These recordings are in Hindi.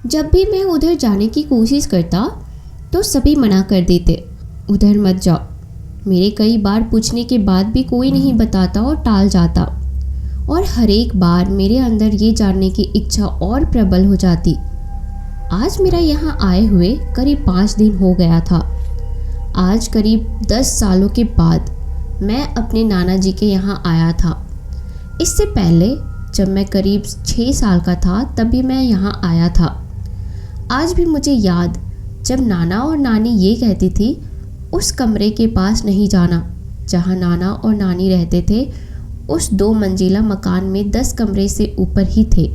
जब भी मैं उधर जाने की कोशिश करता तो सभी मना कर देते, उधर मत जाओ। मेरे कई बार पूछने के बाद भी कोई नहीं बताता और टाल जाता, और हर एक बार मेरे अंदर ये जानने की इच्छा और प्रबल हो जाती। आज मेरा यहाँ आए हुए करीब 5 दिन हो गया था। आज करीब 10 सालों के बाद मैं अपने नाना जी के यहाँ आया था। इससे पहले जब मैं करीब 6 साल का था तभी मैं यहाँ आया था। आज भी मुझे याद, जब नाना और नानी ये कहती थी उस कमरे के पास नहीं जाना जहाँ नाना और नानी रहते थे। उस 2 मंजिला मकान में 10 कमरे से ऊपर ही थे।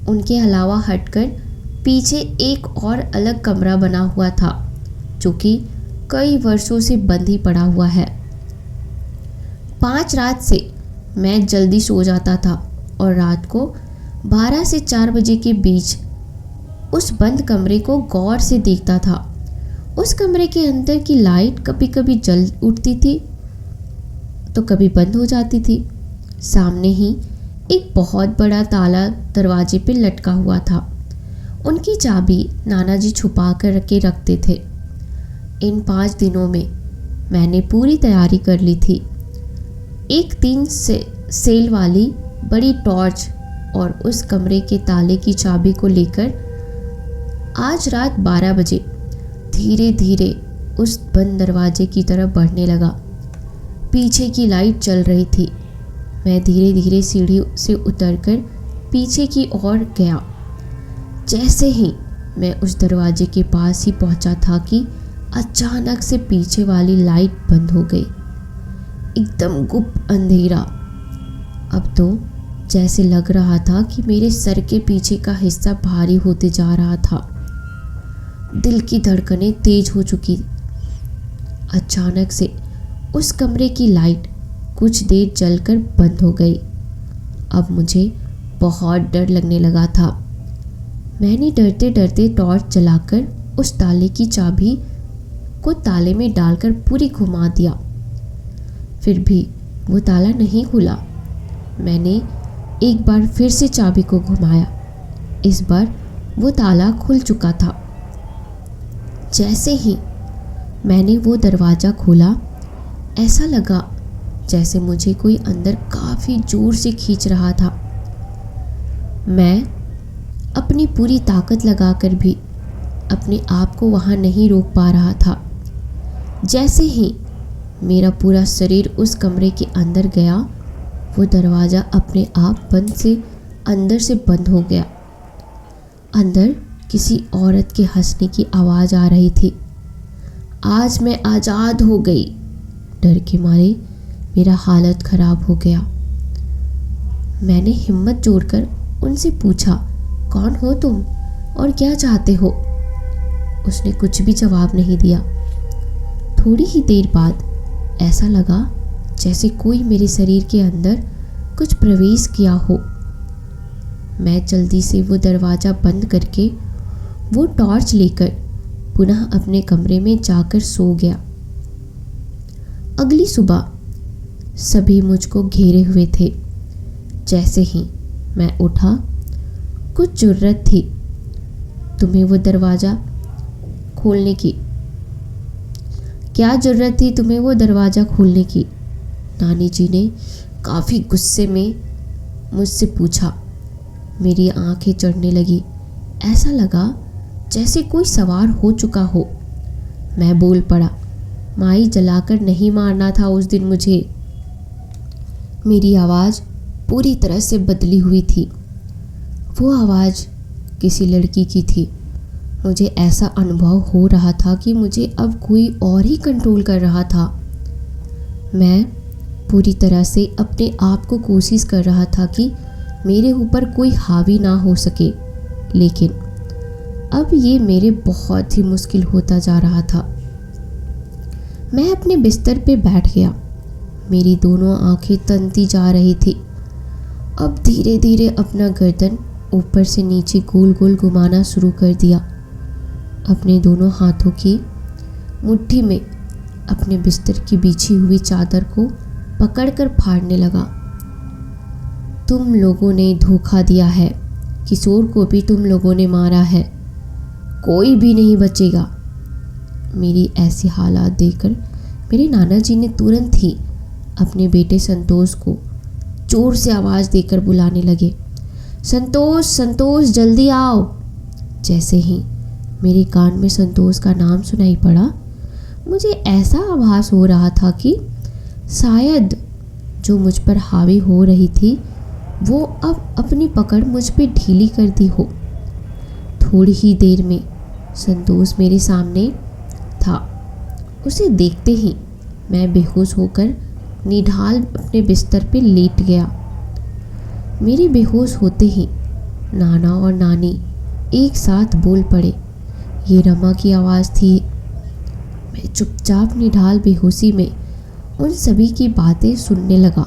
उनके अलावा हटकर पीछे एक और अलग कमरा बना हुआ था जो कि कई वर्षों से बंद ही पड़ा हुआ है। 5 रात से मैं जल्दी सो जाता था और रात को 12 से 4 बजे के बीच उस बंद कमरे को गौर से देखता था। उस कमरे के अंदर की लाइट कभी कभी जल उठती थी तो कभी बंद हो जाती थी। सामने ही एक बहुत बड़ा ताला दरवाजे पे लटका हुआ था। उनकी चाबी नाना जी छुपा कर के रखते थे। इन 5 दिनों में मैंने पूरी तैयारी कर ली थी। एक 3 सेल वाली बड़ी टॉर्च और उस कमरे के ताले की चाबी को लेकर आज रात 12 बजे धीरे धीरे उस बंद दरवाजे की तरफ बढ़ने लगा। पीछे की लाइट जल रही थी। मैं धीरे धीरे सीढ़ी से उतरकर पीछे की ओर गया। जैसे ही मैं उस दरवाजे के पास ही पहुंचा था कि अचानक से पीछे वाली लाइट बंद हो गई। एकदम गुप्त अंधेरा। अब तो जैसे लग रहा था कि मेरे सर के पीछे का हिस्सा भारी होते जा रहा था। दिल की धड़कनें तेज हो चुकी। अचानक से उस कमरे की लाइट कुछ देर जलकर बंद हो गई। अब मुझे बहुत डर लगने लगा था। मैंने डरते डरते टॉर्च जलाकर उस ताले की चाबी को ताले में डालकर पूरी घुमा दिया। फिर भी वो ताला नहीं खुला। मैंने एक बार फिर से चाबी को घुमाया। इस बार वो ताला खुल चुका था। जैसे ही मैंने वो दरवाज़ा खोला, ऐसा लगा जैसे मुझे कोई अंदर काफ़ी जोर से खींच रहा था। मैं अपनी पूरी ताकत लगाकर भी अपने आप को वहाँ नहीं रोक पा रहा था। जैसे ही मेरा पूरा शरीर उस कमरे के अंदर गया, वो दरवाज़ा अपने आप अंदर से बंद हो गया। अंदर किसी औरत के हंसने की आवाज़ आ रही थी। आज मैं आज़ाद हो गई। डर के मारे मेरा हालत ख़राब हो गया। मैंने हिम्मत जोड़कर उनसे पूछा, कौन हो तुम और क्या चाहते हो? उसने कुछ भी जवाब नहीं दिया। थोड़ी ही देर बाद ऐसा लगा जैसे कोई मेरे शरीर के अंदर कुछ प्रवेश किया हो। मैं जल्दी से वो दरवाज़ा बंद करके वो टॉर्च लेकर पुनः अपने कमरे में जाकर सो गया। अगली सुबह सभी मुझको घेरे हुए थे। जैसे ही मैं उठा, कुछ जुर्रत थी तुम्हें वो दरवाज़ा खोलने की? क्या जुर्रत थी तुम्हें वो दरवाज़ा खोलने की? नानी जी ने काफ़ी गुस्से में मुझसे पूछा। मेरी आंखें चढ़ने लगी। ऐसा लगा जैसे कोई सवार हो चुका हो। मैं बोल पड़ा, माई जलाकर नहीं मारना था उस दिन मुझे। मेरी आवाज़ पूरी तरह से बदली हुई थी। वो आवाज़ किसी लड़की की थी। मुझे ऐसा अनुभव हो रहा था कि मुझे अब कोई और ही कंट्रोल कर रहा था। मैं पूरी तरह से अपने आप को कोशिश कर रहा था कि मेरे ऊपर कोई हावी ना हो सके, लेकिन अब ये मेरे बहुत ही मुश्किल होता जा रहा था। मैं अपने बिस्तर पे बैठ गया। मेरी दोनों आंखें तनती जा रही थी। अब धीरे धीरे अपना गर्दन ऊपर से नीचे गोल गोल घुमाना शुरू कर दिया। अपने दोनों हाथों की मुट्ठी में अपने बिस्तर की बिछी हुई चादर को पकड़कर फाड़ने लगा। तुम लोगों ने धोखा दिया है किशोर को भी तुम लोगों ने मारा है, कोई भी नहीं बचेगा। मेरी ऐसी हालात देखकर मेरे नाना जी ने तुरंत ही अपने बेटे संतोष को जोर से आवाज़ देकर बुलाने लगे, संतोष संतोष जल्दी आओ। जैसे ही मेरे कान में संतोष का नाम सुनाई पड़ा, मुझे ऐसा आभास हो रहा था कि शायद जो मुझ पर हावी हो रही थी वो अब अपनी पकड़ मुझ पे ढीली कर दी हो। थोड़ी ही देर में संतोष मेरे सामने था। उसे देखते ही मैं बेहोश होकर निढाल अपने बिस्तर पे लेट गया। मेरे बेहोश होते ही नाना और नानी एक साथ बोल पड़े, ये रमा की आवाज़ थी। मैं चुपचाप निढाल बेहोशी में उन सभी की बातें सुनने लगा।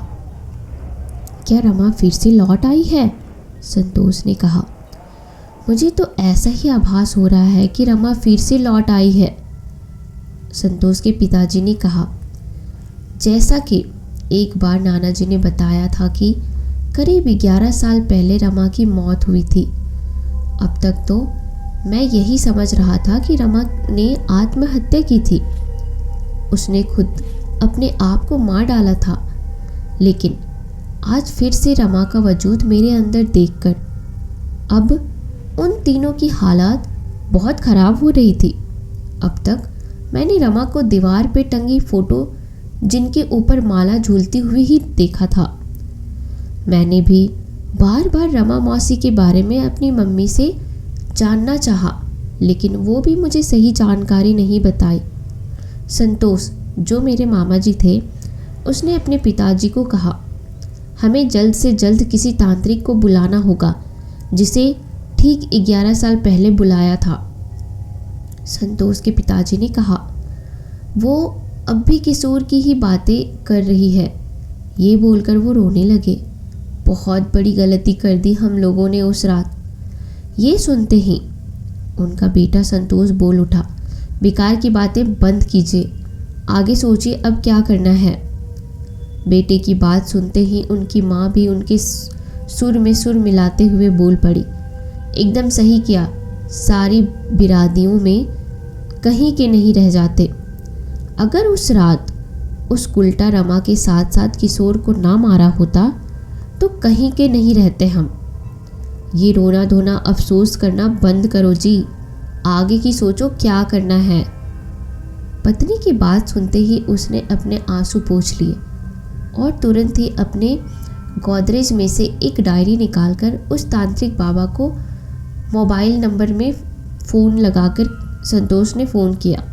क्या रमा फिर से लौट आई है? संतोष ने कहा। मुझे तो ऐसा ही आभास हो रहा है कि रमा फिर से लौट आई है, संतोष के पिताजी ने कहा। जैसा कि एक बार नाना जी ने बताया था कि करीब 11 साल पहले रमा की मौत हुई थी। अब तक तो मैं यही समझ रहा था कि रमा ने आत्महत्या की थी। उसने खुद अपने आप को मार डाला था। लेकिन आज फिर से रमा का वजूद मेरे अंदर देखकर अब उन तीनों की हालत बहुत ख़राब हो रही थी। अब तक मैंने रमा को दीवार पे टंगी फ़ोटो जिनके ऊपर माला झूलती हुई ही देखा था। मैंने भी बार बार रमा मौसी के बारे में अपनी मम्मी से जानना चाहा, लेकिन वो भी मुझे सही जानकारी नहीं बताई। संतोष जो मेरे मामा जी थे, उसने अपने पिताजी को कहा, हमें जल्द से जल्द किसी तांत्रिक को बुलाना होगा जिसे ठीक 11 साल पहले बुलाया था। संतोष के पिताजी ने कहा, वो अब भी किशोर की ही बातें कर रही है। ये बोलकर वो रोने लगे। बहुत बड़ी गलती कर दी हम लोगों ने उस रात। ये सुनते ही उनका बेटा संतोष बोल उठा, बेकार की बातें बंद कीजिए, आगे सोचिए अब क्या करना है। बेटे की बात सुनते ही उनकी माँ भी उनके सुर में सुर मिलाते हुए बोल पड़ी, एकदम सही किया, सारी बिरादियों में कहीं के नहीं रह जाते। अगर उस रात उस उल्टा रमा के साथ साथ किशोर को ना मारा होता तो कहीं के नहीं रहते हम। ये रोना धोना अफसोस करना बंद करो जी, आगे की सोचो क्या करना है। पत्नी की बात सुनते ही उसने अपने आंसू पोंछ लिए और तुरंत ही अपने गोदरेज में से एक डायरी निकालकर उस तांत्रिक बाबा को मोबाइल नंबर में फ़ोन लगाकर संतोष ने फ़ोन किया।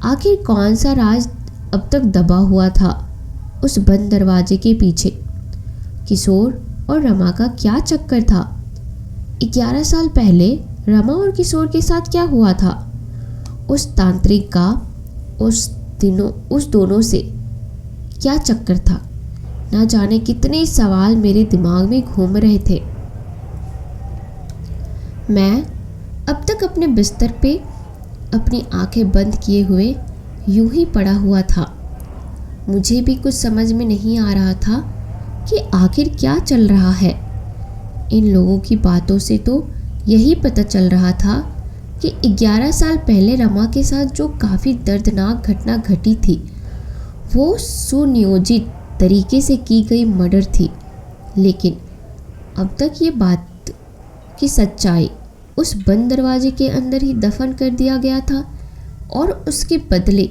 आखिर कौन सा राज अब तक दबा हुआ था उस बंद दरवाजे के पीछे? किशोर और रमा का क्या चक्कर था? 11 साल पहले रमा और किशोर के साथ क्या हुआ था? उस तांत्रिक का उस दोनों से क्या चक्कर था? ना जाने कितने सवाल मेरे दिमाग में घूम रहे थे। मैं अब तक अपने बिस्तर पे अपनी आंखें बंद किए हुए यूं ही पड़ा हुआ था। मुझे भी कुछ समझ में नहीं आ रहा था कि आखिर क्या चल रहा है। इन लोगों की बातों से तो यही पता चल रहा था कि 11 साल पहले रमा के साथ जो काफ़ी दर्दनाक घटना घटी थी वो सुनियोजित तरीके से की गई मर्डर थी। लेकिन अब तक ये बात की सच्चाई उस बंद दरवाजे के अंदर ही दफन कर दिया गया था और उसके बदले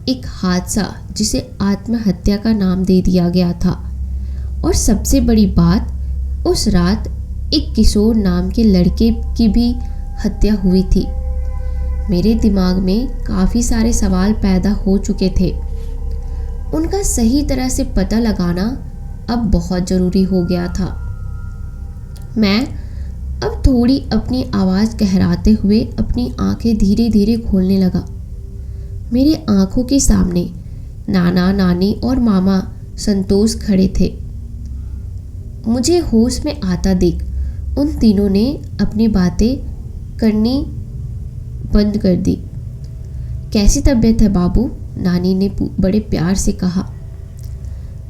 एक हादसा जिसे आत्महत्या का नाम दे दिया गया था। और सबसे बड़ी बात, उस रात एक किशोर नाम के लड़के की भी हत्या हुई थी। मेरे दिमाग में काफ़ी सारे सवाल पैदा हो चुके थे। उनका सही तरह से पता लगाना अब बहुत ज़रूरी हो गया था। मैं अब थोड़ी अपनी आवाज़ गहराते हुए अपनी आंखें धीरे धीरे खोलने लगा। मेरी आंखों के सामने नाना, नानी और मामा संतोष खड़े थे। मुझे होश में आता देख उन तीनों ने अपनी बातें करनी बंद कर दी। कैसी तबीयत है बाबू? नानी ने बड़े प्यार से कहा।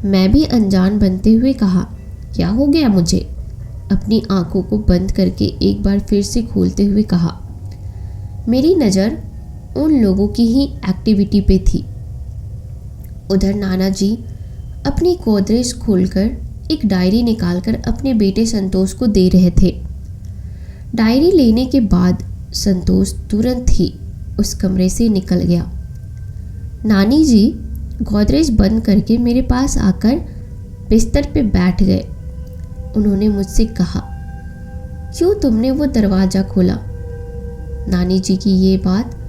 मैं भी अनजान बनते हुए कहा, क्या हो गया मुझे? अपनी आंखों को बंद करके एक बार फिर से खोलते हुए कहा। मेरी नज़र उन लोगों की ही एक्टिविटी पे थी। उधर नाना जी अपनी गोदरेज खोलकर एक डायरी निकालकर अपने बेटे संतोष को दे रहे थे। डायरी लेने के बाद संतोष तुरंत ही उस कमरे से निकल गया। नानी जी गोदरेज बंद करके मेरे पास आकर बिस्तर पे बैठ गए। उन्होंने मुझसे कहा, क्यों तुमने वो दरवाज़ा खोला? नानी जी की ये बात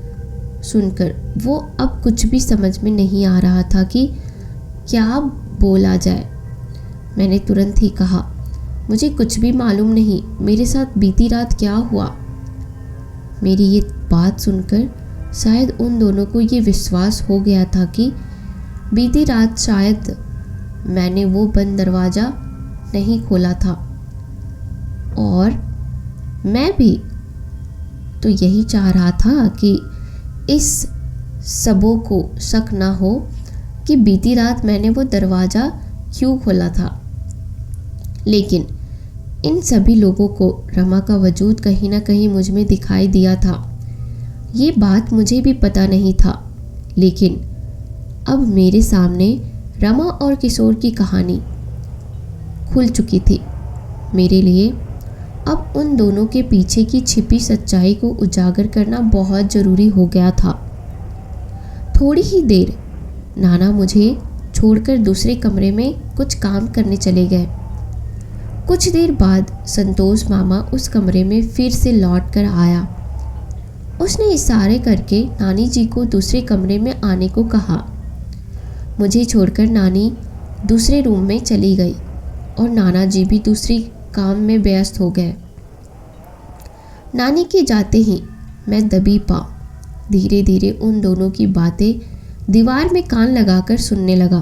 सुनकर वो अब कुछ भी समझ में नहीं आ रहा था कि क्या बोला जाए। मैंने तुरंत ही कहा, मुझे कुछ भी मालूम नहीं, मेरे साथ बीती रात क्या हुआ। मेरी ये बात सुनकर शायद उन दोनों को ये विश्वास हो गया था कि बीती रात शायद मैंने वो बंद दरवाज़ा नहीं खोला था, और मैं भी तो यही चाह रहा था कि इस सबों को शक ना हो कि बीती रात मैंने वो दरवाज़ा क्यों खोला था। लेकिन इन सभी लोगों को रमा का वजूद कहीं ना कहीं मुझ में दिखाई दिया था। ये बात मुझे भी पता नहीं था, लेकिन अब मेरे सामने रमा और किशोर की कहानी खुल चुकी थी। मेरे लिए अब उन दोनों के पीछे की छिपी सच्चाई को उजागर करना बहुत ज़रूरी हो गया था। थोड़ी ही देर नाना मुझे छोड़कर दूसरे कमरे में कुछ काम करने चले गए। कुछ देर बाद संतोष मामा उस कमरे में फिर से लौट कर आया। उसने इशारे करके नानी जी को दूसरे कमरे में आने को कहा। मुझे छोड़कर नानी दूसरे रूम में चली गई और नाना जी भी दूसरी काम में व्यस्त हो गए। नानी के जाते ही मैं दबी पा धीरे धीरे उन दोनों की बातें दीवार में कान लगाकर सुनने लगा।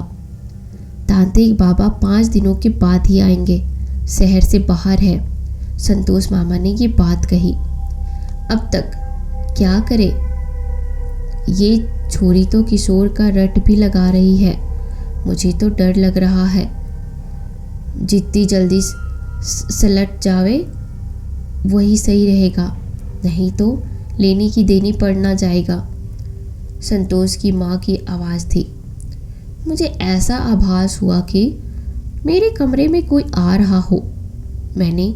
तांत्रिक बाबा 5 दिनों के बाद ही आएंगे, शहर से बाहर है, संतोष मामा ने ये बात कही। अब तक क्या करे, ये छोरी तो किशोर का रट भी लगा रही है। मुझे तो डर लग रहा है, जितनी जल्दी सलट जावे वही सही रहेगा, नहीं तो लेनी की देनी पड़ना जाएगा। संतोष की माँ की आवाज़ थी। मुझे ऐसा आभास हुआ कि मेरे कमरे में कोई आ रहा हो। मैंने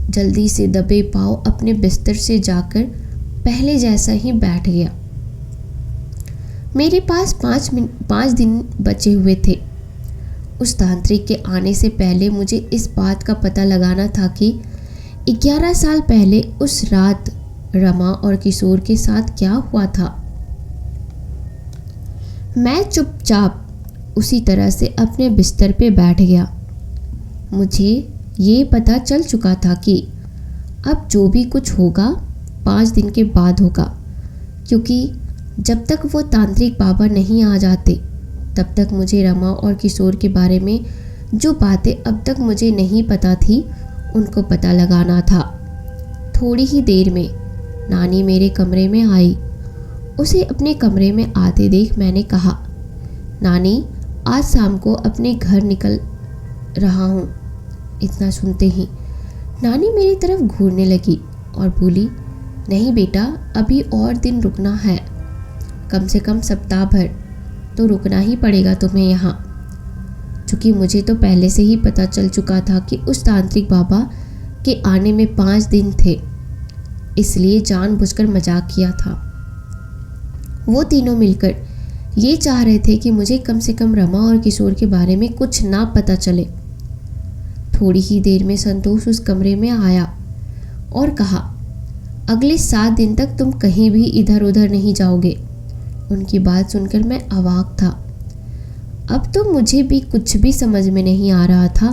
जल्दी से दबे पाँव अपने बिस्तर से जाकर पहले जैसा ही बैठ गया। मेरे पास 5 दिन बचे हुए थे। उस तांत्रिक के आने से पहले मुझे इस बात का पता लगाना था कि 11 साल पहले उस रात रमा और किशोर के साथ क्या हुआ था। मैं चुपचाप उसी तरह से अपने बिस्तर पे बैठ गया। मुझे ये पता चल चुका था कि अब जो भी कुछ होगा 5 दिन के बाद होगा, क्योंकि जब तक वो तांत्रिक बाबा नहीं आ जाते तब तक मुझे रमा और किशोर के बारे में जो बातें अब तक मुझे नहीं पता थी उनको पता लगाना था। थोड़ी ही देर में नानी मेरे कमरे में आई। उसे अपने कमरे में आते देख मैंने कहा, नानी आज शाम को अपने घर निकल रहा हूँ। इतना सुनते ही नानी मेरी तरफ घूरने लगी और बोली, नहीं बेटा, अभी और दिन रुकना है, कम से कम सप्ताह भर तो रुकना ही पड़ेगा तुम्हें यहाँ। चूँकि मुझे तो पहले से ही पता चल चुका था कि उस तांत्रिक बाबा के आने में 5 दिन थे, इसलिए जानबूझकर मजाक किया था। वो तीनों मिलकर ये चाह रहे थे कि मुझे कम से कम रमा और किशोर के बारे में कुछ ना पता चले। थोड़ी ही देर में संतोष उस कमरे में आया और कहा, अगले 7 दिन तक तुम कहीं भी इधर उधर नहीं जाओगे। उनकी बात सुनकर मैं अवाक था। अब तो मुझे भी कुछ भी समझ में नहीं आ रहा था।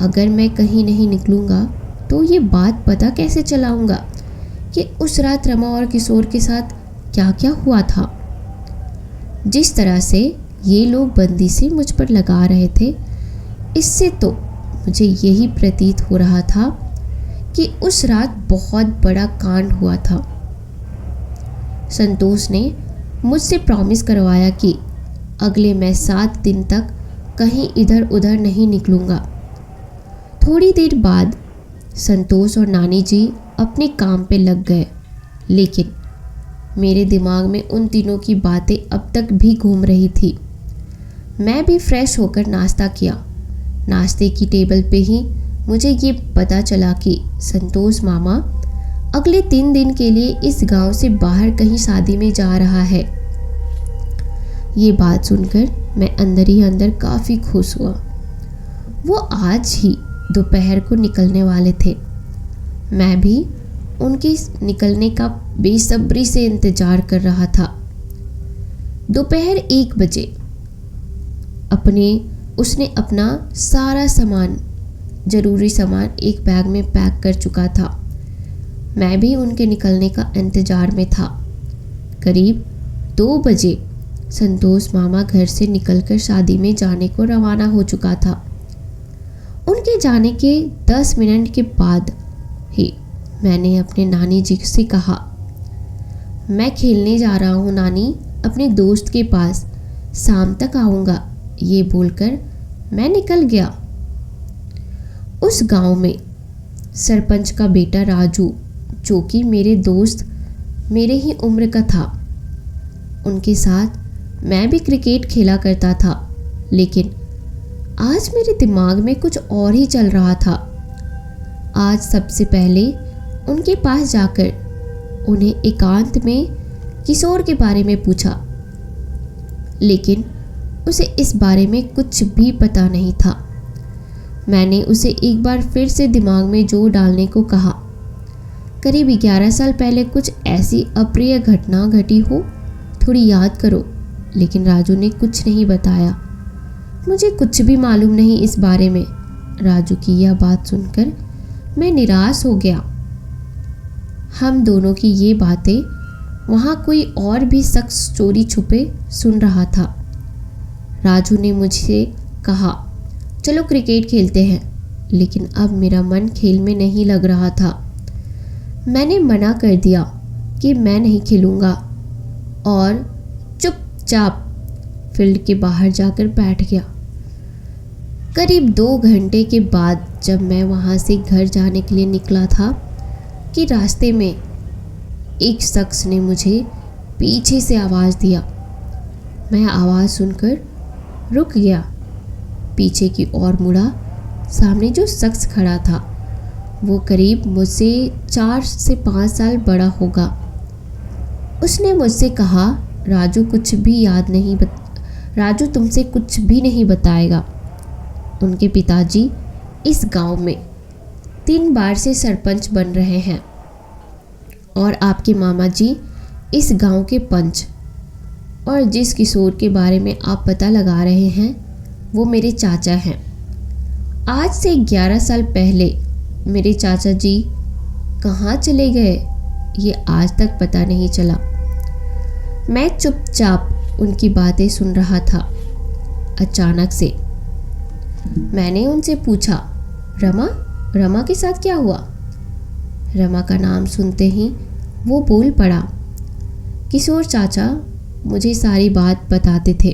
अगर मैं कहीं नहीं निकलूँगा तो ये बात पता कैसे चलाऊँगा कि उस रात रमा और किशोर के साथ क्या क्या हुआ था। जिस तरह से ये लोग बंदी से मुझ पर लगा रहे थे, इससे तो मुझे यही प्रतीत हो रहा था कि उस रात बहुत बड़ा कांड हुआ था। संतोष ने मुझसे प्रॉमिस करवाया कि अगले मैं 7 दिन तक कहीं इधर उधर नहीं निकलूँगा। थोड़ी देर बाद संतोष और नानी जी अपने काम पे लग गए, लेकिन मेरे दिमाग में उन तीनों की बातें अब तक भी घूम रही थी। मैं भी फ्रेश होकर नाश्ता किया। नाश्ते की टेबल पे ही मुझे ये पता चला कि संतोष मामा अगले 3 दिन के लिए इस गांव से बाहर कहीं शादी में जा रहा है। ये बात सुनकर मैं अंदर ही अंदर काफ़ी खुश हुआ। वो आज ही दोपहर को निकलने वाले थे। मैं भी उनके निकलने का बेसब्री से इंतज़ार कर रहा था। दोपहर 1 बजे उसने अपना सारा सामान, ज़रूरी सामान एक बैग में पैक कर चुका था। मैं भी उनके निकलने का इंतज़ार में था। करीब 2 बजे संतोष मामा घर से निकलकर शादी में जाने को रवाना हो चुका था। उनके जाने के 10 मिनट के बाद ही मैंने अपने नानी जी से कहा, मैं खेलने जा रहा हूँ नानी, अपने दोस्त के पास, शाम तक आऊँगा। ये बोलकर मैं निकल गया। उस गांव में सरपंच का बेटा राजू, जो कि मेरे दोस्त, मेरे ही उम्र का था, उनके साथ मैं भी क्रिकेट खेला करता था। लेकिन आज मेरे दिमाग में कुछ और ही चल रहा था। आज सबसे पहले उनके पास जाकर उन्हें एकांत में किशोर के बारे में पूछा, लेकिन उसे इस बारे में कुछ भी पता नहीं था। मैंने उसे एक बार फिर से दिमाग में जोर डालने को कहा। करीब 11 साल पहले कुछ ऐसी अप्रिय घटना घटी हो, थोड़ी याद करो। लेकिन राजू ने कुछ नहीं बताया। मुझे कुछ भी मालूम नहीं इस बारे में। राजू की यह बात सुनकर मैं निराश हो गया। हम दोनों की ये बातें वहाँ कोई और भी शख्स चोरी छुपे सुन रहा था। राजू ने मुझसे कहा, चलो क्रिकेट खेलते हैं, लेकिन अब मेरा मन खेल में नहीं लग रहा था। मैंने मना कर दिया कि मैं नहीं खेलूँगा और चुपचाप फील्ड के बाहर जाकर बैठ गया। करीब 2 घंटे के बाद जब मैं वहाँ से घर जाने के लिए निकला था कि रास्ते में एक शख्स ने मुझे पीछे से आवाज़ दिया। मैं आवाज़ सुनकर रुक गया। पीछे की ओर मुड़ा। सामने जो शख्स खड़ा था वो करीब मुझसे 4 से 5 साल बड़ा होगा। उसने मुझसे कहा, राजू तुमसे कुछ भी नहीं बताएगा। उनके पिताजी इस गांव में 3 बार से सरपंच बन रहे हैं और आपके मामा जी इस गांव के पंच। और जिस किशोर के बारे में आप पता लगा रहे हैं वो मेरे चाचा हैं। आज से 11 साल पहले मेरे चाचा जी कहाँ चले गए ये आज तक पता नहीं चला। मैं चुपचाप उनकी बातें सुन रहा था। अचानक से मैंने उनसे पूछा, रमा के साथ क्या हुआ? रमा का नाम सुनते ही वो बोल पड़ा, किशोर चाचा मुझे सारी बात बताते थे।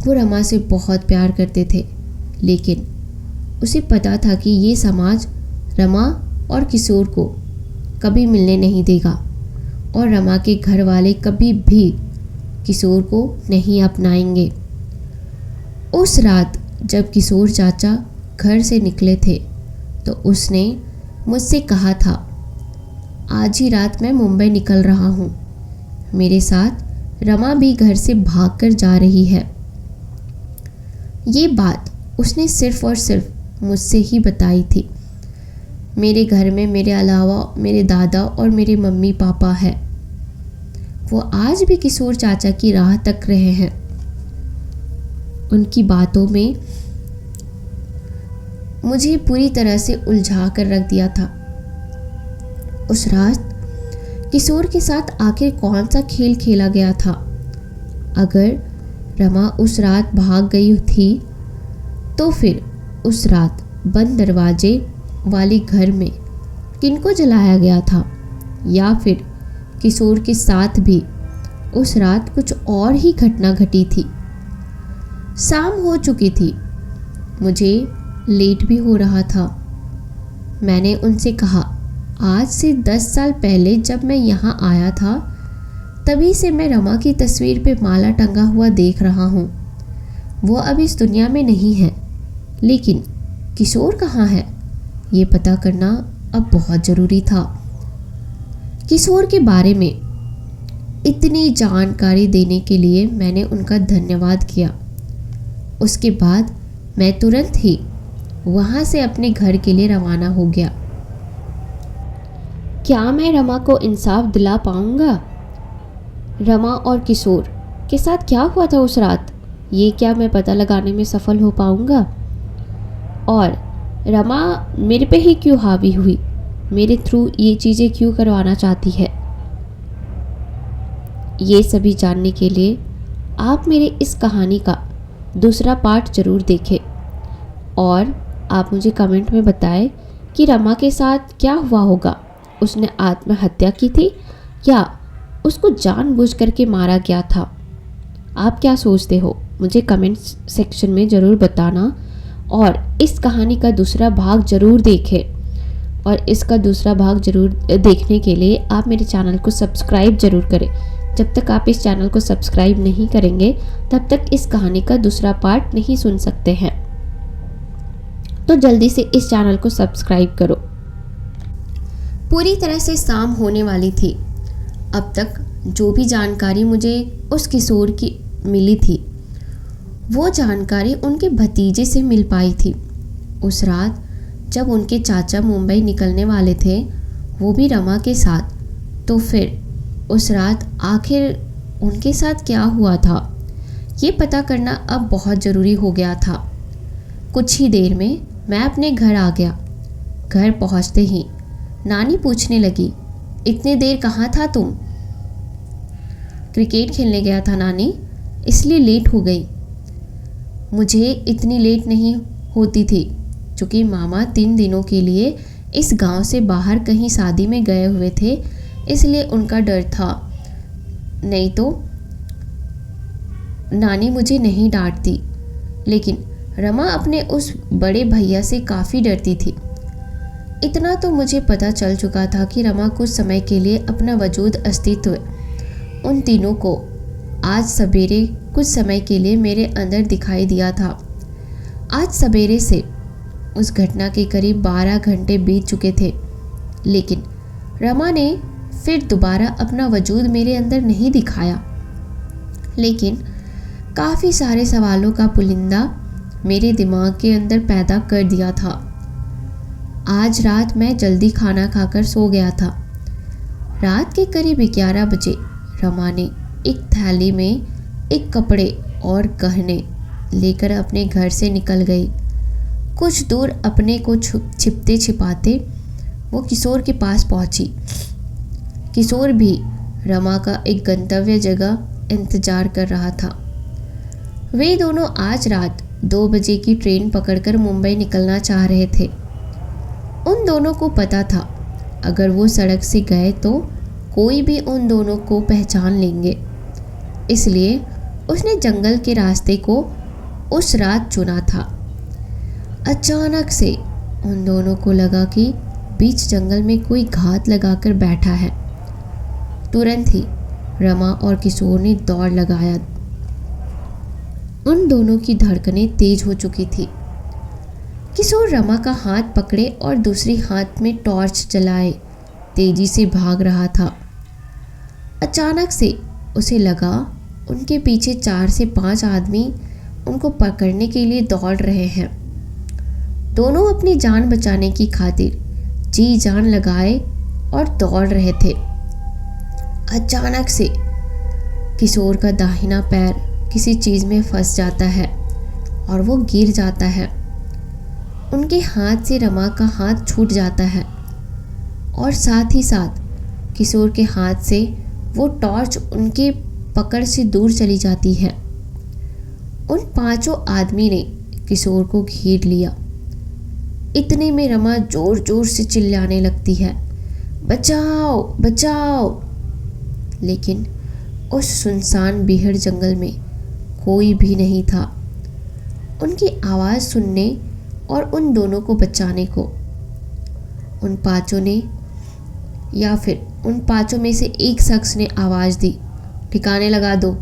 वो रमा से बहुत प्यार करते थे, लेकिन उसे पता था कि ये समाज रमा और किशोर को कभी मिलने नहीं देगा और रमा के घर वाले कभी भी किशोर को नहीं अपनाएंगे। उस रात जब किशोर चाचा घर से निकले थे तो उसने मुझसे कहा था, आज ही रात मैं मुंबई निकल रहा हूँ, मेरे साथ रमा भी घर से भागकर जा रही है। ये बात उसने सिर्फ और सिर्फ मुझसे ही बताई थी। मेरे घर में मेरे अलावा मेरे दादा और मेरे मम्मी पापा है। वो आज भी किशोर चाचा की राह तक रहे हैं। उनकी बातों में मुझे पूरी तरह से उलझा कर रख दिया था। उस रात किशोर के साथ आखिर कौन सा खेल खेला गया था? अगर रमा उस रात भाग गई थी तो फिर उस रात बंद दरवाजे वाले घर में किनको जलाया गया था? या फिर किशोर के साथ भी उस रात कुछ और ही घटना घटी थी? शाम हो चुकी थी। मुझे लेट भी हो रहा था। मैंने उनसे कहा, आज से 10 साल पहले जब मैं यहाँ आया था तभी से मैं रमा की तस्वीर पे माला टंगा हुआ देख रहा हूँ। वो अब इस दुनिया में नहीं है, लेकिन किशोर कहाँ है ये पता करना अब बहुत ज़रूरी था। किशोर के बारे में इतनी जानकारी देने के लिए मैंने उनका धन्यवाद किया। उसके बाद मैं तुरंत ही वहाँ से अपने घर के लिए रवाना हो गया। क्या मैं रमा को इंसाफ दिला पाऊँगा? रमा और किशोर के साथ क्या हुआ था उस रात, ये क्या मैं पता लगाने में सफल हो पाऊँगा? और रमा मेरे पे ही क्यों हावी हुई, मेरे थ्रू ये चीज़ें क्यों करवाना चाहती है? ये सभी जानने के लिए आप मेरे इस कहानी का दूसरा पार्ट ज़रूर देखें और आप मुझे कमेंट में बताएं कि रमा के साथ क्या हुआ होगा। उसने आत्महत्या की थी या उसको जानबूझ करके मारा गया था? आप क्या सोचते हो मुझे कमेंट सेक्शन में ज़रूर बताना। और इस कहानी का दूसरा भाग ज़रूर देखें और इसका दूसरा भाग ज़रूर देखने के लिए आप मेरे चैनल को सब्सक्राइब ज़रूर करें। जब तक आप इस चैनल को सब्सक्राइब नहीं करेंगे तब तक इस कहानी का दूसरा पार्ट नहीं सुन सकते हैं। तो जल्दी से इस चैनल को सब्सक्राइब करो। पूरी तरह से शाम होने वाली थी। अब तक जो भी जानकारी मुझे उस किशोर की मिली थी वो जानकारी उनके भतीजे से मिल पाई थी। उस रात जब उनके चाचा मुंबई निकलने वाले थे, वो भी रमा के साथ, तो फिर उस रात आखिर उनके साथ क्या हुआ था ये पता करना अब बहुत ज़रूरी हो गया था। कुछ ही देर में मैं अपने घर आ गया। घर पहुंचते ही नानी पूछने लगी, इतनी देर कहाँ था तुम? क्रिकेट खेलने गया था नानी, इसलिए लेट हो गई। मुझे इतनी लेट नहीं होती थी क्योंकि मामा 3 दिनों के लिए इस गांव से बाहर कहीं शादी में गए हुए थे, इसलिए उनका डर था। नहीं तो नानी मुझे नहीं डांटती, लेकिन रमा अपने उस बड़े भैया से काफ़ी डरती थी। इतना तो मुझे पता चल चुका था कि रमा कुछ समय के लिए अपना वजूद अस्तित्व उन तीनों को आज सवेरे कुछ समय के लिए मेरे अंदर दिखाई दिया था। आज सवेरे से उस घटना के करीब 12 घंटे बीत चुके थे, लेकिन रमा ने फिर दोबारा अपना वजूद मेरे अंदर नहीं दिखाया। लेकिन काफ़ी सारे सवालों का पुलिंदा मेरे दिमाग के अंदर पैदा कर दिया था। आज रात मैं जल्दी खाना खाकर सो गया था। रात के करीब 11 बजे रमा ने एक थैली में एक कपड़े और गहने लेकर अपने घर से निकल गई। कुछ दूर अपने को छिपते छिपाते वो किशोर के पास पहुंची। किशोर भी रमा का एक गंतव्य जगह इंतजार कर रहा था। वे दोनों आज रात 2 बजे की ट्रेन पकड़कर मुंबई निकलना चाह रहे थे। उन दोनों को पता था अगर वो सड़क से गए तो कोई भी उन दोनों को पहचान लेंगे, इसलिए उसने जंगल के रास्ते को उस रात चुना था। अचानक से उन दोनों को लगा कि बीच जंगल में कोई घात लगाकर बैठा है। तुरंत ही रमा और किशोर ने दौड़ लगाया। उन दोनों की धड़कनें तेज हो चुकी थी। किशोर रमा का हाथ पकड़े और दूसरी हाथ में टॉर्च जलाए तेजी से भाग रहा था। अचानक से उसे लगा उनके पीछे 4 से 5 आदमी उनको पकड़ने के लिए दौड़ रहे हैं। दोनों अपनी जान बचाने की खातिर जी जान लगाए और दौड़ रहे थे। अचानक से किशोर का दाहिना पैर किसी चीज़ में फंस जाता है और वो गिर जाता है। उनके हाथ से रमा का हाथ छूट जाता है और साथ ही साथ किशोर के हाथ से वो टॉर्च उनके पकड़ से दूर चली जाती है। उन 5 आदमी ने किशोर को घेर लिया। इतने में रमा जोर जोर से चिल्लाने लगती है, बचाओ बचाओ। लेकिन उस सुनसान बीहड़ जंगल में कोई भी नहीं था। उनकी आवाज़ सुनने और उन दोनों को बचाने को। उन पांचों ने या फिर उन पांचों में से एक शख्स ने आवाज़ दी, ठिकाने लगा दो।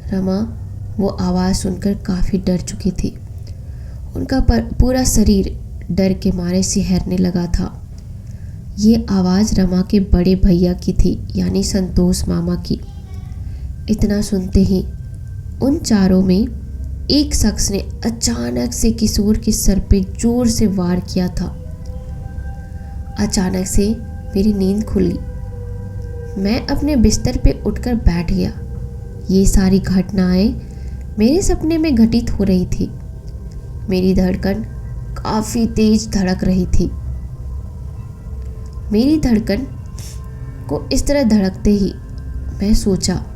रमा वो आवाज़ सुनकर काफ़ी डर चुकी थी। उनका पूरा शरीर डर के मारे सिहरने लगा था। ये आवाज़ रमा के बड़े भैया की थी, यानी संतोष मामा की। इतना सुनते ही उन चारों में एक शख्स ने अचानक से किशोर के सर पे जोर से वार किया था। अचानक से मेरी नींद खुली। मैं अपने बिस्तर पे उठकर बैठ गया। ये सारी घटनाएं मेरे सपने में घटित हो रही थी। मेरी धड़कन काफ़ी तेज धड़क रही थी। मेरी धड़कन को इस तरह धड़कते ही मैं सोचा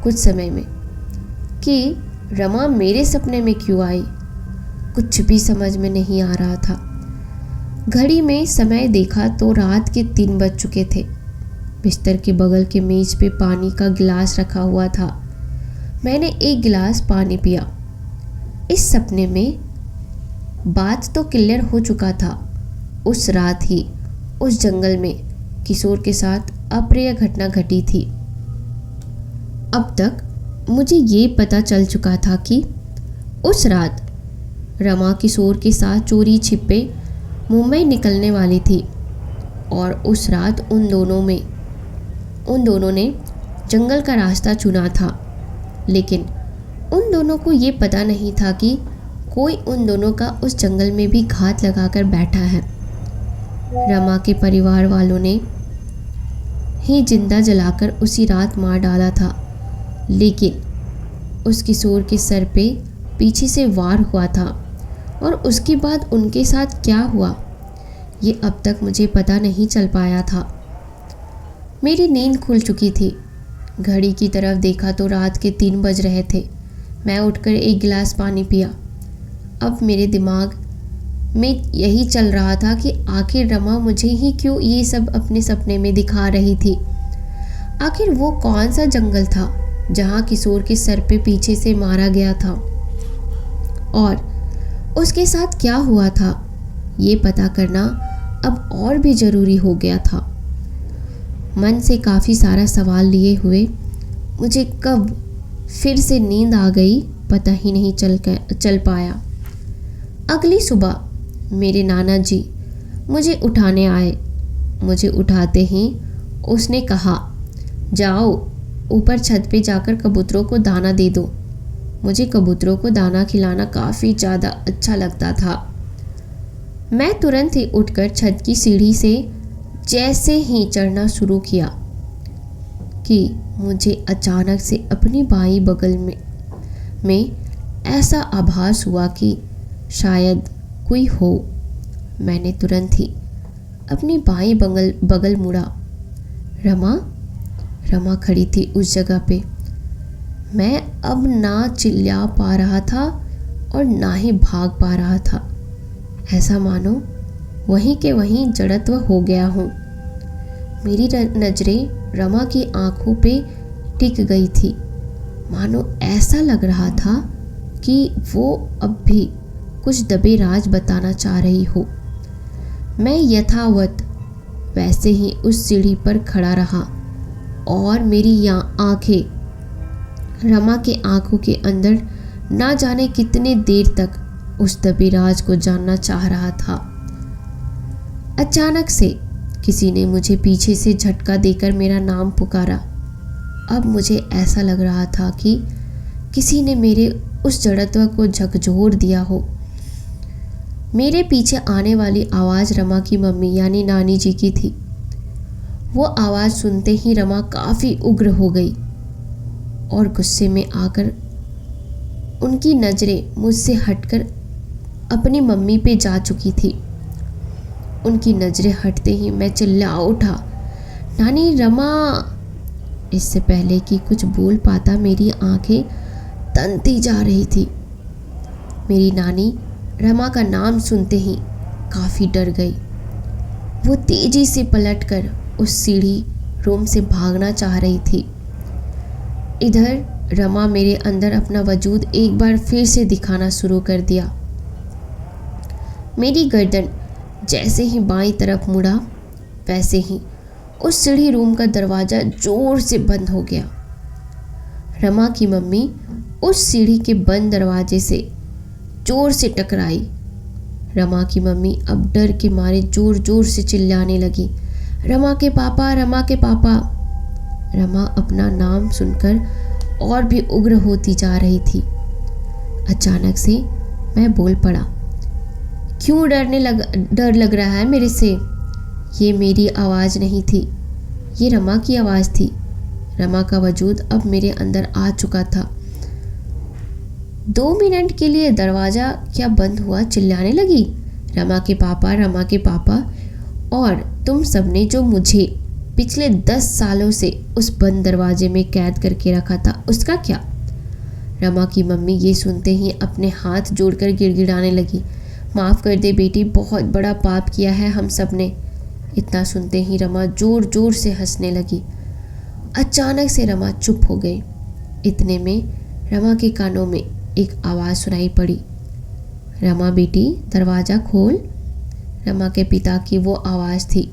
कुछ समय में कि रमा मेरे सपने में क्यों आई। कुछ भी समझ में नहीं आ रहा था। घड़ी में समय देखा तो रात के 3 बज चुके थे। बिस्तर के बगल के मेज पे पानी का गिलास रखा हुआ था। मैंने एक गिलास पानी पिया। इस सपने में बात तो क्लियर हो चुका था। उस रात ही उस जंगल में किशोर के साथ अप्रिय घटना घटी थी। अब तक मुझे ये पता चल चुका था कि उस रात रमा किशोर के साथ चोरी छिपे मुंबई निकलने वाली थी और उस रात उन दोनों ने जंगल का रास्ता चुना था। लेकिन उन दोनों को ये पता नहीं था कि कोई उन दोनों का उस जंगल में भी घात लगाकर बैठा है। रमा के परिवार वालों ने ही जिंदा जलाकर उसी रात मार डाला था। लेकिन उस किशोर के सर पे पीछे से वार हुआ था और उसके बाद उनके साथ क्या हुआ ये अब तक मुझे पता नहीं चल पाया था। मेरी नींद खुल चुकी थी। घड़ी की तरफ देखा तो रात के 3 बज रहे थे। मैं उठकर एक गिलास पानी पिया। अब मेरे दिमाग में यही चल रहा था कि आखिर रमा मुझे ही क्यों ये सब अपने सपने में दिखा रही थी। आखिर वो कौन सा जंगल था जहाँ किशोर के सर पे पीछे से मारा गया था और उसके साथ क्या हुआ था ये पता करना अब और भी ज़रूरी हो गया था। मन से काफ़ी सारा सवाल लिए हुए मुझे कब फिर से नींद आ गई पता ही नहीं चल पाया। अगली सुबह मेरे नाना जी मुझे उठाने आए। मुझे उठाते ही उसने कहा, जाओ ऊपर छत पे जाकर कबूतरों को दाना दे दो। मुझे कबूतरों को दाना खिलाना काफ़ी ज़्यादा अच्छा लगता था। मैं तुरंत ही उठकर छत की सीढ़ी से जैसे ही चढ़ना शुरू किया कि मुझे अचानक से अपनी बाईं बगल में ऐसा आभास हुआ कि शायद कोई हो। मैंने तुरंत ही अपनी बाईं बगल मुड़ा। रमा खड़ी थी उस जगह पे। मैं अब ना चिल्ला पा रहा था और ना ही भाग पा रहा था। ऐसा मानो वहीं के वहीं जड़त्व हो गया हूँ। मेरी नज़रें रमा की आंखों पे टिक गई थी। मानो ऐसा लग रहा था कि वो अब भी कुछ दबे राज बताना चाह रही हो। मैं यथावत वैसे ही उस सीढ़ी पर खड़ा रहा और मेरी आंखें रमा के आंखों के अंदर ना जाने कितने देर तक उस दबे राज को जानना चाह रहा था। अचानक से किसी ने मुझे पीछे से झटका देकर मेरा नाम पुकारा। अब मुझे ऐसा लग रहा था कि किसी ने मेरे उस जड़त्व को झकझोर दिया हो। मेरे पीछे आने वाली आवाज़ रमा की मम्मी यानी नानी जी की थी। वो आवाज़ सुनते ही रमा काफ़ी उग्र हो गई और गुस्से में आकर उनकी नज़रें मुझसे हटकर अपनी मम्मी पे जा चुकी थी। उनकी नज़रें हटते ही मैं चिल्ला उठा, नानी रमा। इससे पहले कि कुछ बोल पाता मेरी आंखें तनती जा रही थी। मेरी नानी रमा का नाम सुनते ही काफ़ी डर गई। वो तेज़ी से पलटकर उस सीढ़ी रूम से भागना चाह रही थी। इधर रमा मेरे अंदर अपना वजूद एक बार फिर से दिखाना शुरू कर दिया। मेरी गर्दन जैसे ही बाईं तरफ मुड़ा, वैसे ही उस सीढ़ी रूम का दरवाज़ा जोर से बंद हो गया। रमा की मम्मी उस सीढ़ी के बंद दरवाजे से जोर से टकराई। रमा की मम्मी अब डर के मारे जोर जोर से चिल्लाने लगी, रमा के पापा, रमा के पापा। रमा अपना नाम सुनकर और भी उग्र होती जा रही थी। अचानक से मैं बोल पड़ा, क्यों डर लग रहा है मेरे से? ये मेरी आवाज़ नहीं थी, ये रमा की आवाज़ थी। रमा का वजूद अब मेरे अंदर आ चुका था। 2 मिनट के लिए दरवाज़ा क्या बंद हुआ, चिल्लाने लगी, रमा के पापा, रमा के पापा। और तुम सबने जो मुझे पिछले 10 सालों से उस बंद दरवाजे में कैद करके रखा था, उसका क्या? रमा की मम्मी ये सुनते ही अपने हाथ जोड़कर गिड़गिड़ाने लगी, माफ़ कर दे बेटी, बहुत बड़ा पाप किया है हम सब ने। इतना सुनते ही रमा जोर जोर से हंसने लगी। अचानक से रमा चुप हो गई। इतने में रमा के कानों में एक आवाज़ सुनाई पड़ी, रमा बेटी दरवाज़ा खोल। रमा के पिता की वो आवाज़ थी।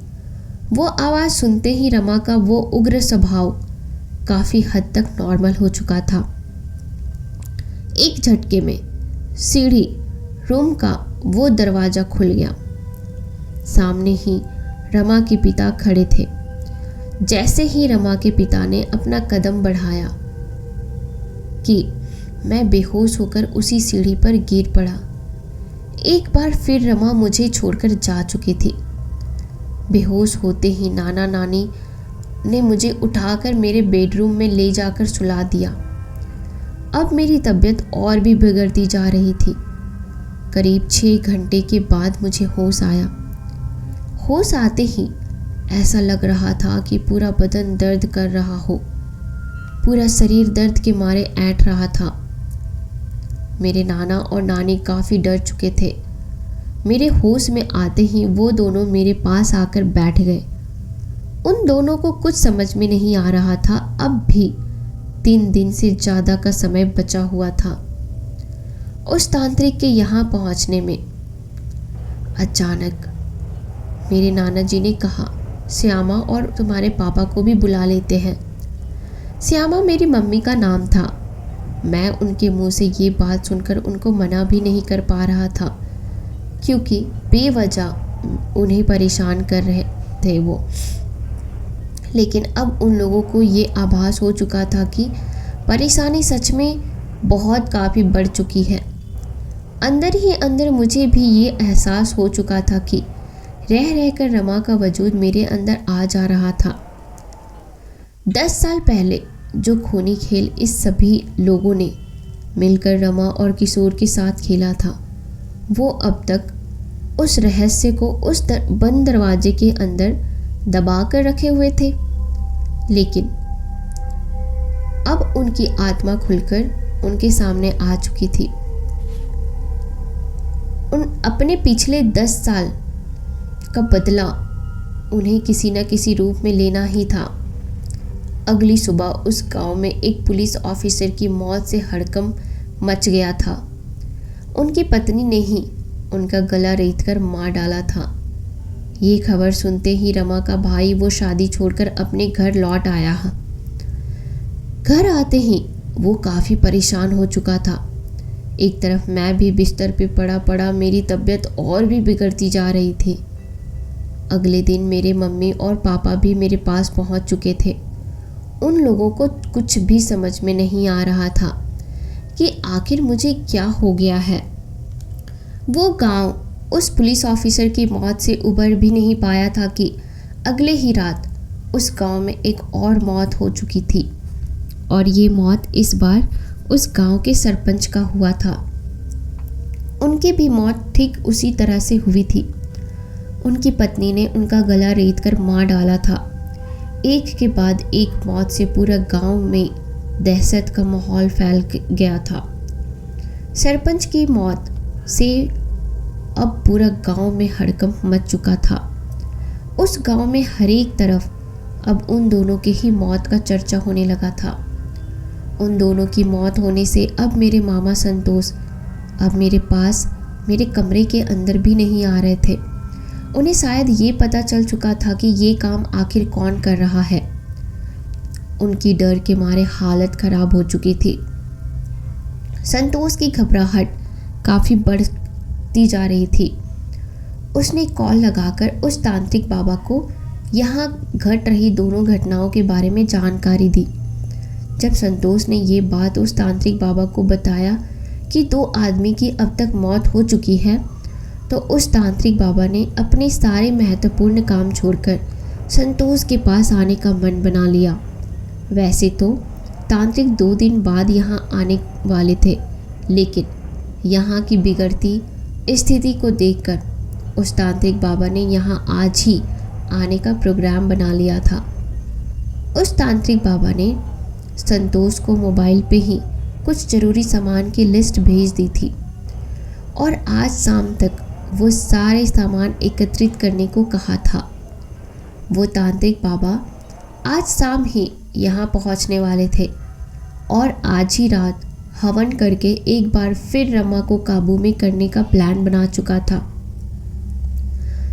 वो आवाज़ सुनते ही रमा का वो उग्र स्वभाव काफ़ी हद तक नॉर्मल हो चुका था। एक झटके में सीढ़ी रूम का वो दरवाज़ा खुल गया। सामने ही रमा के पिता खड़े थे। जैसे ही रमा के पिता ने अपना कदम बढ़ाया कि मैं बेहोश होकर उसी सीढ़ी पर गिर पड़ा। एक बार फिर रमा मुझे छोड़कर जा चुकी थी। बेहोश होते ही नाना नानी ने मुझे उठाकर मेरे बेडरूम में ले जाकर सुला दिया। अब मेरी तबीयत और भी बिगड़ती जा रही थी। करीब 6 घंटे के बाद मुझे होश आया। होश आते ही ऐसा लग रहा था कि पूरा बदन दर्द कर रहा हो, पूरा शरीर दर्द के मारे ऐंठ रहा था। मेरे नाना और नानी काफ़ी डर चुके थे। मेरे होश में आते ही वो दोनों मेरे पास आकर बैठ गए। उन दोनों को कुछ समझ में नहीं आ रहा था। अब भी 3 दिन से ज़्यादा का समय बचा हुआ था उस तांत्रिक के यहाँ पहुँचने में। अचानक मेरे नाना जी ने कहा, श्यामा और तुम्हारे पापा को भी बुला लेते हैं। श्यामा मेरी मम्मी का नाम था। मैं उनके मुंह से ये बात सुनकर उनको मना भी नहीं कर पा रहा था, क्योंकि बेवजह उन्हें परेशान कर रहे थे वो। लेकिन अब उन लोगों को ये आभास हो चुका था कि परेशानी सच में बहुत काफ़ी बढ़ चुकी है। अंदर ही अंदर मुझे भी ये एहसास हो चुका था कि रह रहकर रमा का वजूद मेरे अंदर आ जा रहा था। 10 साल पहले जो खूनी खेल इस सभी लोगों ने मिलकर रमा और किशोर के साथ खेला था, वो अब तक उस रहस्य को उस बंद दरवाजे के अंदर दबा कर रखे हुए थे। लेकिन अब उनकी आत्मा खुलकर उनके सामने आ चुकी थी। उन अपने पिछले 10 साल का बदला उन्हें किसी न किसी रूप में लेना ही था। अगली सुबह उस गांव में एक पुलिस ऑफिसर की मौत से हड़कंप मच गया था। उनकी पत्नी ने ही उनका गला रेतकर मार डाला था। ये खबर सुनते ही रमा का भाई वो शादी छोड़कर अपने घर लौट आया। घर आते ही वो काफ़ी परेशान हो चुका था। एक तरफ मैं भी बिस्तर पे पड़ा पड़ा मेरी तबीयत और भी बिगड़ती जा रही थी। अगले दिन मेरे मम्मी और पापा भी मेरे पास पहुंच चुके थे। उन लोगों को कुछ भी समझ में नहीं आ रहा था कि आखिर मुझे क्या हो गया है। वो गांव उस पुलिस ऑफिसर की मौत से उबर भी नहीं पाया था कि अगले ही रात उस गांव में एक और मौत हो चुकी थी। और ये मौत इस बार उस गांव के सरपंच का हुआ था। उनकी भी मौत ठीक उसी तरह से हुई थी। उनकी पत्नी ने उनका गला रेतकर मार डाला था। एक के बाद एक मौत से पूरा गांव में दहशत का माहौल फैल गया था। सरपंच की मौत से अब पूरा गांव में हड़कंप मच चुका था। उस गांव में हर एक तरफ अब उन दोनों की ही मौत का चर्चा होने लगा था। उन दोनों की मौत होने से अब मेरे मामा संतोष अब मेरे पास मेरे कमरे के अंदर भी नहीं आ रहे थे। उन्हें शायद ये पता चल चुका था कि ये काम आखिर कौन कर रहा है। उनकी डर के मारे हालत खराब हो चुकी थी। संतोष की घबराहट काफ़ी बढ़ती जा रही थी। उसने कॉल लगाकर उस तांत्रिक बाबा को यहाँ घट रही दोनों घटनाओं के बारे में जानकारी दी। जब संतोष ने ये बात उस तांत्रिक बाबा को बताया कि 2 आदमी की अब तक मौत हो चुकी है, तो उस तांत्रिक बाबा ने अपने सारे महत्वपूर्ण काम छोड़कर संतोष के पास आने का मन बना लिया। वैसे तो तांत्रिक 2 दिन बाद यहाँ आने वाले थे, लेकिन यहाँ की बिगड़ती स्थिति को देखकर उस तांत्रिक बाबा ने यहाँ आज ही आने का प्रोग्राम बना लिया था। उस तांत्रिक बाबा ने संतोष को मोबाइल पे ही कुछ ज़रूरी सामान की लिस्ट भेज दी थी और आज शाम तक वो सारे सामान एकत्रित करने को कहा था। वो तांत्रिक बाबा आज शाम ही यहाँ पहुँचने वाले थे और आज ही रात हवन करके एक बार फिर रमा को काबू में करने का प्लान बना चुका था।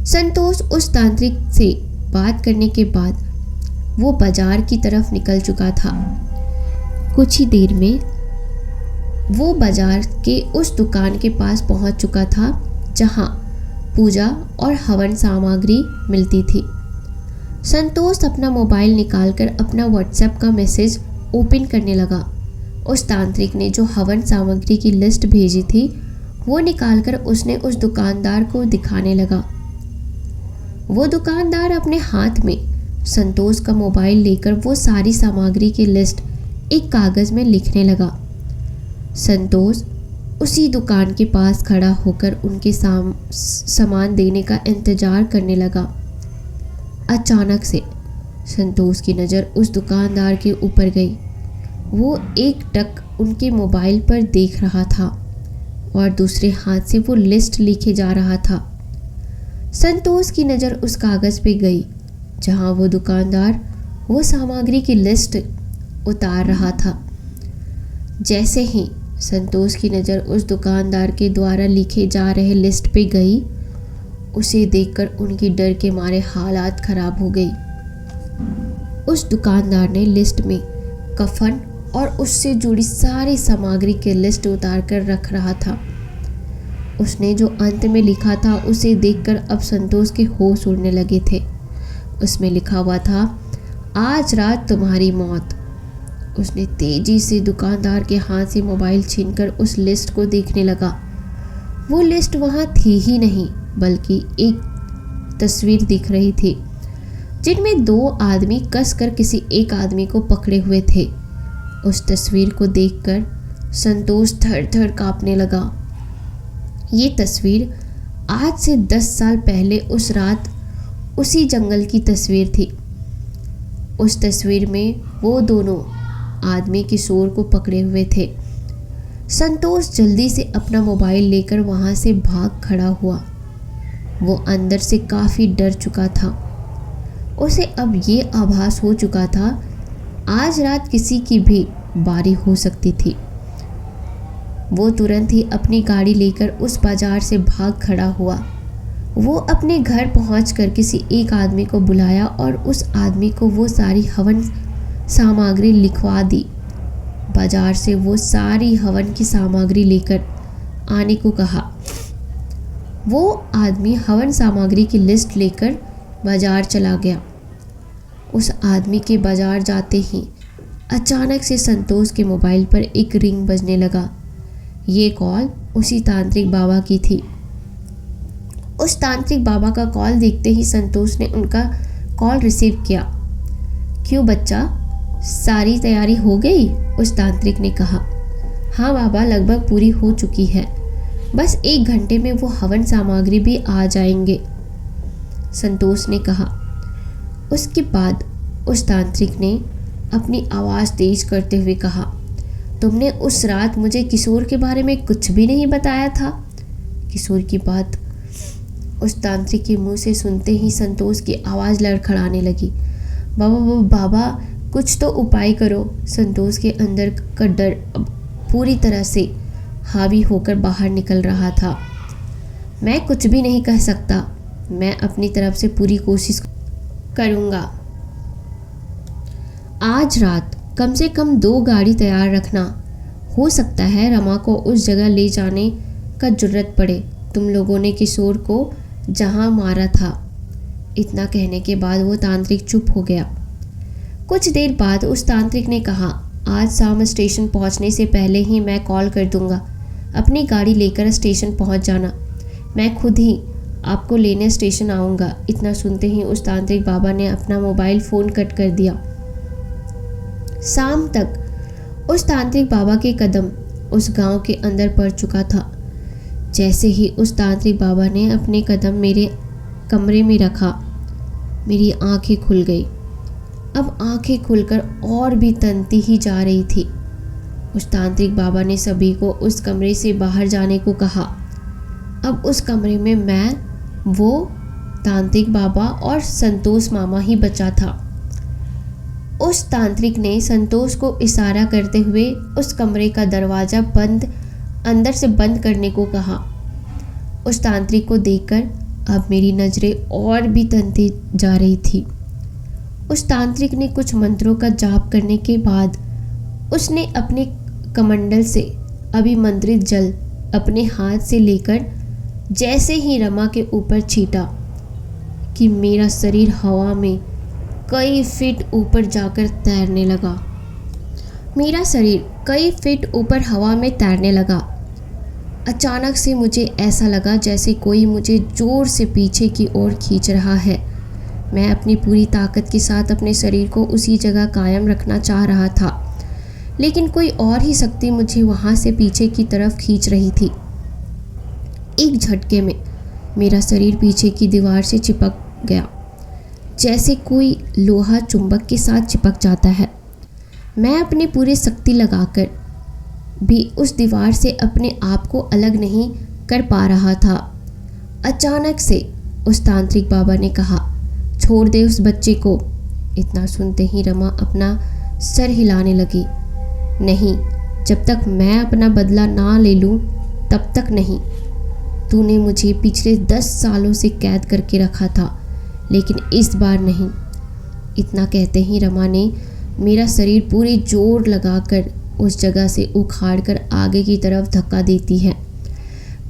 संतोष उस तांत्रिक से बात करने के बाद वो बाजार की तरफ निकल चुका था। कुछ ही देर में वो बाजार के उस दुकान के पास पहुंच चुका था जहां पूजा और हवन सामग्री मिलती थी। संतोष अपना मोबाइल निकालकर अपना व्हाट्सएप का मैसेज ओपन करने लगा। उस तांत्रिक ने जो हवन सामग्री की लिस्ट भेजी थी वो निकालकर उसने उस दुकानदार को दिखाने लगा। वो दुकानदार अपने हाथ में संतोष का मोबाइल लेकर वो सारी सामग्री की लिस्ट एक कागज़ में लिखने लगा। संतोष उसी दुकान के पास खड़ा होकर उनके सामान देने का इंतज़ार करने लगा। अचानक से संतोष की नज़र उस दुकानदार के ऊपर गई। वो एक टक उनके मोबाइल पर देख रहा था और दूसरे हाथ से वो लिस्ट लिखे जा रहा था। संतोष की नज़र उस कागज़ पे गई जहां वो दुकानदार वो सामग्री की लिस्ट उतार रहा था। जैसे ही संतोष की नज़र उस दुकानदार के द्वारा लिखे जा रहे लिस्ट पे गई, उसे देखकर उनकी डर के मारे हालात खराब हो गई। उस दुकानदार ने लिस्ट में कफन और उससे जुड़ी सारी सामग्री की लिस्ट उतार कर रख रहा था। उसने जो अंत में लिखा था उसे देखकर अब संतोष के होश उड़ने लगे थे। उसमें लिखा हुआ था, आज रात तुम्हारी मौत। उसने तेजी से दुकानदार के हाथ से मोबाइल छीनकर उस लिस्ट को देखने लगा। वो लिस्ट वहाँ थी ही नहीं, बल्कि एक तस्वीर दिख रही थी जिनमें 2 आदमी कसकर किसी एक आदमी को पकड़े हुए थे। उस तस्वीर को देखकर संतोष थर-थर कांपने लगा। ये तस्वीर आज से 10 साल पहले उस रात उसी जंगल की तस्वीर थी। उस तस्वीर में वो दोनों आदमी किशोर को पकड़े हुए थे। संतोष जल्दी से अपना मोबाइल लेकर वहाँ से भाग खड़ा हुआ। वो अंदर से काफ़ी डर चुका था। उसे अब ये आभास हो चुका था आज रात किसी की भी बारी हो सकती थी। वो तुरंत ही अपनी गाड़ी लेकर उस बाजार से भाग खड़ा हुआ। वो अपने घर पहुंचकर किसी एक आदमी को बुलाया और उस आदमी को वो सारी हवन सामग्री लिखवा दी। बाजार से वो सारी हवन की सामग्री लेकर आने को कहा। वो आदमी हवन सामग्री की लिस्ट लेकर बाजार चला गया। उस आदमी के बाजार जाते ही अचानक से संतोष के मोबाइल पर एक रिंग बजने लगा। ये कॉल उसी तांत्रिक बाबा की थी। उस तांत्रिक बाबा का कॉल देखते ही संतोष ने उनका कॉल रिसीव किया। क्यों बच्चा, सारी तैयारी हो गई? उस तांत्रिक ने कहा। हाँ बाबा, लगभग पूरी हो चुकी है। बस 1 घंटे में वो हवन सामग्री भी आ जाएंगे, संतोष ने कहा। उसके बाद उस तांत्रिक ने अपनी आवाज़ तेज करते हुए कहा, तुमने उस रात मुझे किशोर के बारे में कुछ भी नहीं बताया था। किशोर की बात उस तांत्रिक के मुंह से सुनते ही संतोष की आवाज़ लड़खड़ाने लगी। बाबा कुछ तो उपाय करो। संतोष के अंदर का डर अब पूरी तरह से हावी होकर बाहर निकल रहा था। मैं कुछ भी नहीं कह सकता। मैं अपनी तरफ से पूरी कोशिश करूँगा। आज रात कम से कम 2 गाड़ी तैयार रखना। हो सकता है रमा को उस जगह ले जाने का जुर्रत पड़े। तुम लोगों ने किशोर को जहाँ मारा था। इतना कहने के बाद वो तांत्रिक चुप हो गया। कुछ देर बाद उस तांत्रिक ने कहा, आज शाम स्टेशन पहुंचने से पहले ही मैं कॉल कर दूंगा। अपनी गाड़ी लेकर स्टेशन पहुंच जाना। मैं खुद ही आपको लेने स्टेशन आऊँगा। इतना सुनते ही उस तांत्रिक बाबा ने अपना मोबाइल फ़ोन कट कर दिया। शाम तक उस तांत्रिक बाबा के कदम उस गांव के अंदर पड़ चुका था। जैसे ही उस तांत्रिक बाबा ने अपने कदम मेरे कमरे में रखा, मेरी आंखें खुल गई। अब आंखें खुलकर और भी तनती ही जा रही थी। उस तांत्रिक बाबा ने सभी को उस कमरे से बाहर जाने को कहा। अब उस कमरे में मैं, वो तांत्रिक बाबा और संतोष मामा ही बचा था। उस तांत्रिक ने संतोष को इशारा करते हुए उस कमरे का दरवाज़ा अंदर से बंद करने को कहा। उस तांत्रिक को देखकर अब मेरी नज़रें और भी तनती जा रही थी। उस तांत्रिक ने कुछ मंत्रों का जाप करने के बाद उसने अपने कमंडल से अभिमंत्रित जल अपने हाथ से लेकर जैसे ही रमा के ऊपर छींटा कि मेरा शरीर हवा में कई फीट ऊपर जाकर तैरने लगा। मेरा शरीर कई फीट ऊपर हवा में तैरने लगा। अचानक से मुझे ऐसा लगा जैसे कोई मुझे जोर से पीछे की ओर खींच रहा है। मैं अपनी पूरी ताकत के साथ अपने शरीर को उसी जगह कायम रखना चाह रहा था, लेकिन कोई और ही शक्ति मुझे वहाँ से पीछे की तरफ खींच रही थी। एक झटके में मेरा शरीर पीछे की दीवार से चिपक गया, जैसे कोई लोहा चुंबक के साथ चिपक जाता है। मैं अपनी पूरी शक्ति लगाकर भी उस दीवार से अपने आप को अलग नहीं कर पा रहा था। अचानक से उस तांत्रिक बाबा ने कहा, छोड़ दे उस बच्चे को। इतना सुनते ही रमा अपना सर हिलाने लगी। नहीं, जब तक मैं अपना बदला ना ले लूँ तब तक नहीं। तूने मुझे पिछले 10 सालों से कैद करके रखा था, लेकिन इस बार नहीं। इतना कहते ही रमा ने मेरा शरीर पूरी जोर लगाकर उस जगह से उखाड़कर आगे की तरफ धक्का देती है।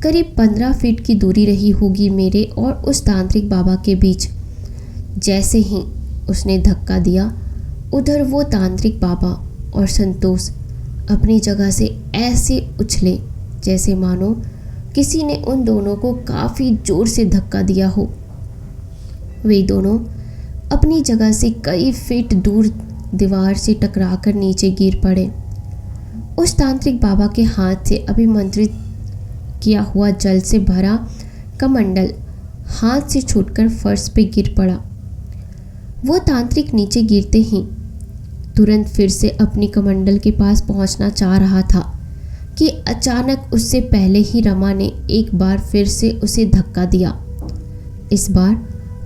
करीब 15 फीट की दूरी रही होगी मेरे और उस तांत्रिक बाबा के बीच। जैसे ही उसने धक्का दिया, उधर वो तांत्रिक बाबा और संतोष अपनी जगह से ऐसे उछले जैसे मानो किसी ने उन दोनों को काफ़ी ज़ोर से धक्का दिया हो। वे दोनों अपनी जगह से कई फीट दूर दीवार से टकराकर नीचे गिर पड़े। उस तांत्रिक बाबा के हाथ से अभिमंत्रित किया हुआ जल से भरा कमंडल हाथ से छूटकर फर्श पे गिर पड़ा। वो तांत्रिक नीचे गिरते ही तुरंत फिर से अपनी कमंडल के पास पहुंचना चाह रहा था कि अचानक उससे पहले ही रमा ने एक बार फिर से उसे धक्का दिया। इस बार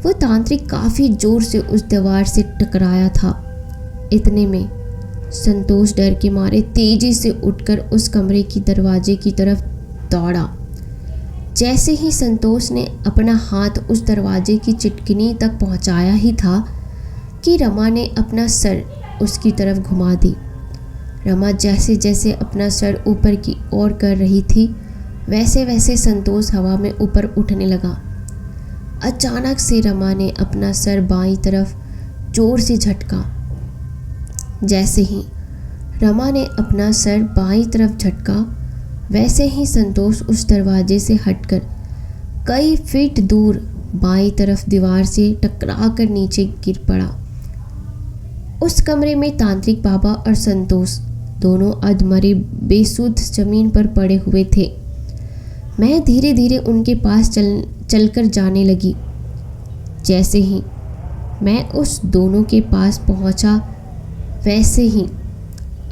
वो तांत्रिक काफ़ी ज़ोर से उस दीवार से टकराया था। इतने में संतोष डर के मारे तेजी से उठकर उस कमरे की दरवाजे की तरफ दौड़ा। जैसे ही संतोष ने अपना हाथ उस दरवाजे की चिटकिनी तक पहुंचाया ही था कि रमा ने अपना सर उसकी तरफ घुमा दी। रमा जैसे जैसे अपना सर ऊपर की ओर कर रही थी, वैसे वैसे संतोष हवा में ऊपर उठने लगा। अचानक से रमा ने अपना सर बाईं तरफ जोर से झटका। जैसे ही रमा ने अपना सर बाईं तरफ झटका, वैसे ही संतोष उस दरवाजे से हटकर कई फीट दूर बाईं तरफ दीवार से टकराकर नीचे गिर पड़ा। उस कमरे में तांत्रिक बाबा और संतोष दोनों अधमरे बेसुध जमीन पर पड़े हुए थे। मैं धीरे धीरे उनके पास चलकर जाने लगी। जैसे ही मैं उस दोनों के पास पहुंचा, वैसे ही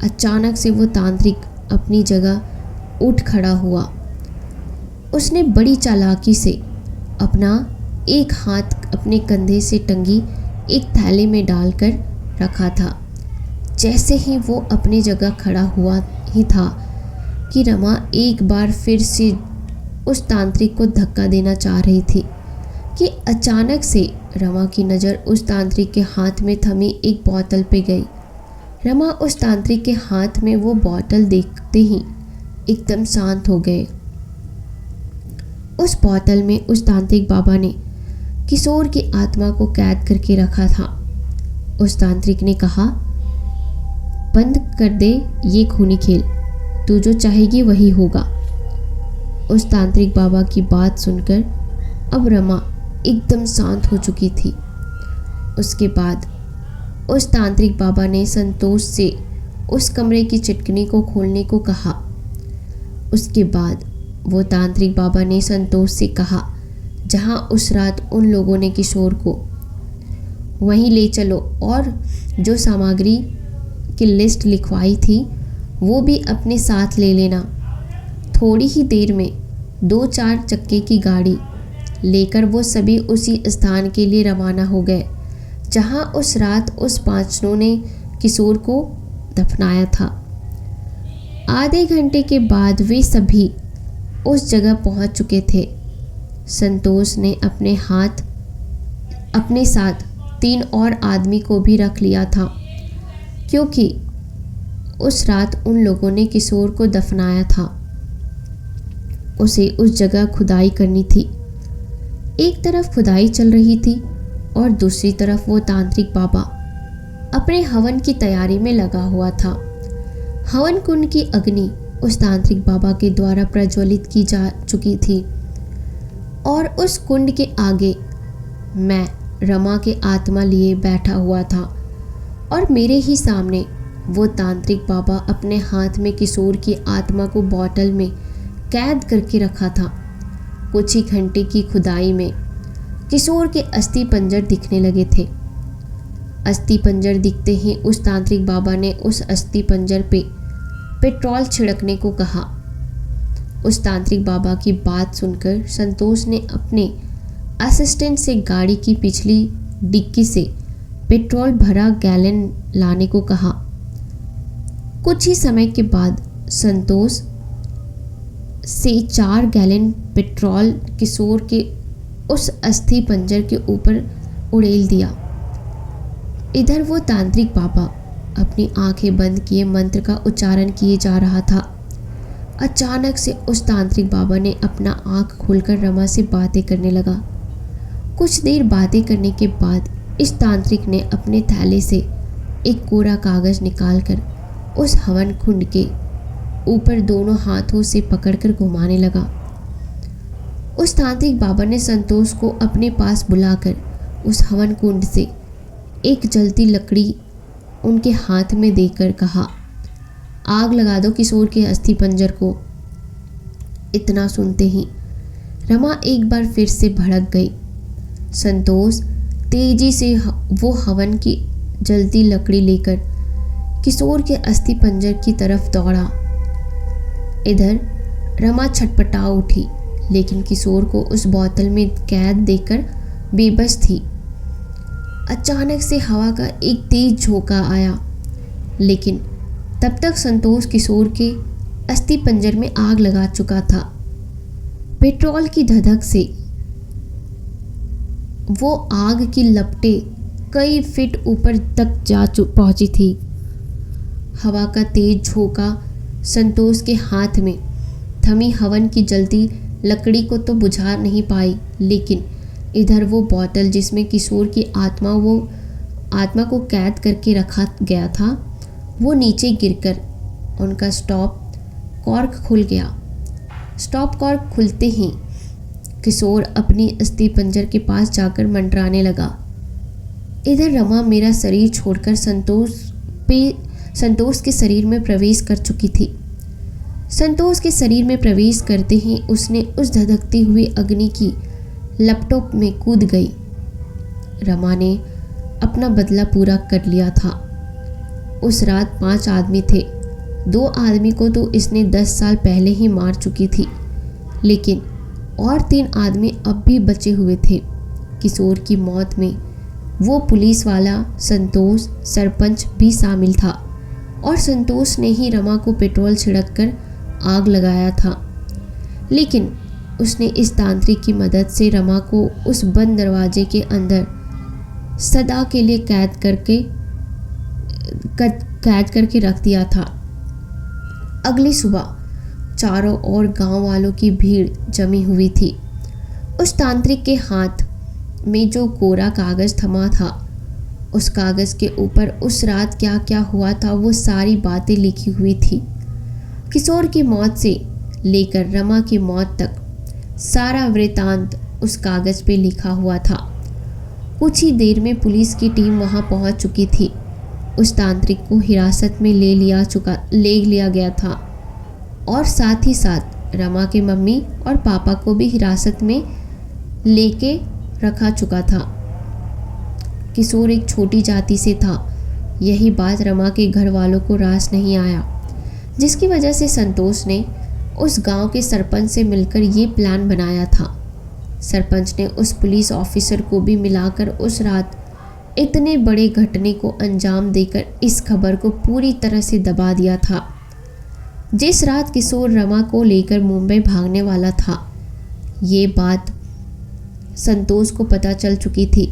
अचानक से वो तांत्रिक अपनी जगह उठ खड़ा हुआ। उसने बड़ी चालाकी से अपना एक हाथ अपने कंधे से टंगी एक थैले में डालकर रखा था। जैसे ही वो अपनी जगह खड़ा हुआ ही था कि रमा एक बार फिर से उस तांत्रिक को धक्का देना चाह रही थी कि अचानक से रमा की नज़र उस तांत्रिक के हाथ में थमी एक बोतल पे गई। रमा उस तांत्रिक के हाथ में वो बोतल देखते ही एकदम शांत हो गए। उस बोतल में उस तांत्रिक बाबा ने किशोर की आत्मा को कैद करके रखा था। उस तांत्रिक ने कहा, बंद कर दे ये खूनी खेल, तू जो चाहेगी वही होगा। उस तांत्रिक बाबा की बात सुनकर अब रमा एकदम शांत हो चुकी थी। उसके बाद उस तांत्रिक बाबा ने संतोष से उस कमरे की चिटकनी को खोलने को कहा। उसके बाद वो तांत्रिक बाबा ने संतोष से कहा, जहां उस रात उन लोगों ने किशोर को वहीं ले चलो और जो सामग्री की लिस्ट लिखवाई थी वो भी अपने साथ ले लेना। थोड़ी ही देर में 2-4 चक्के की गाड़ी लेकर वो सभी उसी स्थान के लिए रवाना हो गए जहां उस रात उस पांचनों ने किशोर को दफनाया था। आधे घंटे के बाद वे सभी उस जगह पहुंच चुके थे। संतोष ने अपने साथ 3 और आदमी को भी रख लिया था, क्योंकि उस रात उन लोगों ने किशोर को दफनाया था। उसे उस जगह खुदाई करनी थी। एक तरफ खुदाई चल रही थी और दूसरी तरफ वो तांत्रिक बाबा अपने हवन की तैयारी में लगा हुआ था। हवन कुंड की अग्नि उस तांत्रिक बाबा के द्वारा प्रज्वलित की जा चुकी थी और उस कुंड के आगे मैं रमा के आत्मा लिए बैठा हुआ था और मेरे ही सामने वो तांत्रिक बाबा अपने हाथ में किशोर की आत्मा को बोतल में कैद करके रखा था। कुछ ही घंटे की खुदाई में किशोर के अस्थि पंजर दिखने लगे थे। अस्थि पंजर दिखते ही उस तांत्रिक बाबा ने उस अस्थि पंजर पे पेट्रोल छिड़कने को कहा। उस तांत्रिक बाबा की बात सुनकर संतोष ने अपने असिस्टेंट से गाड़ी की पिछली डिक्की से पेट्रोल भरा गैलन लाने को कहा। कुछ ही समय के बाद संतोष से 4 गैलन पेट्रोल किशोर के उस अस्थि पंजर के ऊपर उड़ेल दिया। इधर वो तांत्रिक बाबा अपनी आंखें बंद किए मंत्र का उच्चारण किए जा रहा था। अचानक से उस तांत्रिक बाबा ने अपना आंख खोलकर रमा से बातें करने लगा। कुछ देर बातें करने के बाद इस तांत्रिक ने अपने थैले से एक कोरा कागज निकालकर उस हवन कुंड के ऊपर दोनों हाथों से पकड़कर घुमाने लगा। उस तांत्रिक बाबा ने संतोष को अपने पास बुलाकर उस हवन कुंड से एक जलती लकड़ी उनके हाथ में देकर कहा, आग लगा दो किशोर के अस्थि पंजर को। इतना सुनते ही रमा एक बार फिर से भड़क गई। संतोष तेजी से वो हवन की जलती लकड़ी लेकर किशोर के अस्थि पंजर की तरफ दौड़ा। इधर रमा छटपटा उठी, लेकिन किशोर को उस बोतल में कैद देखकर बेबस थी। अचानक से हवा का एक तेज झोंका आया, लेकिन तब तक संतोष किशोर के अस्थि पंजर में आग लगा चुका था। पेट्रोल की धधक से वो आग की लपटें कई फीट ऊपर तक जा पहुंची थी। हवा का तेज झोंका संतोष के हाथ में थमी हवन की जलती लकड़ी को तो बुझा नहीं पाई, लेकिन इधर वो बोतल जिसमें किशोर की आत्मा को कैद करके रखा गया था, वो नीचे गिरकर उनका स्टॉप कॉर्क खुल गया। स्टॉप कॉर्क खुलते ही किशोर अपनी अस्थि पंजर के पास जाकर मंडराने लगा। इधर रमा मेरा शरीर छोड़कर संतोष के शरीर में प्रवेश कर चुकी थी। संतोष के शरीर में प्रवेश करते ही उसने उस धधकती हुई अग्नि की लपटों में कूद गई। रमा ने अपना बदला पूरा कर लिया था। उस रात 5 आदमी थे। 2 आदमी को तो इसने 10 साल पहले ही मार चुकी थी, लेकिन और 3 आदमी अब भी बचे हुए थे। किशोर की मौत में वो पुलिस वाला संतोष सरपंच भी शामिल था और संतोष ने ही रमा को पेट्रोल छिड़क कर आग लगाया था। लेकिन उसने इस तांत्रिक की मदद से रमा को उस बंद दरवाजे के अंदर सदा के लिए कैद करके रख दिया था। अगली सुबह चारों ओर गांव वालों की भीड़ जमी हुई थी। उस तांत्रिक के हाथ में जो कोरा कागज़ थमा था, उस कागज़ के ऊपर उस रात क्या क्या हुआ था वो सारी बातें लिखी हुई थी। किशोर की मौत से लेकर रमा की मौत तक सारा वृतांत उस कागज़ पे लिखा हुआ था। कुछ ही देर में पुलिस की टीम वहां पहुंच चुकी थी। उस तांत्रिक को हिरासत में ले लिया गया था और साथ ही साथ रमा के मम्मी और पापा को भी हिरासत में लेके रखा चुका था। किशोर एक छोटी जाति से था। यही बात रमा के घर वालों को रास नहीं आया, जिसकी वजह से संतोष ने उस गांव के सरपंच से मिलकर ये प्लान बनाया था। सरपंच ने उस पुलिस ऑफिसर को भी मिलाकर उस रात इतने बड़े घटने को अंजाम देकर इस खबर को पूरी तरह से दबा दिया था। जिस रात किशोर रमा को लेकर मुंबई भागने वाला था, ये बात संतोष को पता चल चुकी थी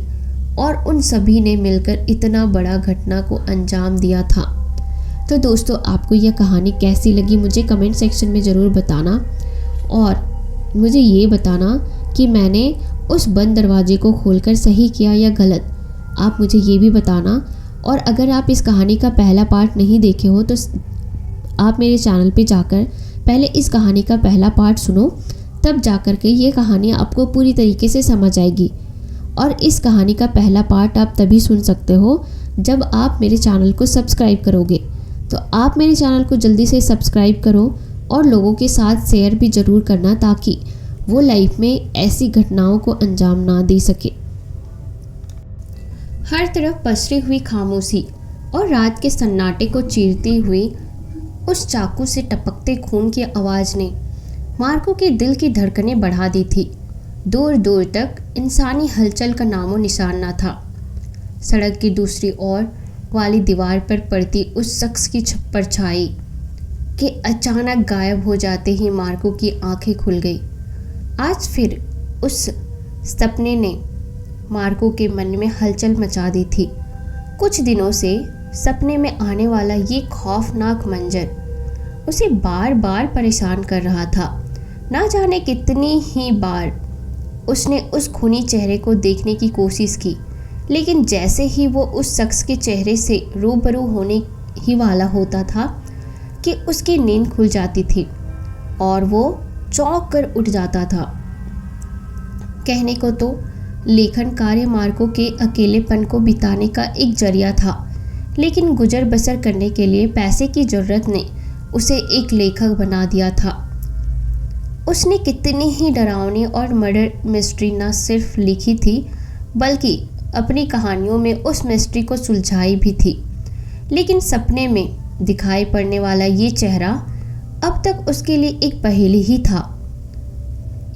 और उन सभी ने मिलकर इतना बड़ा घटना को अंजाम दिया था। तो दोस्तों, आपको यह कहानी कैसी लगी मुझे कमेंट सेक्शन में ज़रूर बताना और मुझे ये बताना कि मैंने उस बंद दरवाजे को खोलकर सही किया या गलत। आप मुझे ये भी बताना। और अगर आप इस कहानी का पहला पार्ट नहीं देखे हो तो आप मेरे चैनल पे जाकर पहले इस कहानी का पहला पार्ट सुनो, तब जाकर के ये कहानी आपको पूरी तरीके से समझ आएगी। और इस कहानी का पहला पार्ट आप तभी सुन सकते हो जब आप मेरे चैनल को सब्सक्राइब करोगे। तो आप मेरे चैनल को जल्दी से सब्सक्राइब करो और लोगों के साथ शेयर भी ज़रूर करना, ताकि वो लाइफ में ऐसी घटनाओं को अंजाम ना दे सके। हर तरफ पसरी हुई खामोशी और रात के सन्नाटे को चीरती हुई उस चाकू से टपकते खून की आवाज़ ने मार्को के दिल की धड़कनें बढ़ा दी थी। दूर दूर तक इंसानी हलचल का नामो निशान न था। सड़क की दूसरी ओर वाली दीवार पर पड़ती उस शख्स की परछाई के अचानक गायब हो जाते ही मार्को की आंखें खुल गई। आज फिर उस सपने ने मार्को के मन में हलचल मचा दी थी। कुछ दिनों से सपने में आने वाला ये खौफनाक मंजर उसे बार बार परेशान कर रहा था। ना जाने कितनी ही बार उसने उस खूनी चेहरे को देखने की कोशिश की, लेकिन जैसे ही वो उस शख्स के चेहरे से रूबरू होने ही वाला होता था कि उसकी नींद खुल जाती थी और वो चौंक कर उठ जाता था। कहने को तो लेखन कार्य मार्को के अकेलेपन को बिताने का एक जरिया था, लेकिन गुजर बसर करने के लिए पैसे की ज़रूरत ने उसे एक लेखक बना दिया था। उसने कितनी ही डरावनी और मर्डर मिस्ट्री न सिर्फ लिखी थी, बल्कि अपनी कहानियों में उस मिस्ट्री को सुलझाई भी थी। लेकिन सपने में दिखाई पड़ने वाला ये चेहरा अब तक उसके लिए एक पहेली ही था।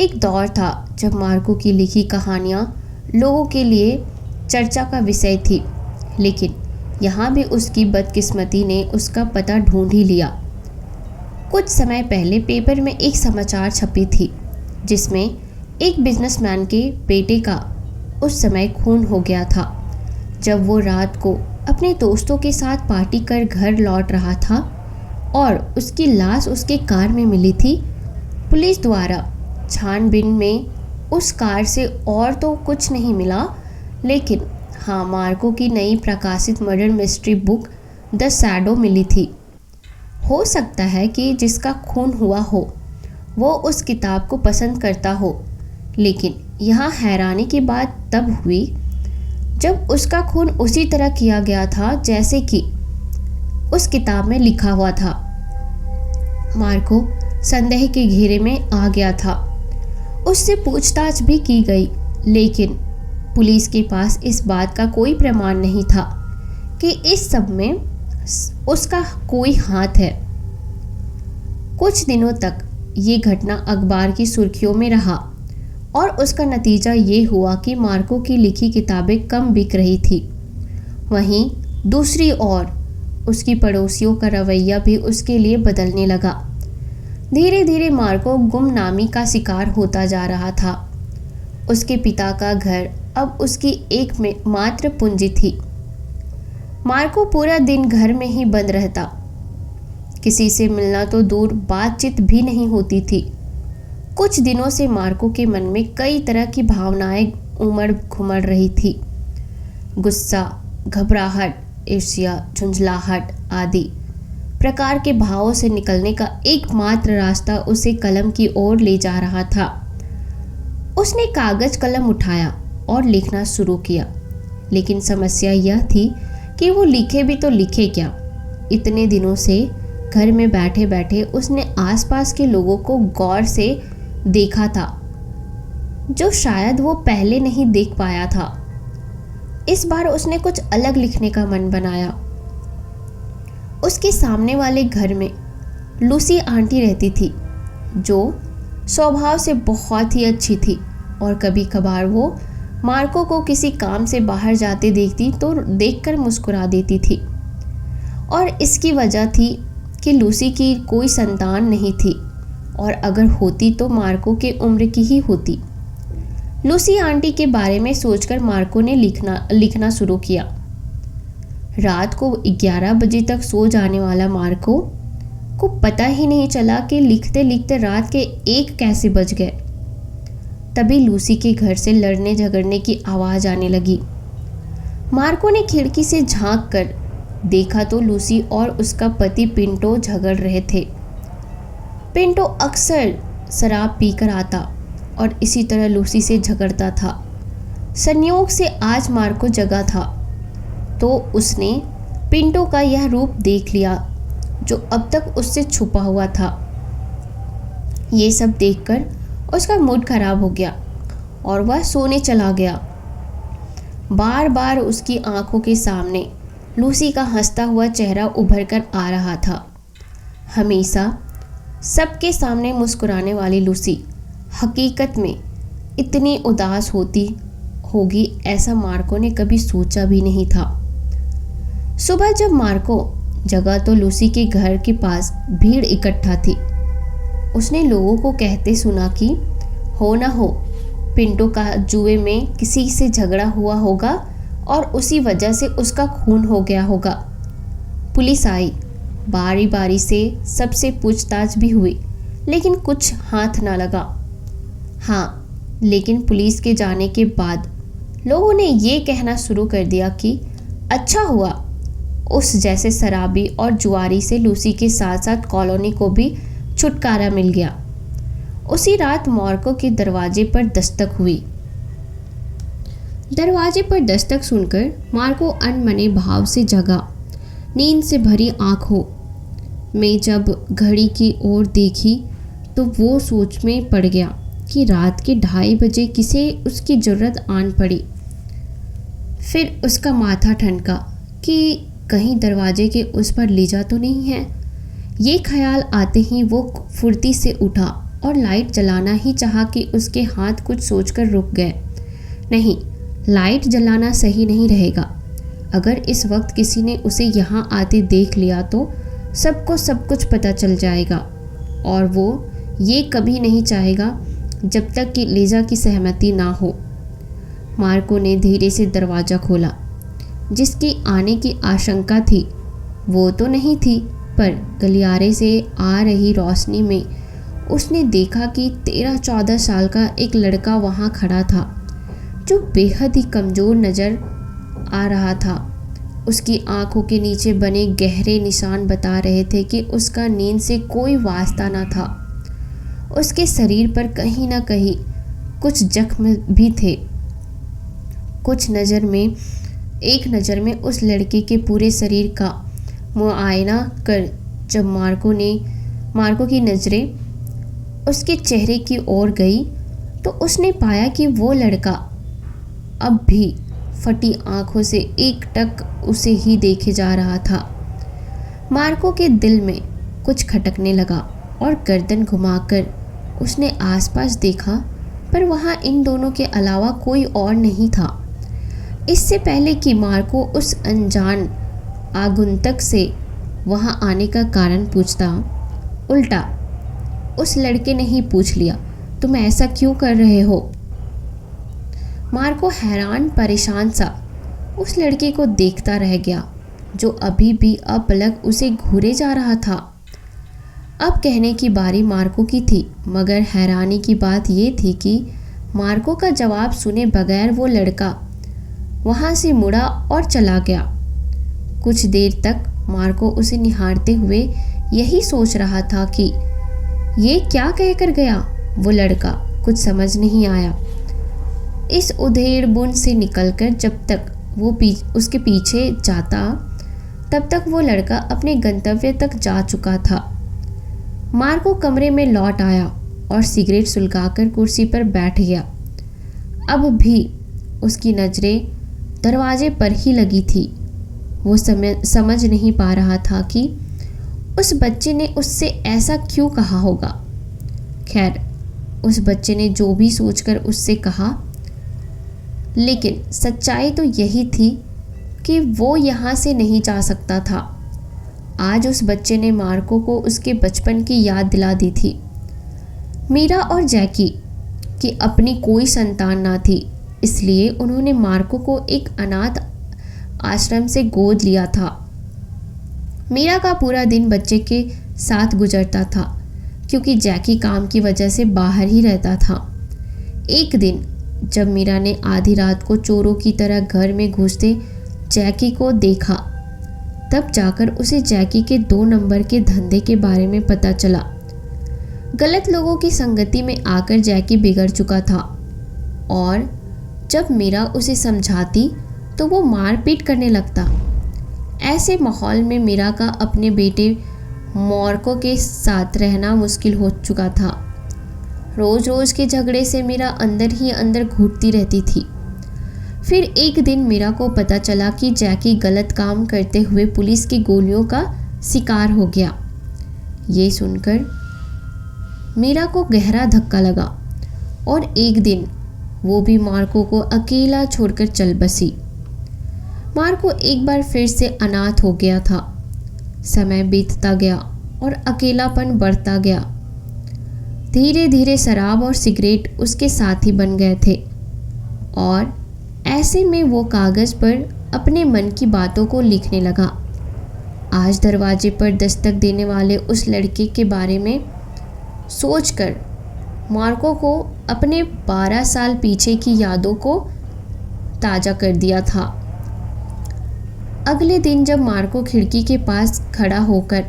एक दौर था जब मार्को की लिखी कहानियाँ लोगों के लिए चर्चा का विषय थी, लेकिन यहाँ भी उसकी बदकिस्मती ने उसका पता ढूंढ ही लिया। कुछ समय पहले पेपर में एक समाचार छपी थी, जिसमें एक बिजनेसमैन के बेटे का उस समय खून हो गया था। जब वो रात को अपने दोस्तों के साथ पार्टी कर घर लौट रहा था और उसकी लाश उसके कार में मिली थी। पुलिस द्वारा छानबीन में उस कार से और तो कुछ नहीं मिला, लेकिन हाँ, मार्को की नई प्रकाशित murder mystery book the shadow मिली थी। हो सकता है कि जिसका खून हुआ हो वो उस किताब को पसंद करता हो, लेकिन यहाँ हैरानी की बात तब हुई जब उसका खून उसी तरह किया गया था जैसे कि उस किताब में लिखा हुआ था। मार्को संदेह के घेरे में आ गया था। उससे पूछताछ भी की गई, लेकिन पुलिस के पास इस बात का कोई प्रमाण नहीं था कि इस सब में उसका कोई हाथ है। कुछ दिनों तक ये घटना अखबार की सुर्खियों में रहा और उसका नतीजा ये हुआ कि मार्को की लिखी किताबें कम बिक रही थी। वहीं दूसरी ओर उसकी पड़ोसियों का रवैया भी उसके लिए बदलने लगा। धीरे धीरे मार्को गुमनामी का शिकार होता जा रहा था। उसके पिता का घर अब उसकी एक मात्र पूंजी थी। मार्को पूरा दिन घर में ही बंद रहता। किसी से मिलना तो दूर, बातचीत भी नहीं होती थी। कुछ दिनों से मार्को के मन में कई तरह की भावनाएं उमड़ घुमड़ रही थी। गुस्सा, घबराहट, ईर्ष्या, झुंझलाहट आदि प्रकार के भावों से निकलने का एकमात्र रास्ता उसे कलम की ओर ले जा रहा था। उसने कागज कलम उठाया और लिखना शुरू किया, लेकिन समस्या यह थी कि वो लिखे भी तो लिखे क्या। इतने दिनों से घर में बैठे बैठे उसने आसपास के लोगों को गौर से देखा था, जो शायद वो पहले नहीं देख पाया था। इस बार उसने कुछ अलग लिखने का मन बनाया। उसके सामने वाले घर में लूसी आंटी रहती थी, जो स्वभाव से बहुत ही अच्छी थी और कभी कभार वो मार्को को किसी काम से बाहर जाते देखती तो देखकर मुस्कुरा देती थी। और इसकी वजह थी कि लूसी की कोई संतान नहीं थी, और अगर होती तो मार्को के उम्र की ही होती। लूसी आंटी के बारे में सोचकर मार्को ने लिखना शुरू किया। रात को 11 बजे तक सो जाने वाला मार्को को पता ही नहीं चला कि लिखते लिखते रात के 1 कैसे बज गए। तभी लूसी के घर से लड़ने झगड़ने की आवाज़ आने लगी। मार्को ने खिड़की से झांक कर देखा तो लूसी और उसका पति पिंटो झगड़ रहे थे। पिंटो अक्सर शराब पीकर आता और इसी तरह लूसी से झगड़ता था। संयोग से आज मार्को जगा था तो उसने पिंटो का यह रूप देख लिया, जो अब तक उससे छुपा हुआ था। ये सब देखकर उसका मूड खराब हो गया और वह सोने चला गया। बार बार उसकी आंखों के सामने लूसी का हंसता हुआ चेहरा उभर कर आ रहा था। हमेशा सबके सामने मुस्कुराने वाली लूसी हकीकत में इतनी उदास होगी ऐसा मार्को ने कभी सोचा भी नहीं था। सुबह जब मार्को जगा तो लूसी के घर के पास भीड़ इकट्ठा थी। उसने लोगों को कहते सुना कि हो ना हो पिंटो का जुए में किसी से झगड़ा हुआ होगा और उसी वजह से उसका खून हो गया होगा। पुलिस आई, बारी बारी से सबसे पूछताछ भी हुई, लेकिन कुछ हाथ ना लगा। हाँ, लेकिन पुलिस के जाने के बाद लोगों ने ये कहना शुरू कर दिया कि अच्छा हुआ उस जैसे शराबी और जुआरी से लूसी के साथ साथ कॉलोनी को भी छुटकारा मिल गया। उसी रात मार्को के दरवाजे पर दस्तक हुई। दरवाजे पर दस्तक सुनकर मार्को अनमने भाव से जगा। नींद से भरी आंखों में जब घड़ी की ओर देखी तो वो सोच में पड़ गया कि रात के 2:30 बजे किसे उसकी ज़रूरत आन पड़ी। फिर उसका माथा ठनका कि कहीं दरवाजे के उस पर लीजा तो नहीं है। ये ख्याल आते ही वो फुर्ती से उठा और लाइट जलाना ही चाहा कि उसके हाथ कुछ सोचकर रुक गए। नहीं, लाइट जलाना सही नहीं रहेगा। अगर इस वक्त किसी ने उसे यहाँ आते देख लिया तो सबको सब कुछ पता चल जाएगा, और वो ये कभी नहीं चाहेगा जब तक कि लीजा की सहमति ना हो। मार्को ने धीरे से दरवाज़ा खोला। जिसकी आने की आशंका थी वो तो नहीं थी, पर गलियारे से आ रही रोशनी में उसने देखा कि 13-14 साल का एक लड़का वहाँ खड़ा था, जो बेहद ही कमज़ोर नज़र आ रहा था। उसकी आंखों के नीचे बने गहरे निशान बता रहे थे कि उसका नींद से कोई वास्ता न था। उसके शरीर पर कहीं ना कहीं कुछ जख्म भी थे। एक नज़र में उस लड़के के पूरे शरीर का मुआयना कर जब मार्को की नज़रें उसके चेहरे की ओर गई तो उसने पाया कि वो लड़का अब भी फटी आंखों से एकटक उसे ही देखे जा रहा था। मार्को के दिल में कुछ खटकने लगा और गर्दन घुमाकर उसने आसपास देखा, पर वहाँ इन दोनों के अलावा कोई और नहीं था। इससे पहले कि मार्को उस अनजान आगंतुक से वहाँ आने का कारण पूछता, उल्टा उस लड़के ने ही पूछ लिया, तुम ऐसा क्यों कर रहे हो? मार्को हैरान परेशान सा उस लड़के को देखता रह गया, जो अभी भी अपलक उसे घूरे जा रहा था। अब कहने की बारी मार्को की थी, मगर हैरानी की बात यह थी कि मार्को का जवाब सुने बगैर वो लड़का वहाँ से मुड़ा और चला गया। कुछ देर तक मार्को उसे निहारते हुए यही सोच रहा था कि ये क्या कहकर गया वो लड़का, कुछ समझ नहीं आया। इस उधेड़ बुन से निकलकर जब तक वो उसके पीछे जाता, तब तक वो लड़का अपने गंतव्य तक जा चुका था। मार्को कमरे में लौट आया और सिगरेट सुलगाकर कुर्सी पर बैठ गया। अब भी उसकी नज़रें दरवाजे पर ही लगी थी। वो समझ नहीं पा रहा था कि उस बच्चे ने उससे ऐसा क्यों कहा होगा। खैर, उस बच्चे ने जो भी सोचकर उससे कहा, लेकिन सच्चाई तो यही थी कि वो यहाँ से नहीं जा सकता था। आज उस बच्चे ने मार्को को उसके बचपन की याद दिला दी थी। मीरा और जैकी की अपनी कोई संतान ना थी, इसलिए उन्होंने मार्को को एक अनाथ आश्रम से गोद लिया था। मीरा का पूरा दिन बच्चे के साथ गुजरता था, क्योंकि जैकी काम की वजह से बाहर ही रहता था। एक दिन जब मीरा ने आधी रात को चोरों की तरह घर में घुसते जैकी को देखा, तब जाकर उसे जैकी के 2 नंबर के धंधे के बारे में पता चला। गलत लोगों की संगति में आकर जैकी बिगड़ चुका था, और जब मीरा उसे समझाती तो वो मारपीट करने लगता। ऐसे माहौल में मीरा का अपने बेटे मार्को के साथ रहना मुश्किल हो चुका था। रोज़ रोज़ के झगड़े से मीरा अंदर ही अंदर घुटती रहती थी। फिर एक दिन मीरा को पता चला कि जैकी गलत काम करते हुए पुलिस की गोलियों का शिकार हो गया। ये सुनकर मीरा को गहरा धक्का लगा और एक दिन वो भी मार्को को अकेला छोड़कर चल बसी। मार्को एक बार फिर से अनाथ हो गया था। समय बीतता गया और अकेलापन बढ़ता गया। धीरे धीरे शराब और सिगरेट उसके साथी बन गए थे, और ऐसे में वो कागज़ पर अपने मन की बातों को लिखने लगा। आज दरवाजे पर दस्तक देने वाले उस लड़के के बारे में सोचकर मार्को को अपने 12 साल पीछे की यादों को ताज़ा कर दिया था। अगले दिन जब मार्को खिड़की के पास खड़ा होकर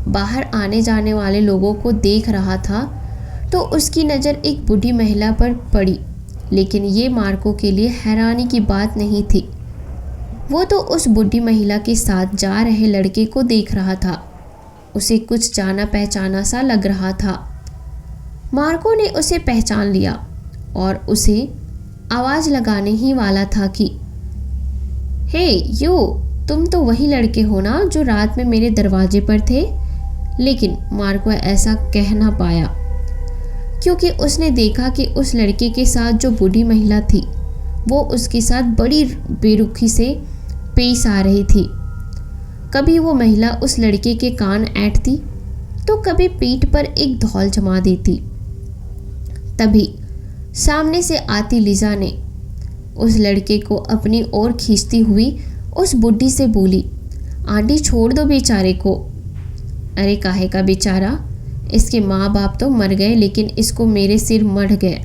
बाहर आने जाने वाले लोगों को देख रहा था, तो उसकी नज़र एक बूढ़ी महिला पर पड़ी। लेकिन ये मार्को के लिए हैरानी की बात नहीं थी। वो तो उस बूढ़ी महिला के साथ जा रहे लड़के को देख रहा था। उसे कुछ जाना पहचाना सा लग रहा था। मार्को ने उसे पहचान लिया और उसे आवाज़ लगाने ही वाला था कि हे यू, तुम तो वही लड़के हो ना जो रात में मेरे दरवाजे पर थे। लेकिन मार्को ऐसा कह ना पाया, क्योंकि उसने देखा कि उस लड़के के साथ जो बूढ़ी महिला थी, वो उसके साथ बड़ी बेरुखी से पेश आ रही थी। कभी वो महिला उस लड़के के कान ऐंठती, तो कभी पीठ पर एक धौल जमा देती। तभी सामने से आती लीजा ने उस लड़के को अपनी ओर खींचती हुई उस बुढ़ी से बोली, आंटी छोड़ दो बेचारे को। अरे काहे का बेचारा, इसके माँ बाप तो मर गए, लेकिन इसको मेरे सिर मढ़ गए।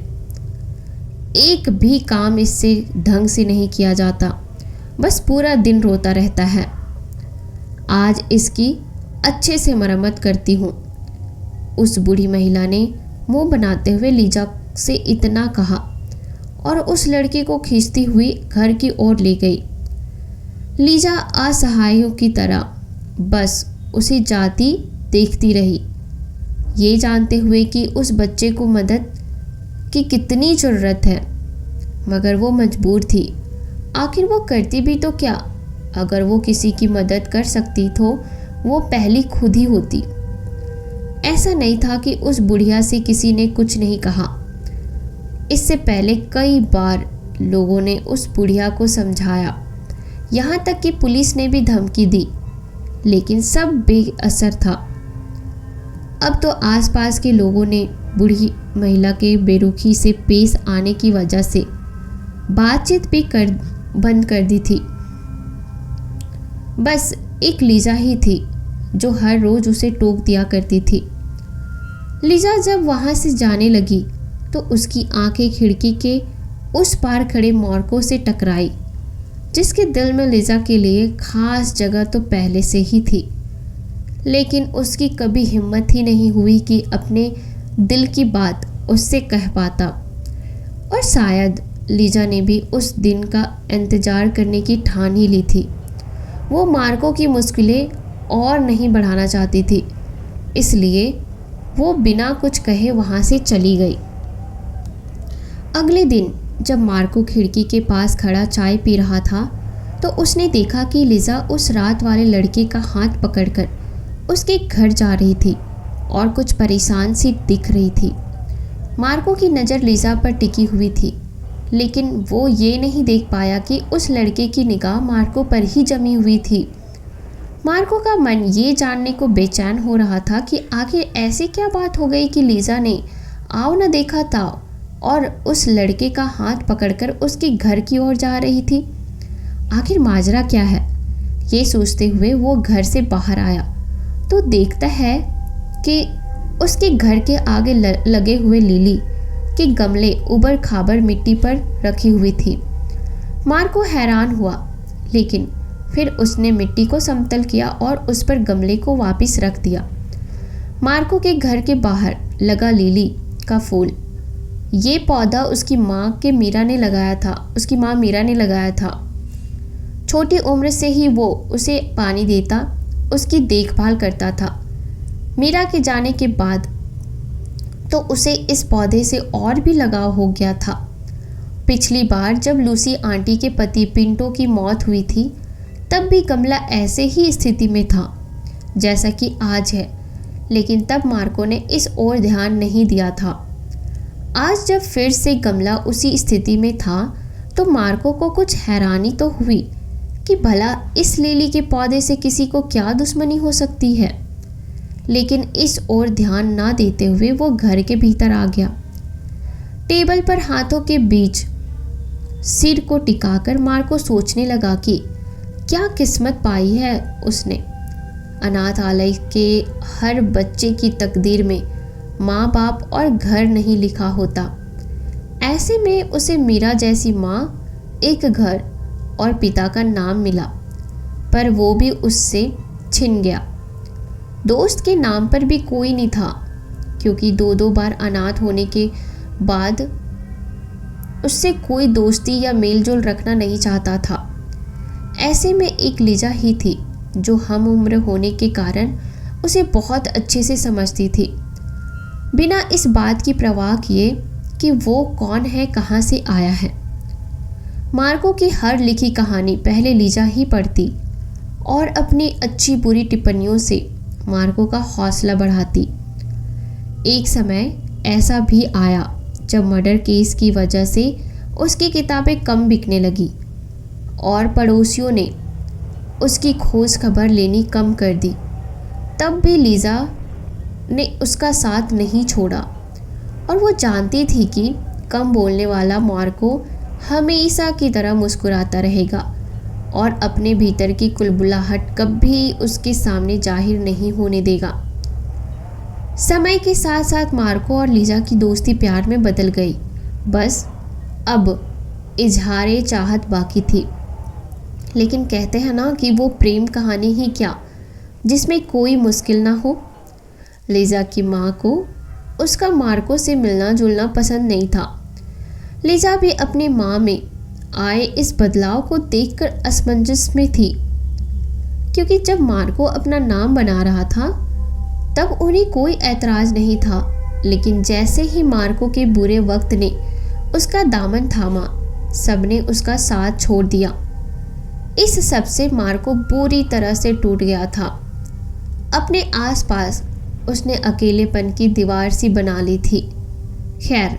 एक भी काम इससे ढंग से नहीं किया जाता, बस पूरा दिन रोता रहता है। आज इसकी अच्छे से मरम्मत करती हूँ। उस बूढ़ी महिला ने मुंह बनाते हुए लीजा से इतना कहा और उस लड़के को खींचती हुई घर की ओर ले गई। लीजा असहायों की तरह बस उसे जाती देखती रही, ये जानते हुए कि उस बच्चे को मदद की कितनी ज़रूरत है, मगर वो मजबूर थी। आखिर वो करती भी तो क्या? अगर वो किसी की मदद कर सकती तो वो पहली खुद ही होती। ऐसा नहीं था कि उस बुढ़िया से किसी ने कुछ नहीं कहा। इससे पहले कई बार लोगों ने उस बुढ़िया को समझाया, यहाँ तक कि पुलिस ने भी धमकी दी, लेकिन सब बेअसर था। अब तो आसपास के लोगों ने बूढ़ी महिला के बेरुखी से पेश आने की वजह से बातचीत भी बंद कर दी थी। बस एक लीजा ही थी जो हर रोज उसे टोक दिया करती थी। लीजा जब वहाँ से जाने लगी तो उसकी आंखें खिड़की के उस पार खड़े मार्को से टकराई, जिसके दिल में लीजा के लिए खास जगह तो पहले से ही थी, लेकिन उसकी कभी हिम्मत ही नहीं हुई कि अपने दिल की बात उससे कह पाता। और शायद लीजा ने भी उस दिन का इंतज़ार करने की ठान ही ली थी। वो मार्को की मुश्किलें और नहीं बढ़ाना चाहती थी, इसलिए वो बिना कुछ कहे वहाँ से चली गई। अगले दिन जब मार्को खिड़की के पास खड़ा चाय पी रहा था तो उसने देखा कि लीजा उस रात वाले लड़के का हाथ पकड़कर उसके घर जा रही थी और कुछ परेशान सी दिख रही थी। मार्को की नज़र लीजा पर टिकी हुई थी, लेकिन वो ये नहीं देख पाया कि उस लड़के की निगाह मार्को पर ही जमी हुई थी। मार्को का मन ये जानने को बेचैन हो रहा था कि आखिर ऐसी क्या बात हो गई कि लीजा ने आओ न देखा था और उस लड़के का हाथ पकड़कर उसके घर की ओर जा रही थी। आखिर माजरा क्या है? ये सोचते हुए वो घर से बाहर आया तो देखता है कि उसके घर के आगे लगे हुए लिली के गमले उबड़ खाबड़ मिट्टी पर रखी हुई थी। मार्को हैरान हुआ, लेकिन फिर उसने मिट्टी को समतल किया और उस पर गमले को वापस रख दिया। मार्को के घर के बाहर लगा लिली का फूल, ये पौधा उसकी माँ मीरा ने लगाया था। छोटी उम्र से ही वो उसे पानी देता, उसकी देखभाल करता था। मीरा के जाने के बाद तो उसे इस पौधे से और भी लगाव हो गया था। पिछली बार जब लूसी आंटी के पति पिंटो की मौत हुई थी, तब भी गमला ऐसे ही स्थिति में था जैसा कि आज है, लेकिन तब मार्को ने इस ओर ध्यान नहीं दिया था। आज जब फिर से गमला उसी स्थिति में था तो मार्को को कुछ हैरानी तो हुई कि भला इस लिली के पौधे से किसी को क्या दुश्मनी हो सकती है, लेकिन इस ओर ध्यान ना देते हुए वो घर के भीतर आ गया। टेबल पर हाथों के बीच सिर को टिकाकर मार्को सोचने लगा कि क्या किस्मत पाई है उसने। अनाथालय के हर बच्चे की तकदीर में माँ बाप और घर नहीं लिखा होता। ऐसे में उसे मीरा जैसी माँ, एक घर और पिता का नाम मिला, पर वो भी उससे छिन गया। दोस्त के नाम पर भी कोई नहीं था, क्योंकि दो बार अनाथ होने के बाद उससे कोई दोस्ती या मेलजोल रखना नहीं चाहता था। ऐसे में एक लीजा ही थी जो हम उम्र होने के कारण उसे बहुत अच्छे से समझती थी, बिना इस बात की परवाह किए कि वो कौन है, कहाँ से आया है। मार्को की हर लिखी कहानी पहले लीजा ही पढ़ती और अपनी अच्छी बुरी टिप्पणियों से मार्को का हौसला बढ़ाती। एक समय ऐसा भी आया जब मर्डर केस की वजह से उसकी किताबें कम बिकने लगी और पड़ोसियों ने उसकी खोज खबर लेनी कम कर दी। तब भी लीजा ने उसका साथ नहीं छोड़ा और वो जानती थी कि कम बोलने वाला मार्को हमेशा की तरह मुस्कुराता रहेगा और अपने भीतर की कुलबुलाहट कभी उसके सामने जाहिर नहीं होने देगा। समय के साथ साथ मार्को और लीजा की दोस्ती प्यार में बदल गई। बस अब इजहारे चाहत बाकी थी। लेकिन कहते हैं ना कि वो प्रेम कहानी ही क्या जिसमें कोई मुश्किल ना हो। लीजा की माँ को उसका मार्को से मिलना जुलना पसंद नहीं था। लीजा भी अपनी माँ में आए इस बदलाव को देखकर असमंजस में थी, क्योंकि जब मार्को अपना नाम बना रहा था तब उन्हें कोई ऐतराज़ नहीं था, लेकिन जैसे ही मार्को के बुरे वक्त ने उसका दामन थामा, सबने उसका साथ छोड़ दिया। इस सब से मार्को बुरी तरह से टूट गया था। अपने आसपास उसने अकेलेपन की दीवार सी बना ली थी। खैर,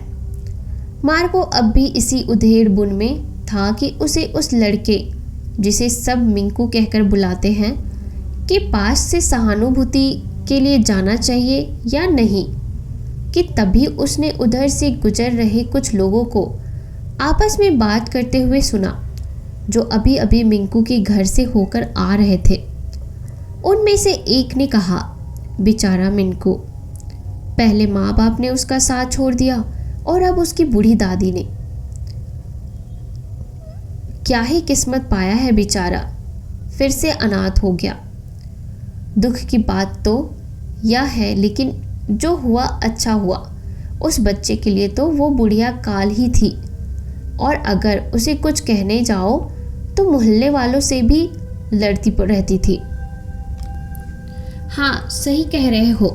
मार्को अब भी इसी उधेड़ बुन में था कि उसे उस लड़के जिसे सब मिंकू कहकर बुलाते हैं के पास से सहानुभूति के लिए जाना चाहिए या नहीं, कि तभी उसने उधर से गुजर रहे कुछ लोगों को आपस में बात करते हुए सुना, जो अभी अभी मिंकू के घर से होकर आ रहे थे। उनमें से एक ने कहा, बेचारा मिंकू, पहले माँ बाप ने उसका साथ छोड़ दिया और अब उसकी बूढ़ी दादी ने। क्या ही किस्मत पाया है बेचारा, फिर से अनाथ हो गया। दुख की बात तो यह है, लेकिन जो हुआ अच्छा हुआ। उस बच्चे के लिए तो वो बुढ़िया काल ही थी, और अगर उसे कुछ कहने जाओ तो मोहल्ले वालों से भी लड़ती रहती थी। हाँ, सही कह रहे हो,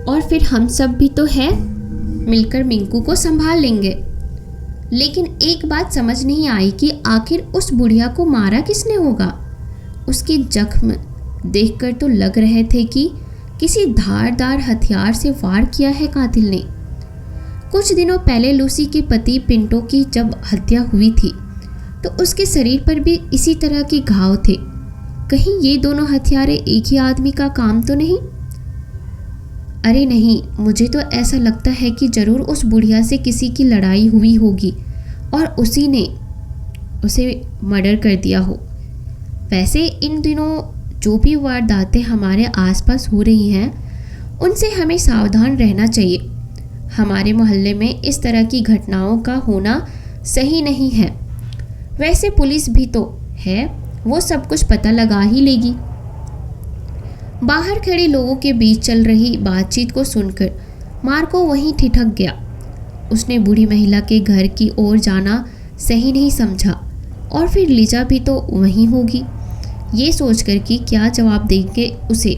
और फिर हम सब भी तो है, मिलकर मिंकू को संभाल लेंगे। लेकिन एक बात समझ नहीं आई कि आखिर उस बुढ़िया को मारा किसने होगा। उसके जख्म देखकर तो लग रहे थे कि किसी धारदार हथियार से वार किया है कातिल ने। कुछ दिनों पहले लूसी के पति पिंटो की जब हत्या हुई थी तो उसके शरीर पर भी इसी तरह के घाव थे। कहीं ये दोनों हथियारे एक ही आदमी का काम तो नहीं? अरे नहीं, मुझे तो ऐसा लगता है कि जरूर उस बुढ़िया से किसी की लड़ाई हुई होगी और उसी ने उसे मर्डर कर दिया हो। वैसे इन दिनों जो भी वारदातें हमारे आसपास हो रही हैं, उनसे हमें सावधान रहना चाहिए। हमारे मोहल्ले में इस तरह की घटनाओं का होना सही नहीं है। वैसे पुलिस भी तो है, वो सब कुछ पता लगा ही लेगी। बाहर खड़े लोगों के बीच चल रही बातचीत को सुनकर मार्को वहीं ठिठक गया। उसने बूढ़ी महिला के घर की ओर जाना सही नहीं समझा, और फिर लीजा भी तो वहीं होगी, ये सोचकर कि क्या जवाब देंगे उसे।